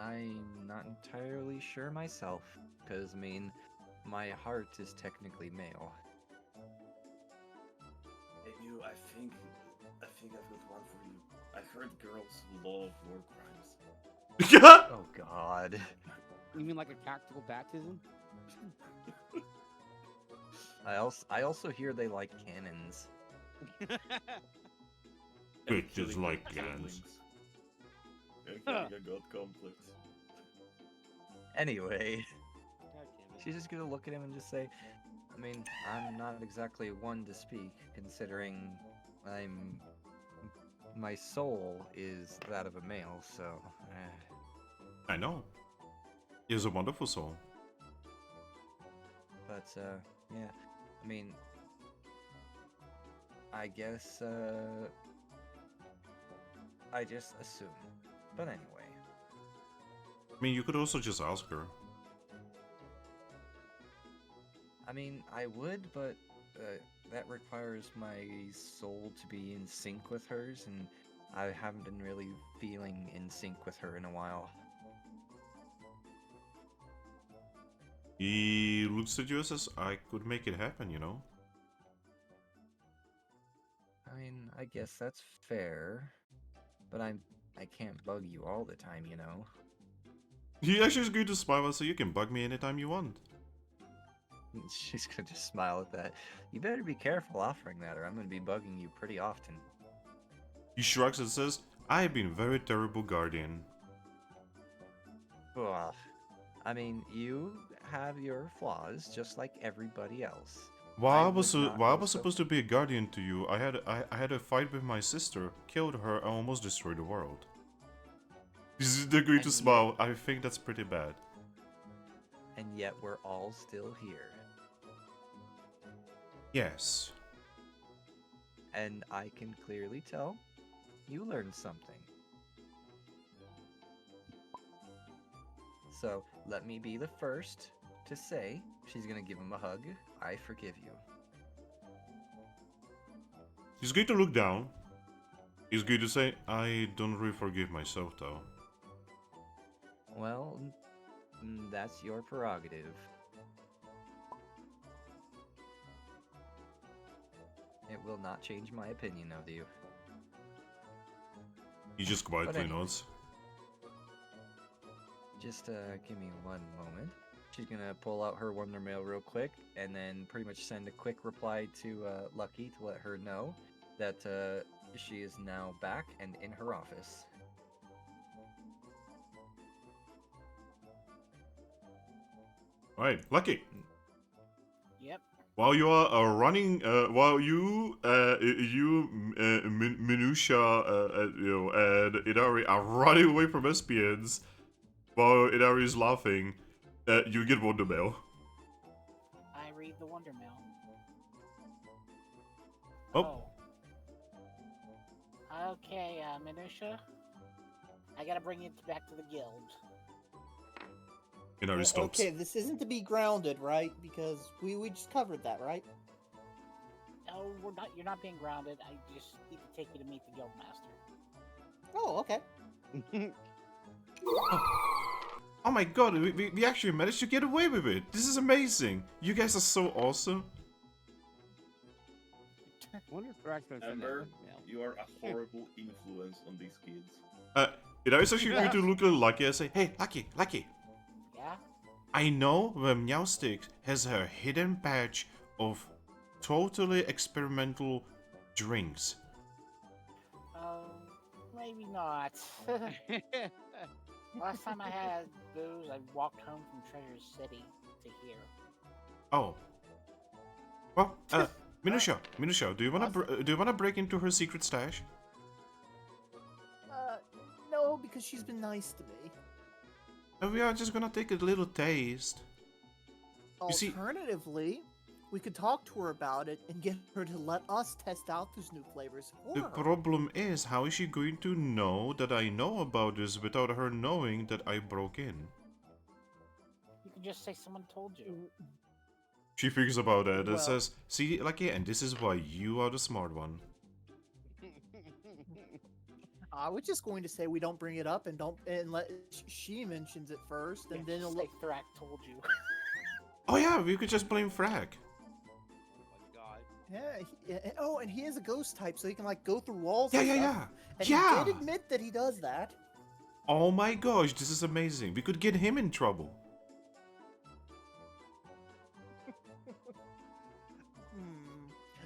I'm not entirely sure myself, because, I mean, my heart is technically male. Hey, you, I think I've got one for you. I heard girls love war crimes. Oh God. You mean like a tactical baptism? I also hear they like cannons. Bitches Killing like their cannons. siblings. Okay, I got complex. Anyway, God damn it. she's just gonna look at him and just say, I mean, I'm not exactly one to speak, considering my soul is that of a male, so. I know. He has a wonderful soul. But yeah, I mean, I guess I just assume. But anyway. I mean, you could also just ask her. I mean, I would, but that requires my soul to be in sync with hers, and I haven't been really feeling in sync with her in a while. He looks at you and says, I could make it happen, you know? I mean, I guess that's fair, but I can't bug you all the time, you know? He actually is going to smile and say, you can bug me anytime you want. She's gonna just smile at that. You better be careful offering that, or I'm gonna be bugging you pretty often. He shrugs and says, I have been very terrible guardian. Ugh. I mean, you have your flaws, just like everybody else. While I would was not while I go was so- supposed to be a guardian to you, I had a fight with my sister, killed her, and almost destroyed the world. He's going to And smile. I think that's pretty bad. And yet we're all still here. Yes. And I can clearly tell you learned something. So let me be the first to say, she's gonna give him a hug, I forgive you. He's going to look down. He's going to say, I don't really forgive myself though. Well, that's your prerogative. It will not change my opinion of you. He just quietly anyway. nods. Just give me one moment. She's gonna pull out her Wonder Mail real quick, and then pretty much send a quick reply to Lucky to let her know that she is now back and in her office. Alright, Lucky. Yep. While you are running, while you, Minutea, and Idari are running away from espions, while Idari is laughing, you get Wonder Mail. I read the Wonder Mail. Oh. Okay, Minutea. I gotta bring you back to the guild. Idari stops. Okay, this isn't to be grounded, right? Because we just covered that, right? No, we're not. You're not being grounded. I just need to take you to meet the guild master. Oh, okay. Oh my god, we actually managed to get away with it. This is amazing. You guys are so awesome. I wonder if Thrack's gonna send Ember, that mail. you are a horrible influence on these kids. Idari's actually going to look at Lucky and say, hey, Lucky. Yeah. I know where Meowth has her hidden batch of totally experimental drinks. Maybe not. Last time I had booze, I walked home from Treasure City to here. Oh. Well, Minutea, do you wanna break into her secret stash? No, because she's been nice to me. We are just gonna take a little taste. You see- Alternatively, we could talk to her about it and get her to let us test out those new flavors for The her. problem is, how is she going to know that I know about this without her knowing that I broke in? You can just say someone told you. She thinks about it and Well- says, see, Lucky, and this is why you are the smart one. I was just going to say we don't bring it up and let she mentions it first, and then Just it'll say Thrack told you. Oh yeah, we could just blame Thrack. Oh Oh, and he is a ghost type, so he can like go through walls. Yeah, and yeah, stuff. yeah. And Yeah. he did admit that he does that. Oh my gosh, this is amazing. We could get him in trouble.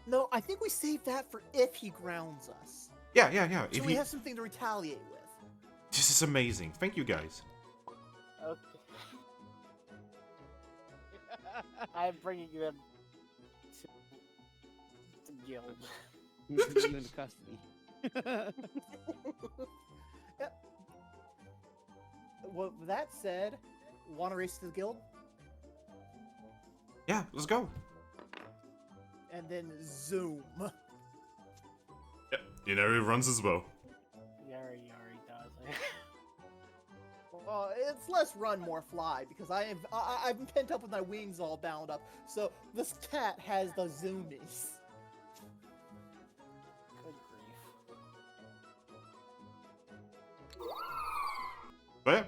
No, I think we save that for if he grounds us. Yeah. So If we he... have something to retaliate with. This is amazing. Thank you, guys. Okay. I'm bringing them to guild. You into custody. Yep. Well, with that said, want to race to the guild? Yeah, let's go. And then zoom. Yeah, you know, he runs as well. Yari does. Well, it's less run, more fly, because I'm pent up with my wings all bound up. So this cat has the zoomies. Good grief. But yeah,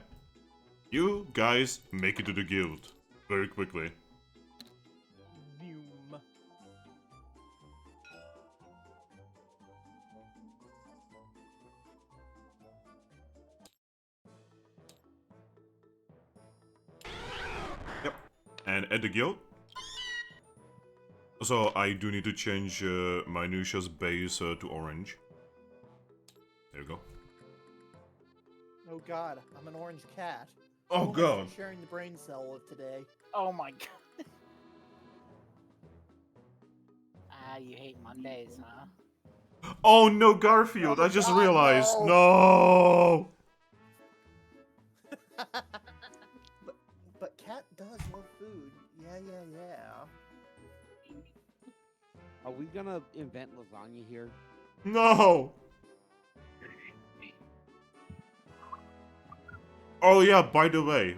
you guys make it to the guild very quickly. Zoom. Yep. And at the guild. So I do need to change Minutia's base to orange. There you go. Oh god, I'm an orange cat. Oh Almost god. sharing the brain cell of today. Oh my god. You hate Mondays, huh? Oh no, Garfield! Oh, I just God, realized. no. No. But cat does love food. Yeah. Are we gonna invent lasagna here? No. Oh yeah, by the way,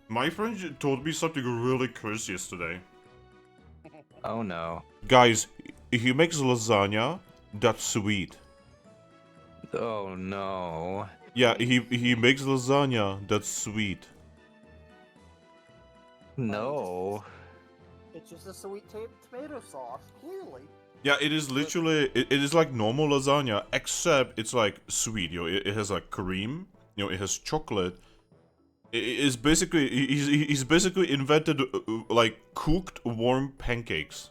my friend told me something really cursed yesterday. Oh no. Guys, he makes lasagna that's sweet. Oh no. Yeah, he makes lasagna that's sweet. No. It's just a sweet tomato sauce, clearly. Yeah, it is literally it is like normal lasagna, except it's like sweet. You know, it has like cream. You know, it has chocolate. It's basically he's basically invented like cooked warm pancakes.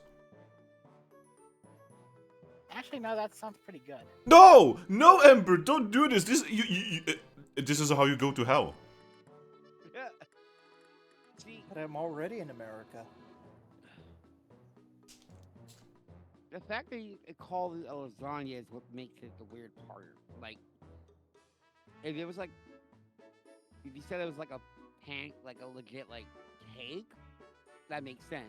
Actually, no, that sounds pretty good. No, Ember, don't do this. This is how you go to hell. See, But I'm already in America. the fact that you call it a lasagna is what makes it the weird part. Like, if it was like, if you said it was like a like a legit like cake, that makes sense.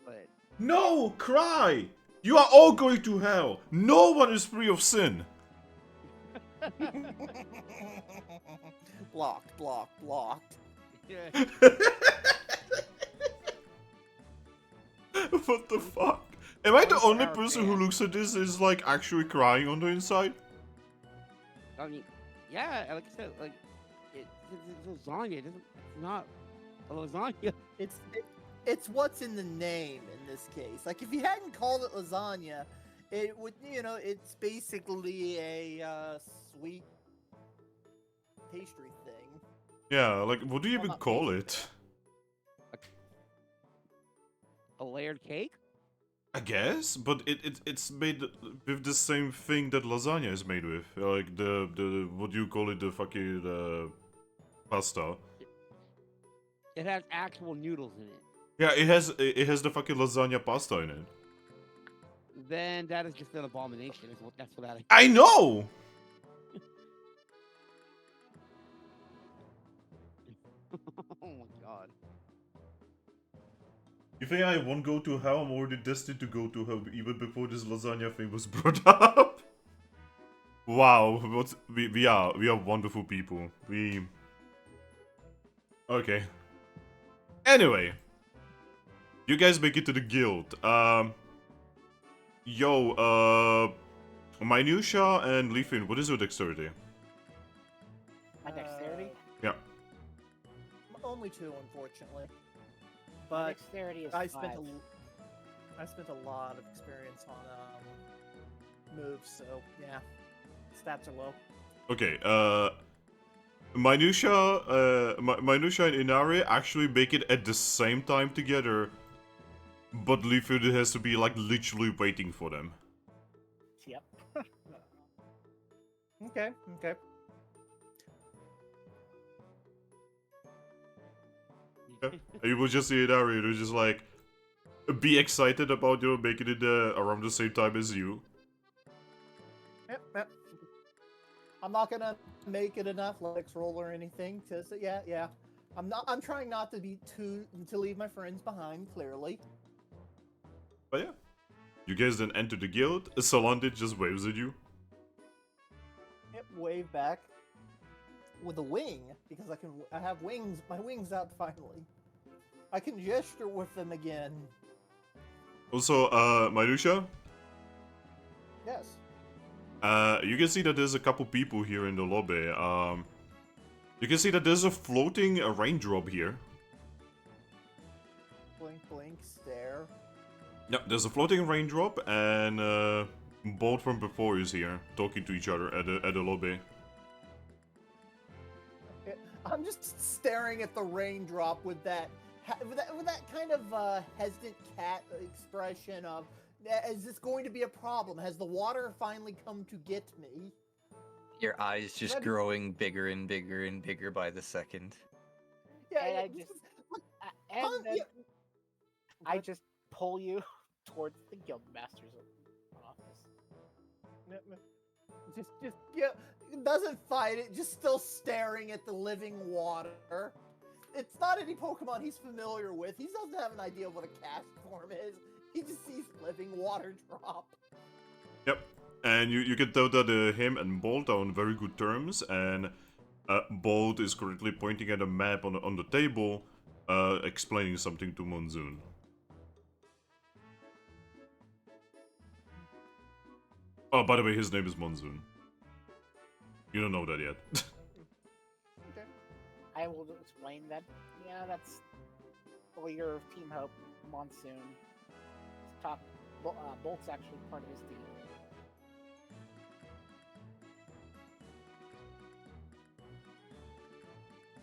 But No, cry. You are all going to hell. No one is free of sin. Blocked. yeah, What the fuck? Am I the Also only our person who fan. looks at this is like actually crying on the inside? I mean, yeah, like I said, like it's lasagna. It's not a lasagna. It's what's in the name in this case. Like if you hadn't called it lasagna, it would it's basically a sweet pastry thing. Yeah, like what do you Well, even not call pastry. it? A layered cake. I guess, but it's made with the same thing that lasagna is made with, like the what do you call it, the fucking pasta. It has actual noodles in it. Yeah, it has the fucking lasagna pasta in it. Then that is just an abomination. That's what that is. I know. Oh my god. You think I won't go to hell? I'm already destined to go to hell even before this lasagna thing was brought up. Wow, what we are wonderful people. Okay. Anyway, you guys make it to the guild. Minutea and Leafin, what is your dexterity? My dexterity? Yeah. Only 2, unfortunately. My But dexterity is I 5. spent a lot of experience on moves, so yeah. stats are low. Okay, Minutea and Inari actually make it at the same time together, but Leaford has to be like literally waiting for them. Yep. Okay, okay. And you will just see Inari, who's just like, be excited about making it around the same time as you. Yep. I'm not gonna make it an athletics roll or anything. Just yeah. I'm trying not to leave my friends behind. Clearly. But yeah, you guys then enter the guild. Salandit just waves at you. Yep. Wave back with a wing because I have wings. My wings out finally. I can gesture with them again. Also, Minutea, Yes. you can see that there's a couple people here in the lobby. You can see that there's a floating raindrop here. Blink, stare. Yep, there's a floating raindrop, and Bolt from before is here, talking to each other at the lobby. I'm just staring at the raindrop with that kind of hesitant cat expression of, is this going to be a problem? Has the water finally come to get me? Your eyes just growing bigger and bigger and bigger by the second. Yeah, And fun, then yeah. I just pull you towards the guildmaster's office. Just yeah, it doesn't fight it, just still staring at the living water. It's not any Pokemon he's familiar with. He doesn't have an idea of what a cast form is. He just sees living water drop. Yep, and you can tell that him and Bolt are on very good terms, and Bolt is currently pointing at a map on the table, explaining something to Monsoon. Oh, by the way, his name is Monsoon. You don't know that yet. Okay. I will explain that. Yeah, that's the leader of Team Hope, Monsoon. Bolt's actually part of his team.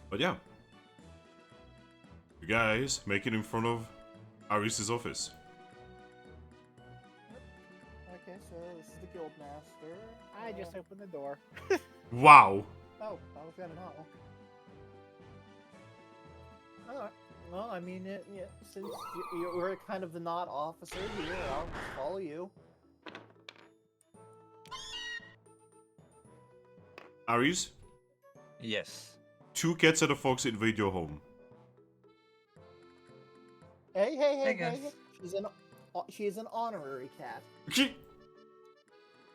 But yeah. You guys make it in front of Aris's office. Okay, so this is the Guildmaster. I just opened the door. Wow! Oh, I was gonna know. Alright. Well, I mean, yeah, since you're kind of the not officer here, I'll just follow you. Aris, Yes. 2 cats and a fox invade your home. Hey, guys. She is an honorary cat.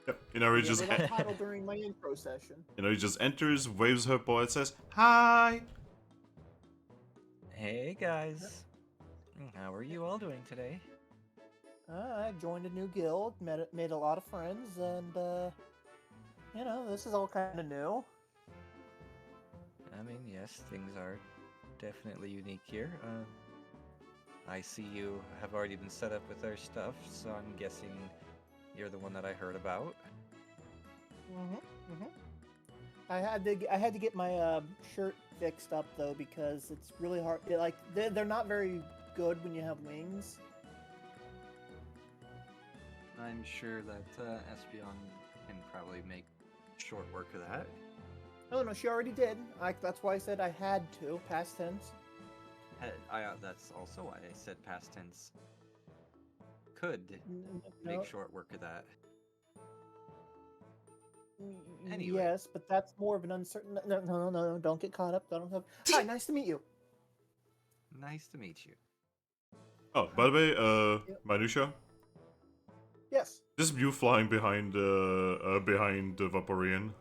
Yep, Inari She just never got title during my intro session. Inari just enters, waves her paw, and says, "Hi." Hey guys. How are you all doing today? I joined a new guild, made a lot of friends, and you know, this is all kind of new. I mean, yes, things are definitely unique here. I see you have already been set up with our stuff, so I'm guessing you're the one that I heard about. I had to get my shirt fixed up though because it's really hard. They're not very good when you have wings. I'm sure that Espeon can probably make short work of that. Oh no, she already did. That's why I said I had to. Past tense. That's also why I said past tense. Could No. make short work of that. Anyway. Yes, but that's more of an uncertain. No, don't get caught up. Hi, nice to meet you. Nice to meet you. Oh, by the way, Minutea, Yes. this Mew flying behind the Vaporeon.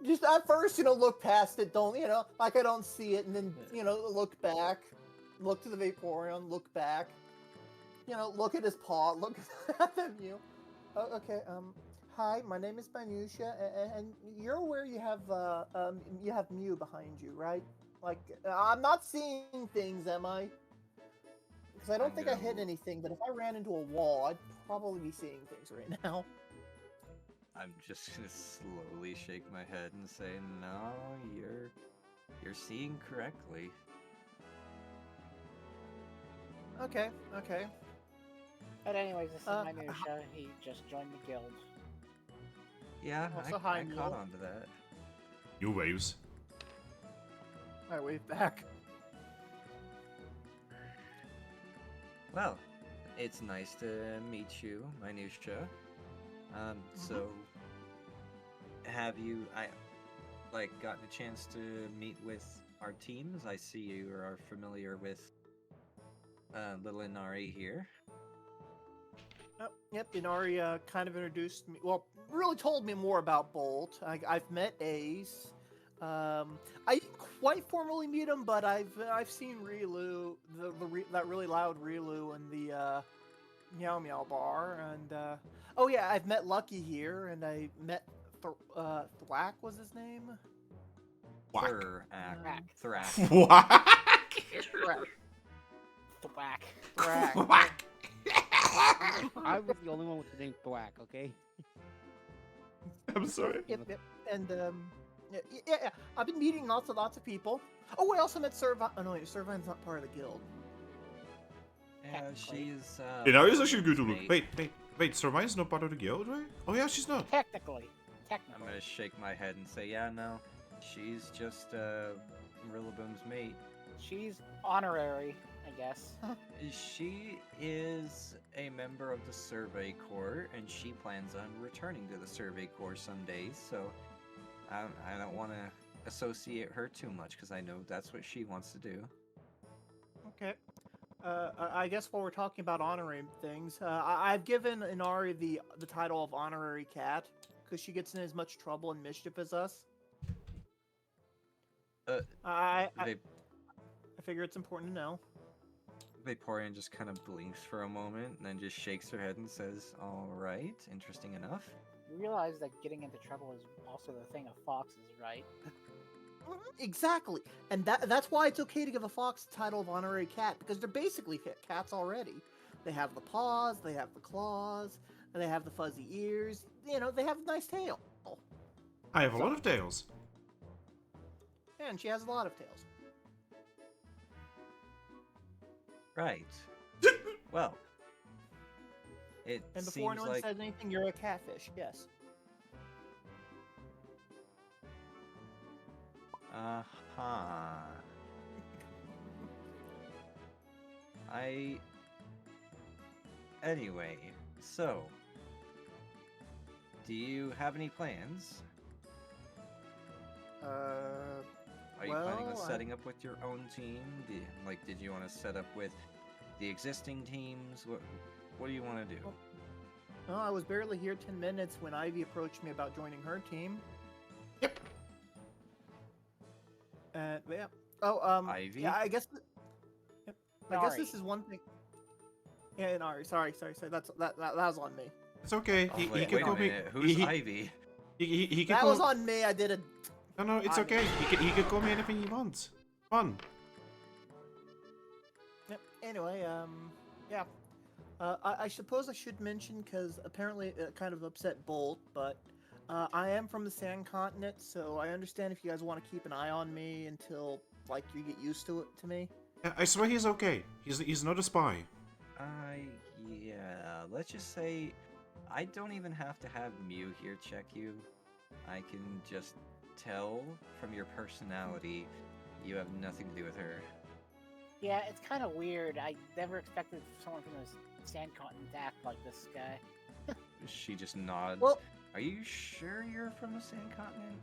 Just at first, look past it. Don't, like I don't see it, and then, look back, look to the Vaporeon, look back, look at his paw, look at the Mew. Oh, okay. Hi, my name is Minutea, and you're aware you have Mew behind you, right? Like, I'm not seeing things, am I? Because I don't think I hit anything, but if I ran into a wall, I'd probably be seeing things right now. I'm just gonna slowly shake my head and say, no, you're seeing correctly. Okay, okay. But anyways, this is Uh, Minutea. He just joined the guild. Yeah, Also, I hi, caught Neil. on to that. You waves. I wave back. Well, it's nice to meet you, Minutea. So have you gotten a chance to meet with our teams? I see you are familiar with little Inari here. Yep, Inari kind of introduced me. Well, really told me more about Bolt. I've met Ace. I didn't quite formally meet him, but I've seen Rilu, that really loud Rilu in the Meow Meow bar, and oh yeah, I've met Lucky here, and I met Thwack was his name. Whack. Thrack. Whack. Thwack. Thwack. Whack. I was the only one with the name Thrack, okay? I'm sorry. Yep. And yeah. I've been meeting lots of people. Oh, I also met Servine. Oh no, wait, Servine's not part of the guild. Yeah, she's. You know, it's actually good to mate. look. Wait. Servine's not part of the guild, right? Oh yeah, she's not. Technically. I'm gonna shake my head and say, yeah, no, she's just Rilaboom's mate. She's honorary, I guess. She is a member of the Survey Corps, and she plans on returning to the Survey Corps someday, so I don't want to associate her too much, because I know that's what she wants to do. Okay. I guess while we're talking about honorary things, I've given Inari the title of honorary cat because she gets in as much trouble and mischief as us. I figure it's important to know. Vaporeon just kind of blinks for a moment, and then just shakes her head and says, alright, interesting enough. You realize that getting into trouble is also the thing of foxes, right? Exactly, and that's why it's okay to give a fox the title of honorary cat, because they're basically cats already. They have the paws, they have the claws, and they have the fuzzy ears. You know, they have a nice tail. I have a lot of tails. And she has a lot of tails. Right. Well, it And before seems anyone like... says anything, you're a catfish, yes. Anyway, so... Do you have any plans? Are you planning on well, setting up with your own team? Did you want to set up with the existing teams? What do you want to do? Well, I was barely here 10 minutes when Ivy approached me about joining her team. Yep. Yeah. Oh, Ivy? yeah, I guess... Yep. I guess Nari. this is one thing... Yeah, Nari, sorry. That was on me. It's okay. Oh, He wait can a call me. minute. Who's Ivy? He can That call. was on me, I did a... No, it's I- okay. He can call me anything he wants. Fun. Yep. Anyway, yeah. I suppose I should mention, because apparently it kind of upset Bolt, but I am from the Sand Continent, so I understand if you guys want to keep an eye on me until, like, you get used to me. Yeah, I swear he's okay. He's not a spy. Yeah, let's just say I don't even have to have Mew here check you. I can just tell from your personality you have nothing to do with her. Yeah, it's kind of weird. I never expected someone from the Sand Continent to act like this guy. She just nods. Well, Are you sure you're from the Sand Continent?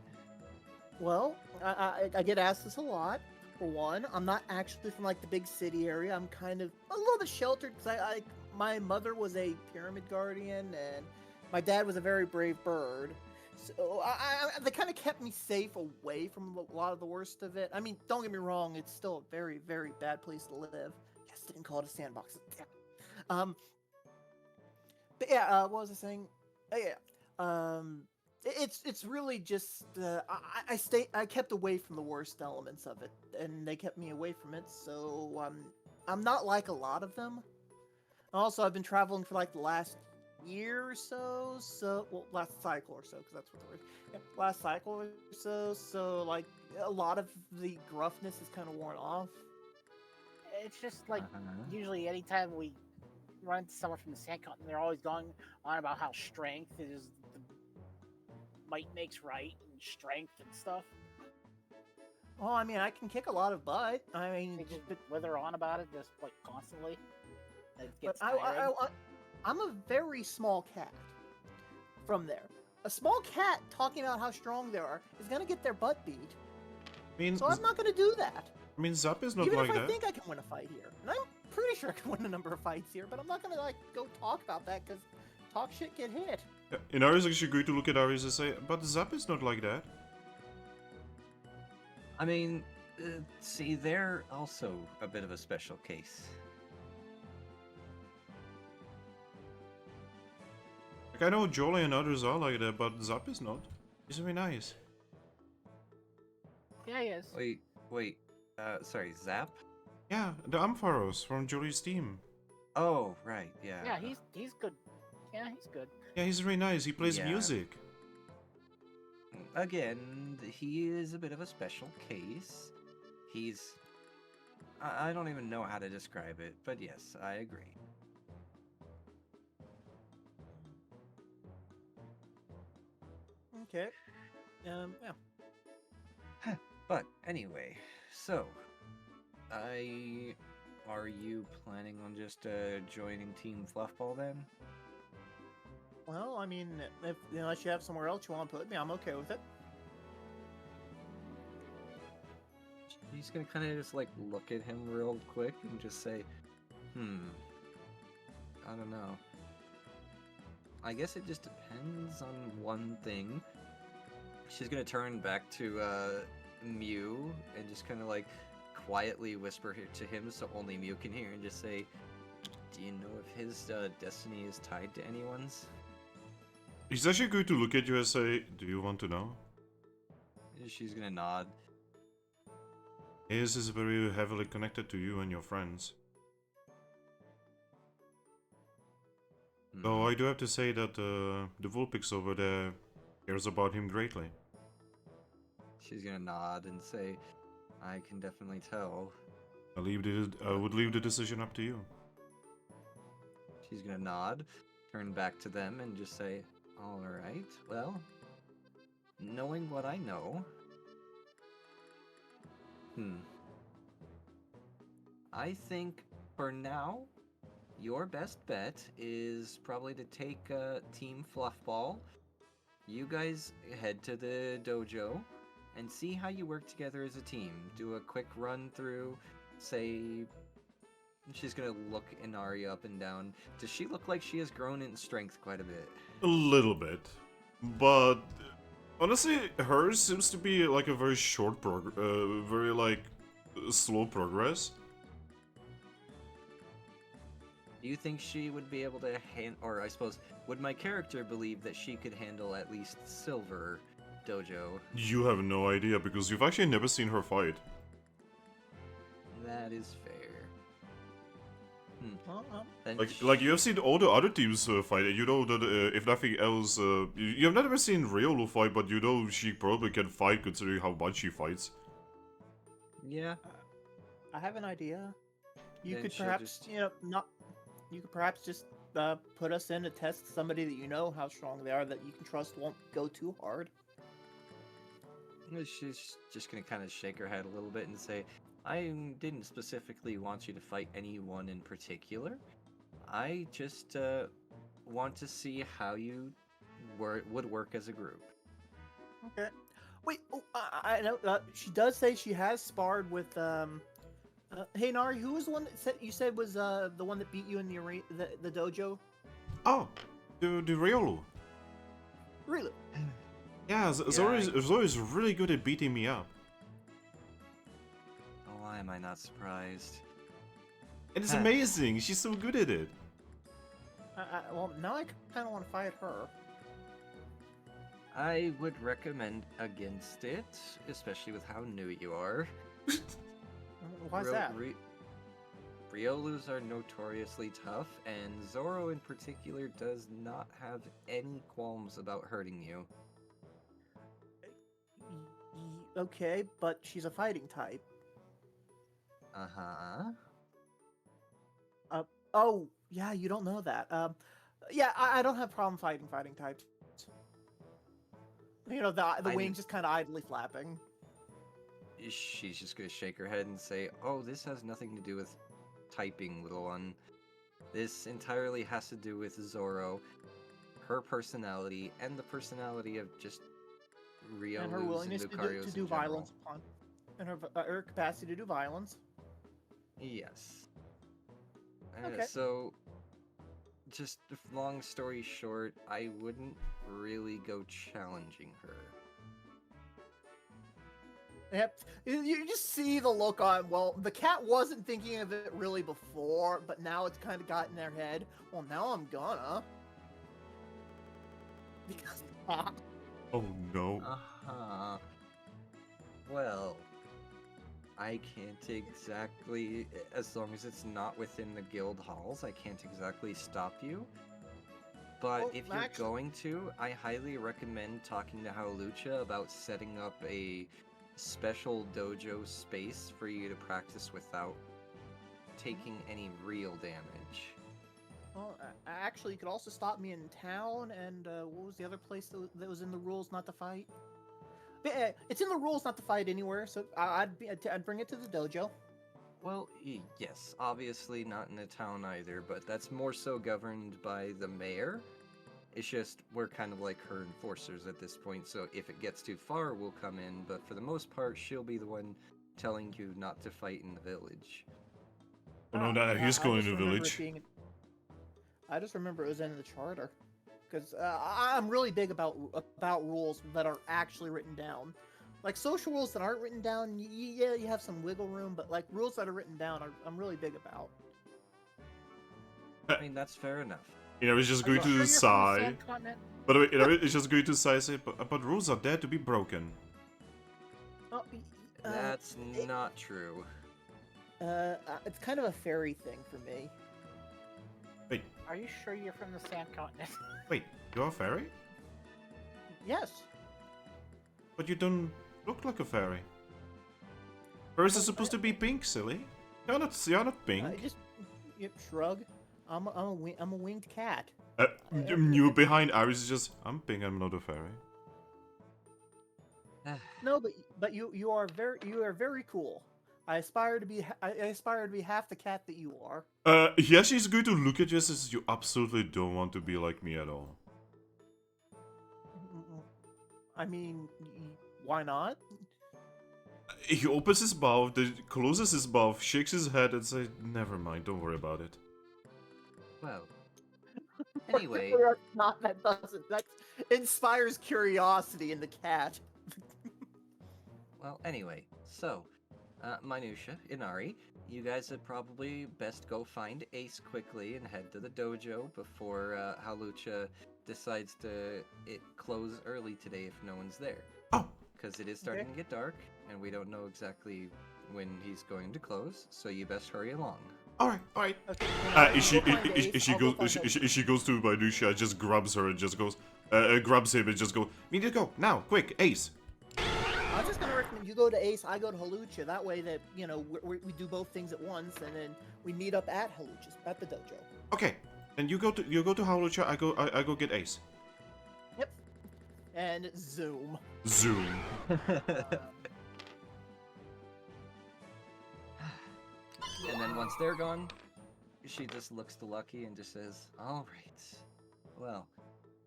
well, I get asked this a lot. For one, I'm not actually from, like, the big city area. I'm kind of a little bit sheltered, because my mother was a pyramid guardian, and my dad was a very brave bird. So they kind of kept me safe away from a lot of the worst of it. I mean, don't get me wrong, it's still a very, very bad place to live. Yes, didn't call it a sandbox. But yeah, what was I saying? It's really just I kept away from the worst elements of it, and they kept me away from it. So I'm not like a lot of them. Also, I've been traveling for like the last year or so. So, well, last cycle or so, because that's what the word. Yeah, last cycle or so. So, like, a lot of the gruffness is kind of worn off. It's just like Uh-huh. usually anytime we run into someone from the sand continent, they're always going on about how strength is the might makes right and strength and stuff. Well, I mean, I can kick a lot of butt. I mean, They just wither on about it just like constantly. It but gets tiring. I'm a very small cat. From there, a small cat talking about how strong they are is gonna get their butt beat. I mean, So I'm not gonna do that. Zap is not Even like if I that. think I can win a fight here, and I'm pretty sure I can win a number of fights here, but I'm not gonna like go talk about that because talk shit get hit. Yeah, in Aries, actually going to look at Aries and say, but Zap is not like that. I mean, see, they're also a bit of a special case. Like, I know Jolly and others are like that, but Zap is not. He's very nice. Yeah, he is. Wait, sorry, Zap? Yeah, the Ampharos from Jolly's team. Oh, right, yeah. Yeah, he's good. Yeah, he's good. Yeah, he's very nice. He plays Yeah. music. Again, he is a bit of a special case. He's... I don't even know how to describe it, but yes, I agree. Okay. Yeah. But anyway, so... Are you planning on just joining Team Fluffball then? Well, I mean, if unless you have somewhere else you want to put me, I'm okay with it. He's gonna kind of just like look at him real quick and just say, I don't know. I guess it just depends on one thing. She's gonna turn back to Mew and just kind of like quietly whisper to him so only Mew can hear and just say, do you know if his destiny is tied to anyone's? He's actually going to look at you and say, do you want to know? She's gonna nod. His is very heavily connected to you and your friends. Though I do have to say that the Vulpix over there cares about him greatly. She's gonna nod and say, I can definitely tell. I would leave the decision up to you. She's gonna nod, turn back to them, and just say, alright, well, knowing what I know... I think, for now, your best bet is probably to take Team Fluffball. You guys head to the dojo and see how you work together as a team. Do a quick run through, say... She's gonna look Inari up and down. Does she look like she has grown in strength quite a bit? A little bit. But honestly, hers seems to be like a very short very like slow progress. Do you think she would be able to or I suppose, would my character believe that she could handle at least Silver Dojo? You have no idea because you've actually never seen her fight. That is fair. Then Like you have seen all the other teams fight, and you know that if nothing else, you have never seen Riolu fight, but you know she probably can fight considering how much she fights. Yeah. I have an idea. You Then could she'll perhaps, just- you could perhaps just put us in to test somebody that you know how strong they are, that you can trust won't go too hard. She's just gonna kind of shake her head a little bit and say, I didn't specifically want you to fight anyone in particular. I just want to see how you would work as a group. Okay. Wait, I know she does say she has sparred with hey Nari, who was the one that you said was the one that beat you in the dojo? Oh, the Riolu. Really? Yeah, Zori's really good at beating me up. Why am I not surprised? And it's amazing. She's so good at it. Well, now I kind of want to fight her. I would recommend against it, especially with how new you are. Why's that? Riolus are notoriously tough, and Zoro in particular does not have any qualms about hurting you. Okay, but she's a fighting type. Uh-huh. Oh, yeah, you don't know that. Yeah, I don't have problem fighting types. You know, the wings just kind of idly flapping. She's just gonna shake her head and say, "Oh, this has nothing to do with typing, little one. This entirely has to do with Zoro, her personality, and the personality of just Riolus And her willingness to Lucarios do in violence general." upon, and her capacity to do violence. Yes. Okay. So, just long story short, I wouldn't really go challenging her. Yep. You just see the look on. Well, the cat wasn't thinking of it really before, but now it's kind of got in their head. Well, now I'm gonna. Because. Oh no. Uh-huh. Well, I can't exactly, as long as it's not within the guild halls, I can't exactly stop you. But Well, if you're going to, I highly recommend talking to Halucha about setting up a special dojo space for you to practice without taking any real damage. Well, actually, you could also stop me in town, and what was the other place that was in the rules not to fight? It's in the rules not to fight anywhere, so I'd bring it to the dojo. Well, yes, obviously not in a town either, but that's more so governed by the mayor. It's just, we're kind of like her enforcers at this point, so if it gets too far, we'll come in, but for the most part, she'll be the one telling you not to fight in the village. Oh no, that he's going to the village. I just remember it was in the charter. Because I'm really big about rules that are actually written down. Like social rules that aren't written down, yeah, you have some wiggle room, but like rules that are written down, I'm really big about. I mean, that's fair enough. You know, it's just going to sigh. By the way, you know, it's just going to sigh, say, but rules are there to be broken. Oh, That's not true. It's kind of a fairy thing for me. Wait. Are you sure you're from the Sand Continent? Wait, you're a fairy? Yes. But you don't look like a fairy. Fairies are supposed to be pink, silly. You're not pink. Shrug. I'm a winged cat. You behind Iris is just, I'm pink, I'm not a fairy. No, but you are very cool. I aspire to be half the cat that you are. Yeah, she's going to look at you and says, you absolutely don't want to be like me at all. I mean, why not? He opens his mouth, closes his mouth, shakes his head and says, never mind, don't worry about it. Well, anyway. That inspires curiosity in the cat. Well, anyway, so, Minutea, Inari, you guys would probably best go find Ace quickly and head to the dojo before Halucha decides to close early today if no one's there. Oh! Because it is starting to get dark, and we don't know exactly when he's going to close, so you best hurry along. Alright. Okay, She goes to Minutea, just grabs her and just goes, grabs him and just goes, we need to go, now, quick, Ace! I was just gonna recommend you go to Ace, I go to Halucha. That way that, you know, we do both things at once, and then we meet up at Halucha's, at the dojo. Okay, and you go to Halucha, I go get Ace. Yep. And zoom. Zoom. And then once they're gone, she just looks to Lucky and just says, alright, well,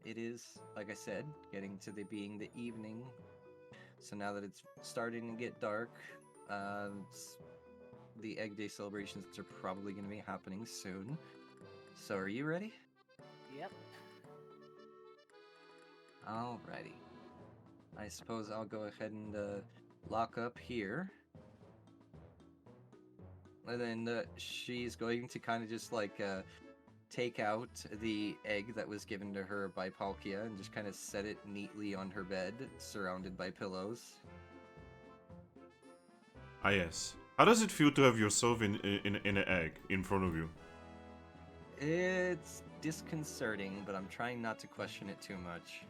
it is, like I said, getting to being the evening. So now that it's starting to get dark, the Egg Day celebrations are probably going to be happening soon. So are you ready? Yep. Alrighty. I suppose I'll go ahead and lock up here. And then she's going to kind of just like take out the egg that was given to her by Palkia and just kind of set it neatly on her bed, surrounded by pillows. Ah yes, How does it feel to have yourself in an egg in front of you? It's disconcerting, but I'm trying not to question it too much.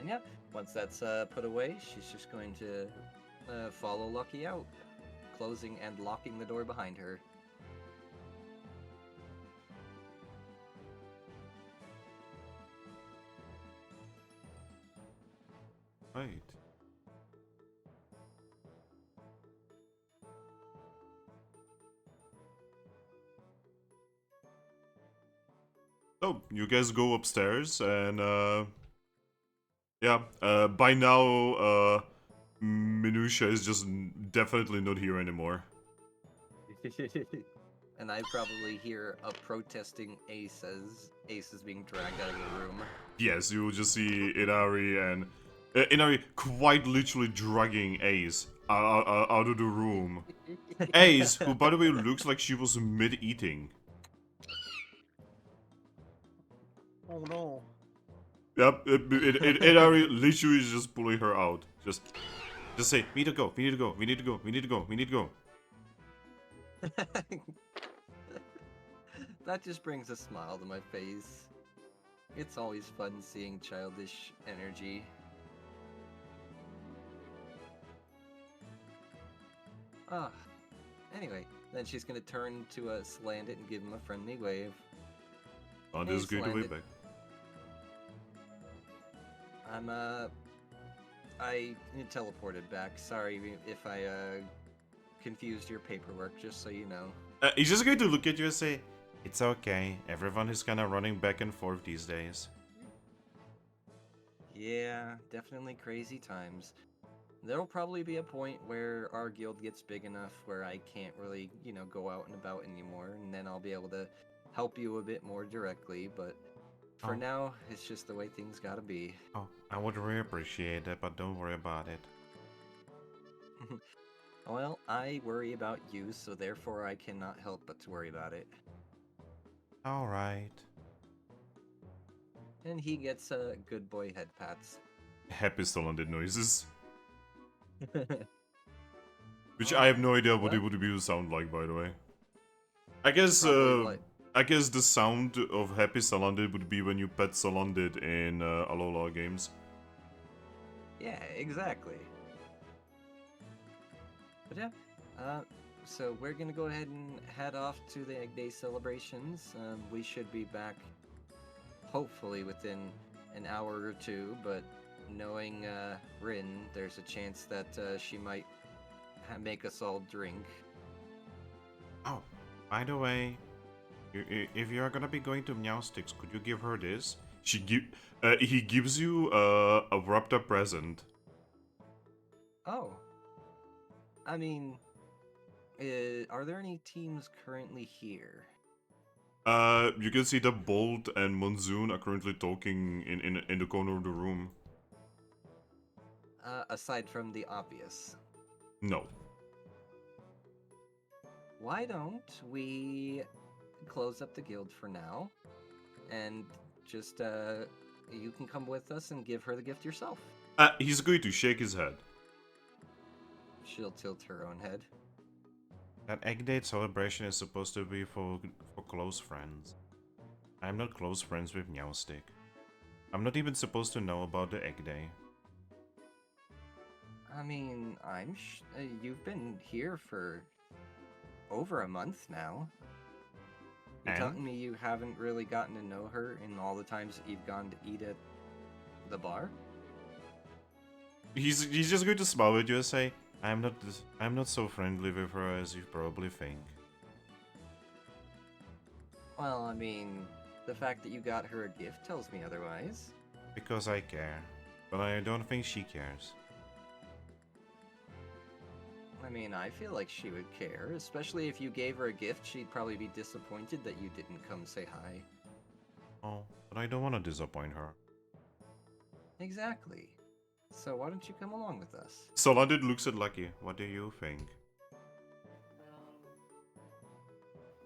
And yeah, once that's put away, she's just going to follow Lucky out, closing and locking the door behind her. Right. So, you guys go upstairs and, yeah, by now, Minutea is just definitely not here anymore. And I probably hear a protesting Ace as Ace is being dragged out of the room. Yes, you will just see Inari and... Inari quite literally dragging Ace out of the room. Ace, who by the way looks like she was mid-eating. Oh no. Yep, Inari literally is just pulling her out. Just say, we need to go, we need to go, we need to go, we need to go, we need to go. That just brings a smile to my face. It's always fun seeing childish energy. Ah. Anyway, then she's gonna turn to Slandit and give him a friendly wave. On Hey, this great way Slandit. back. I teleported back. Sorry if I confused your paperwork, just so you know. He's just going to look at you and say, it's okay, everyone is kinda running back and forth these days. Yeah, definitely crazy times. There'll probably be a point where our guild gets big enough where I can't really, go out and about anymore, and then I'll be able to help you a bit more directly, but for Oh. now, it's just the way things gotta be. Oh, I would really appreciate it, but don't worry about it. Well, I worry about you, so therefore I cannot help but to worry about it. Alright. And he gets good boy head pats. Happy Stalendid noises. Which I have no idea what it would be to sound like, by the way. I guess, Probably I guess the sound of Happy Stalendid would be when you pet Stalendid in Alola games. Yeah, exactly. But yeah, so we're gonna go ahead and head off to the Egg Day celebrations. We should be back, hopefully within an hour or two, but knowing Rin, there's a chance that she might make us all drink. Oh, by the way, if you are gonna be going to Meowsticks, could you give her this? He gives you a wrapped up present. Oh. I mean, are there any teams currently here? You can see that Bolt and Monsoon are currently talking in the corner of the room. Aside from the obvious. No. Why don't we close up the guild for now, and just, you can come with us and give her the gift yourself. He's going to shake his head. She'll tilt her own head. That Egg Date celebration is supposed to be for close friends. I'm not close friends with Meowstick. I'm not even supposed to know about the Egg Day. I mean, you've been here for over a month now. You're And? telling me you haven't really gotten to know her in all the times that you've gone to eat at the bar? He's just going to smile at you and say, I'm not so friendly with her as you probably think. Well, I mean, the fact that you got her a gift tells me otherwise. Because I care. But I don't think she cares. I mean, I feel like she would care, especially if you gave her a gift. She'd probably be disappointed that you didn't come say hi. Oh, but I don't want to disappoint her. Exactly. So why don't you come along with us? Stalendid looks at Lucky. What do you think?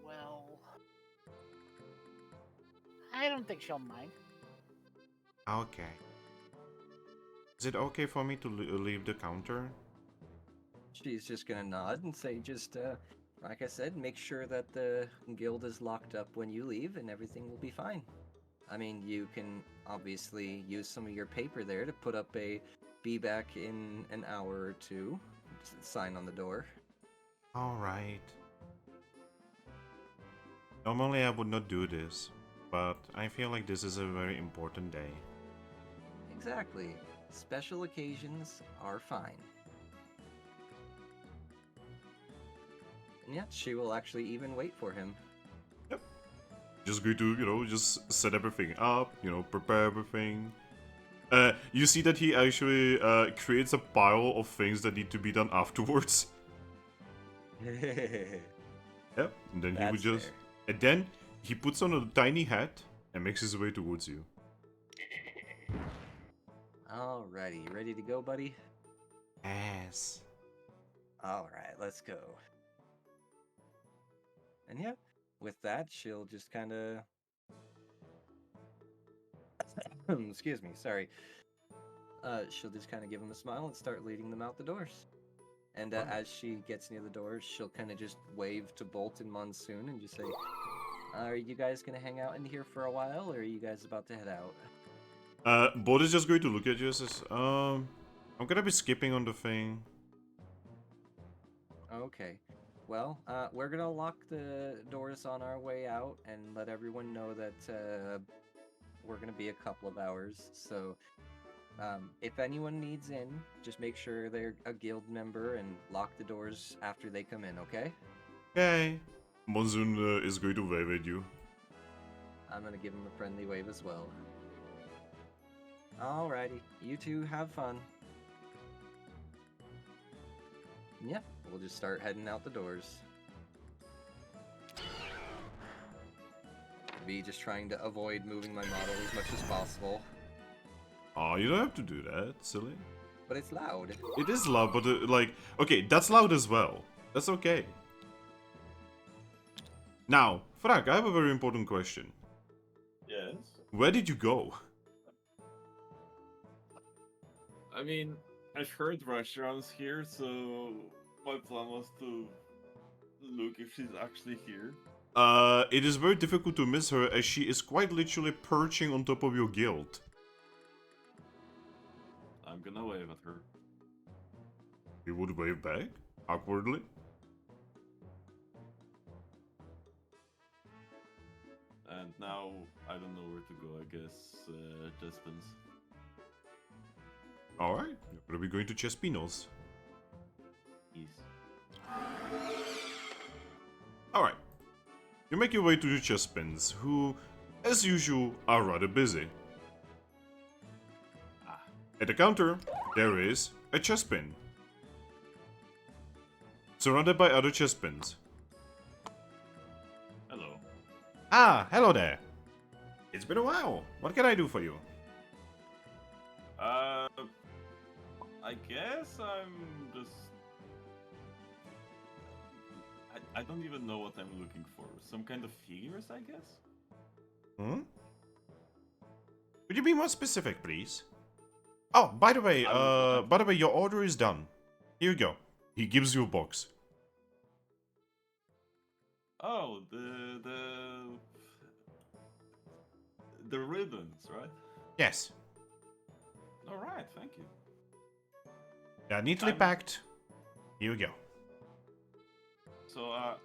Well, I don't think she'll mind. Okay. Is it okay for me to leave the counter? She's just gonna nod and say, just, like I said, make sure that the guild is locked up when you leave and everything will be fine. I mean, you can obviously use some of your paper there to put up a be back in an hour or two sign on the door. Alright. Normally I would not do this, but I feel like this is a very important day. Exactly. Special occasions are fine. And yeah, she will actually even wait for him. Just going to, just set everything up, prepare everything. You see that he actually creates a pile of things that need to be done afterwards. Yep, and then he would just... Fair. And then he puts on a tiny hat and makes his way towards you. Alrighty, you ready to go, buddy? Yes. Alright, let's go. And yeah, with that, she'll just kind of... Excuse me, sorry. She'll just kind of give him a smile and start leading them out the doors. And as she gets near the doors, she'll kind of just wave to Bolt and Monsoon and just say, are you guys going to hang out in here for a while, or are you guys about to head out? Bolt is just going to look at you and says, I'm gonna be skipping on the thing. Okay. Well, we're gonna lock the doors on our way out and let everyone know that we're gonna be a couple of hours. So, if anyone needs in, just make sure they're a guild member and lock the doors after they come in, okay? Okay. Monsoon is going to wave at you. I'm gonna give him a friendly wave as well. Alrighty, you two have fun. Yeah, we'll just start heading out the doors. Me just trying to avoid moving my model as much as possible. Oh, you don't have to do that, silly. But it's loud. It is loud, but okay, that's loud as well. That's okay. Now, Thrack, I have a very important question. Yes. Where did you go? I mean, I've heard restaurants here, so my plan was to look if she's actually here. It is very difficult to miss her as she is quite literally perching on top of your guild. I'm gonna wave at her. You would wave back? Awkwardly? And now, I don't know where to go, I guess, Jespins. Alright, you're gonna be going to Chespinos. Yes. Alright. You make your way to the Chespins, who, as usual, are rather busy. At the counter, there is a Chespin. Surrounded by other Chespins. Hello. Ah, hello there. It's been a while. What can I do for you? I guess I'm just... I don't even know what I'm looking for. Some kind of figures, I guess? Hmm? Could you be more specific, please? Oh, by the way, your order is done. Here you go. He gives you a box. Oh, the ribbons, right? Yes. Alright, thank you. They are neatly packed. Here you go. So, I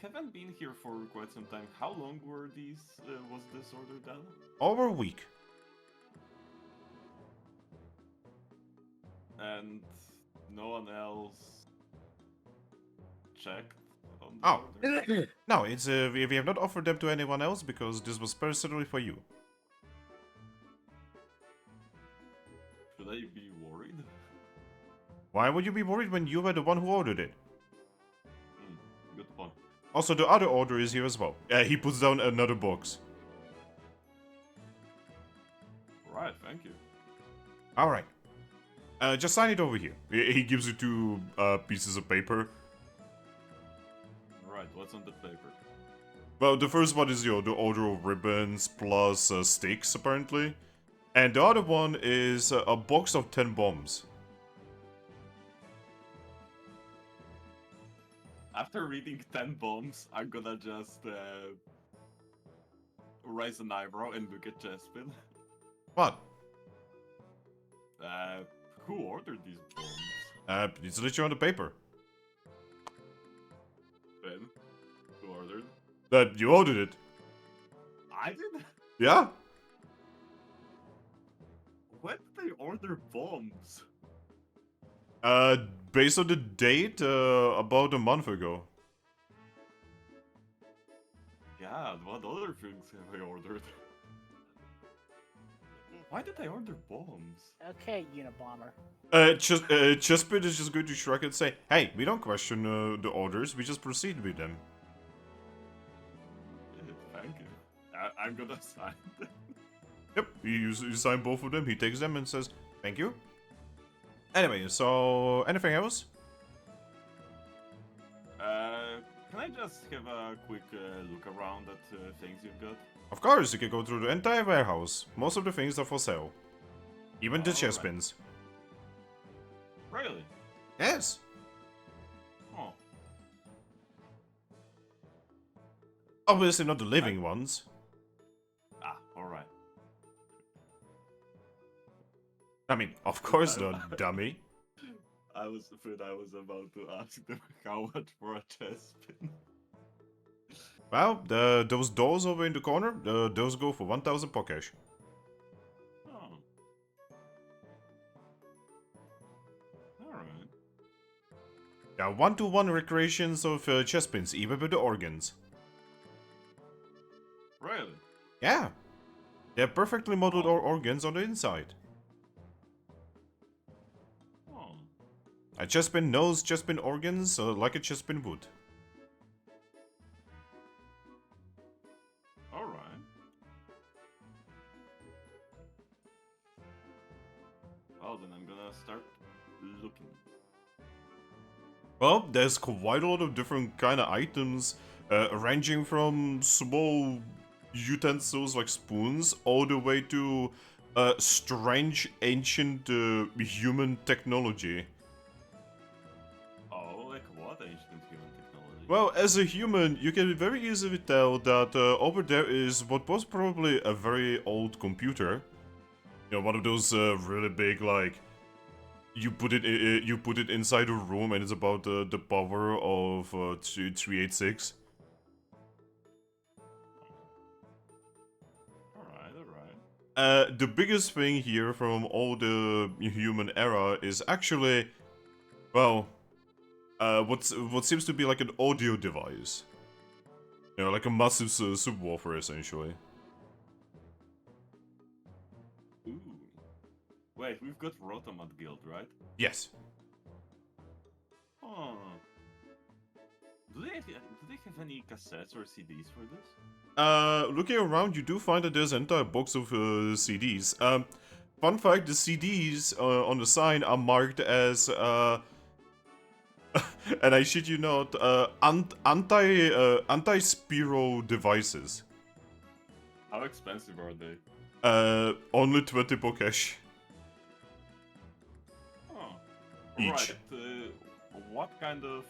haven't been here for quite some time. How long were these, was this order done? Over a week. And no one else checked on the Oh. order? No, it's we have not offered them to anyone else because this was personally for you. Should I be worried? Why would you be worried when you were the one who ordered it? Good point. Also, the other order is here as well. He puts down another box. Right, thank you. Alright. Just sign it over here. He gives you two pieces of paper. Right, what's on the paper? Well, the first one is the order of ribbons plus sticks, apparently. And the other one is a box of 10 bombs. After reading 10 bombs, I'm gonna just raise an eyebrow and look at Chespin. What? Who ordered these bombs? It's literally on the paper. Ben? Who ordered? You ordered it. I did? Yeah? When did they order bombs? Based on the date, about a month ago. Yeah, what other things have I ordered? Why did I order bombs? Okay, Unabomber. Chespin is just going to shrug and say, hey, we don't question the orders, we just proceed with them. Thank you. I'm gonna sign them. Yep, you sign both of them, he takes them and says, thank you. Anyway, so, anything else? Can I just have a quick look around at things you've got? Of course, you can go through the entire warehouse. Most of the things are for sale. Even the Alright. chespins. Really? Yes. Oh. Obviously not the living ones. Ah, alright. I mean, of course not, dummy. I was afraid I was about to ask them how much for a chespin. Well, those dolls over in the corner, those go for 1,000 Pokesh. Oh. Alright. Yeah, 1-to-1 recreations of chespins, even with the organs. Really? Yeah. They're perfectly modeled organs on the inside. Oh. A chespin knows chespin organs like a chespin would. Alright. Well, then I'm gonna start looking. Well, there's quite a lot of different kind of items, ranging from small utensils like spoons all the way to strange ancient human technology. Oh, like what ancient human technology? Well, as a human, you can very easily tell that over there is what was probably a very old computer. You know, one of those really big, like, you put it inside a room and it's about the power of 386. Alright. The biggest thing here from all the human era is actually, well, what seems to be like an audio device. You know, like a massive subwoofer, essentially. Ooh. Wait, we've got Rotomat Guild, right? Yes. Oh. Do they have any cassettes or CDs for this? Looking around, you do find that there's an entire box of CDs. Fun fact, the CDs on the sign are marked as, and I shit you not, anti-Spiro devices. How expensive are they? Only 20 Pokesh. Oh. Each. Right. What kind of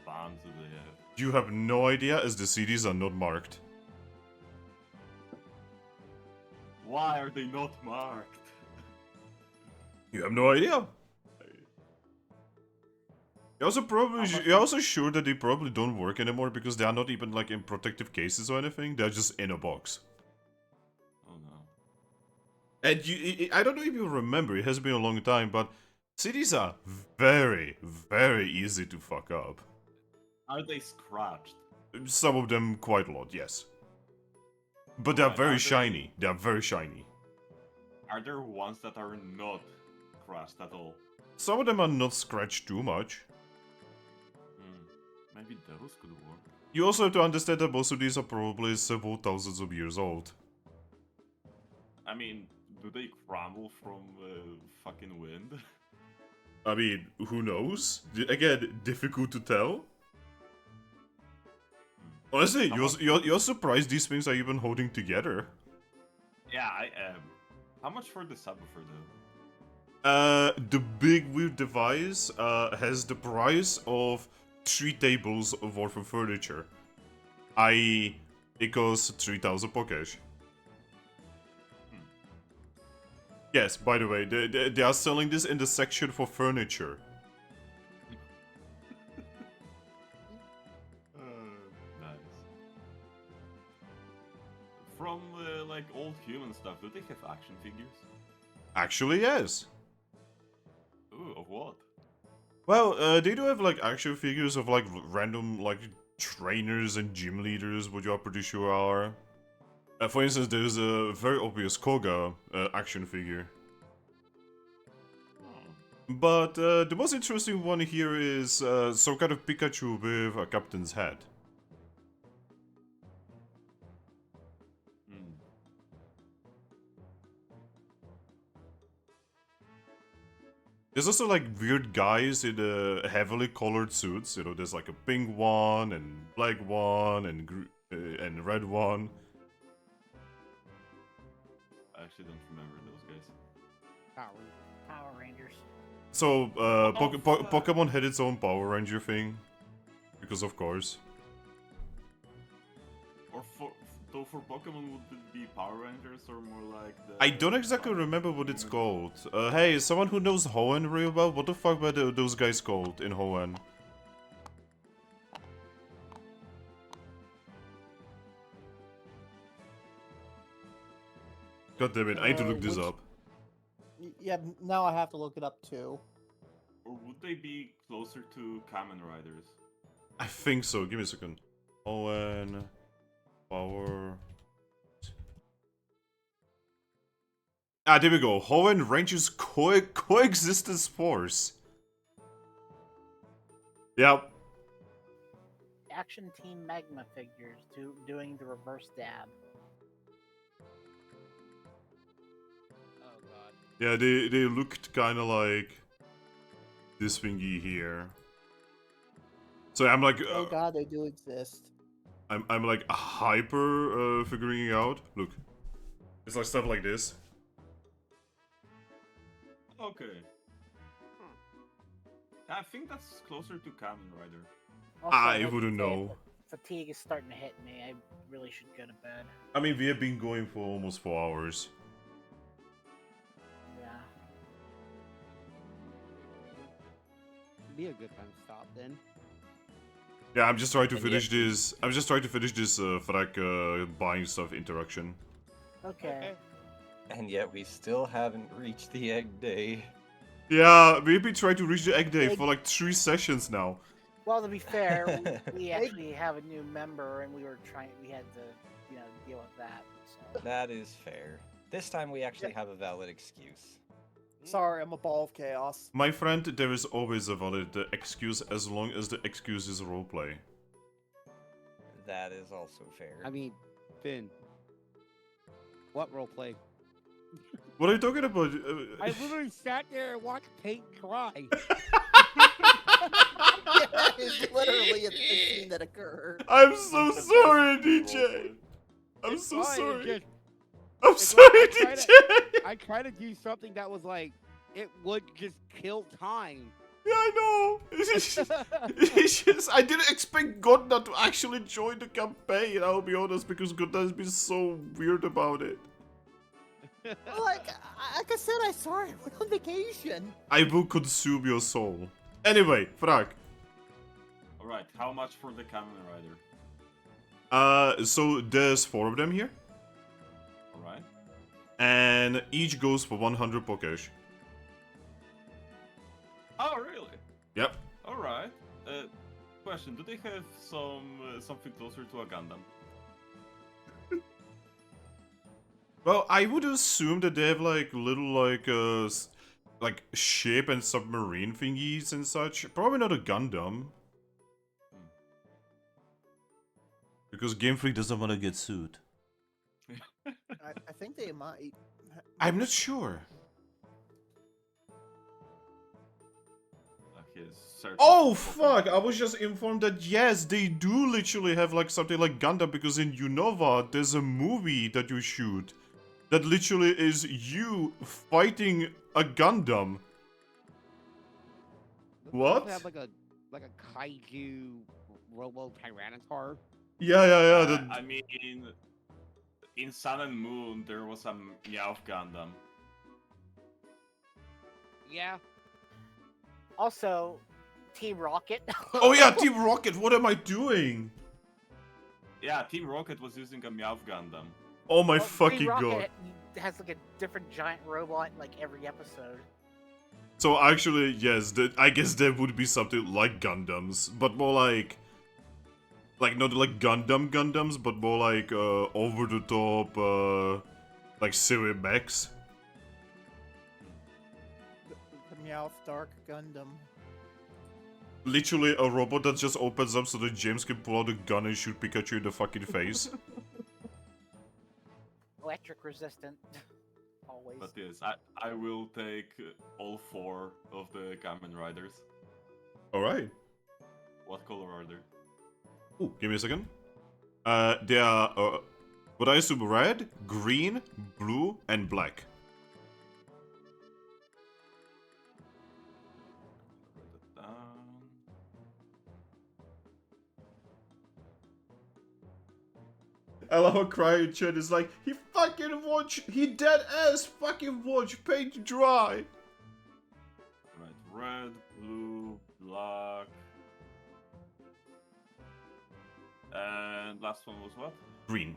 bands do they have? You have no idea, as the CDs are not marked. Why are they not marked? You have no idea. You're also sure that they probably don't work anymore because they are not even like in protective cases or anything. They're just in a box. Oh no. And I don't know if you remember, it has been a long time, but CDs are very, very easy to fuck up. Are they scratched? Some of them quite a lot, yes. But they're Alright, very are they- shiny. They're very shiny. Are there ones that are not scratched at all? Some of them are not scratched too much. Maybe those could work. You also have to understand that most of these are probably several thousands of years old. I mean, do they crumble from fucking wind? I mean, who knows? Again, difficult to tell. Honestly, you're surprised these things are even holding together. Yeah, I am. How much for the subwoofer though? The big weird device has the price of 3 tables worth of furniture. It costs 3,000 Pokesh. Yes, by the way, they are selling this in the section for furniture. Nice. From like old human stuff, do they have action figures? Actually, yes. Ooh, of what? Well, they do have like action figures of like random like trainers and gym leaders, what you are pretty sure are. For instance, there's a very obvious Koga action figure. But the most interesting one here is some kind of Pikachu with a captain's head. Hmm. There's also like weird guys in heavily colored suits. You know, there's like a pink one and black one and red one. I actually don't remember those guys. Power Rangers. So fuck. Pokemon had its own Power Ranger thing, because of course. Or for Pokemon, would it be Power Rangers or more like the? I don't exactly remember what it's called. Hey, someone who knows Hoenn real well, what the fuck were those guys called in Hoenn? God damn it, I need to look this Which- up. Yeah, now I have to look it up too. Or would they be closer to Kamen Riders? I think so, give me a second. Hoenn... Power... Ah, there we go. Hoenn Rangers Coexistence Force. Yep. Action Team Magma figures doing the reverse dab. Oh god. Yeah, they looked kind of like this thingy here. So I'm like, Oh god, they do exist. I'm like hyper figuring it out. Look, it's like stuff like this. Okay. I think that's closer to Kamen Rider. Also, I I'd like to wouldn't say know. Fatigue is starting to hit me. I really should go to bed. I mean, we have been going for almost 4 hours. Yeah. Be a good time to stop then. Yeah, I'm just trying to And finish yet- this. I'm just trying to finish this Thrack buying stuff interaction. Okay. And yet we still haven't reached the egg day. Yeah, we've been trying to reach the egg day for like 3 sessions now. Well, to be fair, we actually have a new member, and we had to, deal with that. So. That is fair. This time we actually have a valid excuse. Sorry, I'm a ball of chaos. My friend, there is always a valid excuse as long as the excuse is roleplay. That is also fair. I mean, Finn. What roleplay? What are you talking about? I literally sat there and watched paint dry. Yeah, it's literally a scene that occurred. I'm so sorry, DJ. I'm It's so fine, sorry. it's just- I'm it's sorry, like I try DJ. I try to do something that was like, it would just kill time. Yeah, I know. It's just, I didn't expect Godna to actually join the campaign, I'll be honest, because Godna has been so weird about it. Like I said, I saw it on vacation. I will consume your soul. Anyway, Thrack. Alright, how much for the Kamen Rider? So there's 4 of them here, Alright. and each goes for 100 Pokesh. Oh, really? Yep. Alright. Question, do they have something closer to a Gundam? Well, I would assume that they have like little like ship and submarine thingies and such. Probably not a Gundam. Because Game Freak doesn't want to get sued. I think they might. I'm not sure. Oh fuck! I was just informed that yes, they do literally have like something like Gundam because in Unova there's a movie that you shoot That literally is you fighting a Gundam. Don't they What? Have like a kaiju robo Tyranitar. Yeah. I mean, in Sun and Moon, there was a Meowth Gundam. Yeah. Also, Team Rocket. Oh yeah, Team Rocket, what am I doing? Yeah, Team Rocket was using a Meowth Gundam. Oh my Well, fucking Team god. Rocket has like a different giant robot like every episode. So actually, yes, I guess there would be something like Gundams, but more like not like Gundams, but more like over the top, like Siri Max. The Meowth Dark Gundam. Literally a robot that just opens up so that James can pull out a gun and shoot Pikachu in the fucking face. Electric resistant. Always. But yes, I will take all 4 of the Kamen Riders. Alright. What color are they? Ooh, give me a second. They are, what I assume red, green, blue, and black. Write it down. I love how Cryo Chat is like, he dead ass fucking watch paint dry. Right, red, blue, black. And last one was what? Green.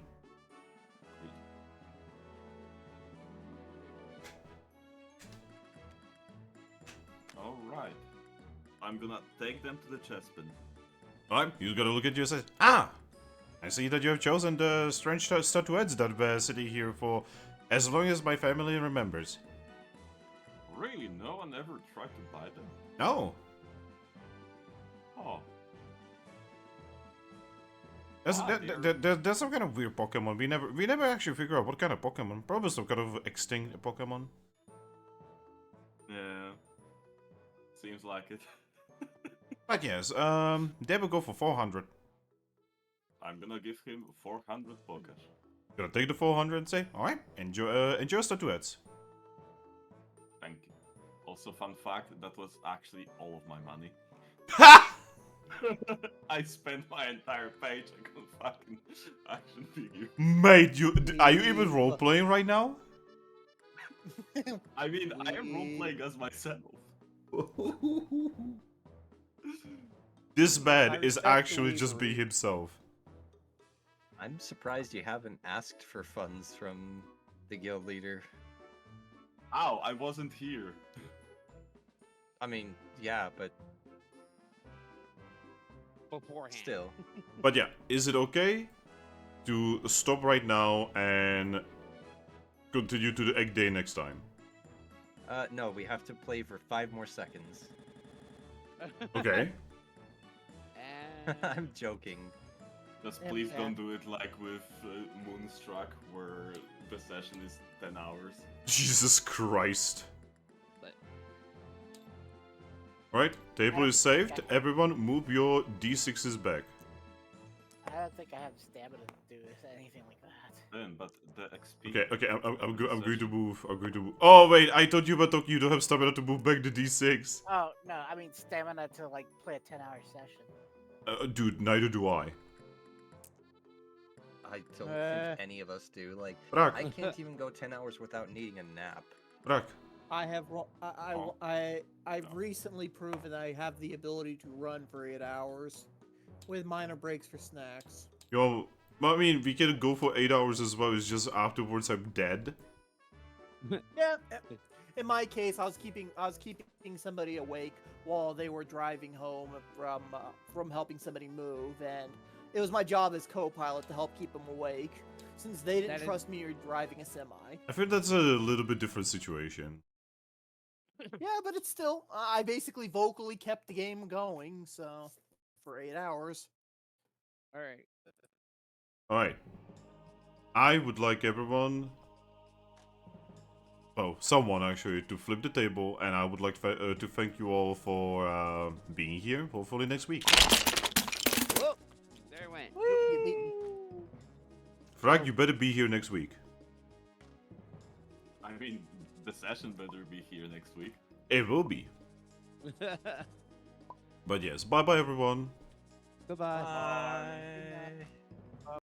Alright. I'm gonna take them to the chest bin. Alright, you gotta look at your set. Ah! I see that you have chosen the strange statuettes that were sitting here for as long as my family remembers. Really? No one ever tried to buy them? No. Oh. There's some kind of weird Pokemon. We never actually figure out what kind of Pokemon. Probably some kind of extinct Pokemon. Yeah. Seems like it. But yes, they will go for 400. I'm gonna give him 400 Pokesh. Gonna take the 400 and say, alright, enjoy statuettes. Thank you. Also, fun fact, that was actually all of my money. Ha! I spent my entire paycheck on fucking action figure. Mate, are you even role playing right now? I mean, I am role playing as myself. This man I is respect the actually just weavery. being himself. I'm surprised you haven't asked for funds from the guild leader. Ow, I wasn't here. I mean, yeah, but Beforehand. still. But yeah, is it okay to stop right now and continue to the egg day next time? No, we have to play for 5 more seconds. Okay. And I'm joking. Just please don't do it like with Moonstruck, where the session is 10 hours. Jesus Christ. But- Alright, table is saved. Everyone move your d6s back. I don't think I have stamina to do anything like that. Then, but the XP. Okay, I'm going to move. Oh wait, I thought you were talking. You don't have stamina to move back the d6. Oh no, I mean stamina to like play a 10-hour session. Dude, neither do I. I don't Uh. think any of us do. Like, Brak, I can't even go 10 hours without needing a nap. Brak. I have Oh. I've recently proven I have the ability to run for 8 hours, with minor breaks for snacks. Yo, I mean, we can go for 8 hours as well. It's just afterwards I'm dead. Yeah. In my case, I was keeping somebody awake while they were driving home from helping somebody move, and it was my job as co-pilot to help keep them awake, since they That didn't is- trust me or driving a semi. I feel that's a little bit different situation. Yeah, but it's still I basically vocally kept the game going, so for 8 hours. all right. Alright. I would like everyone... Oh, someone actually, to flip the table, and I would like to thank you all for being here, hopefully next week. Whoa, there it went. You beat me. Thrack, you better be here next week. I mean, the session better be here next week. It will be. But yes, bye bye everyone. Goodbye. Bye.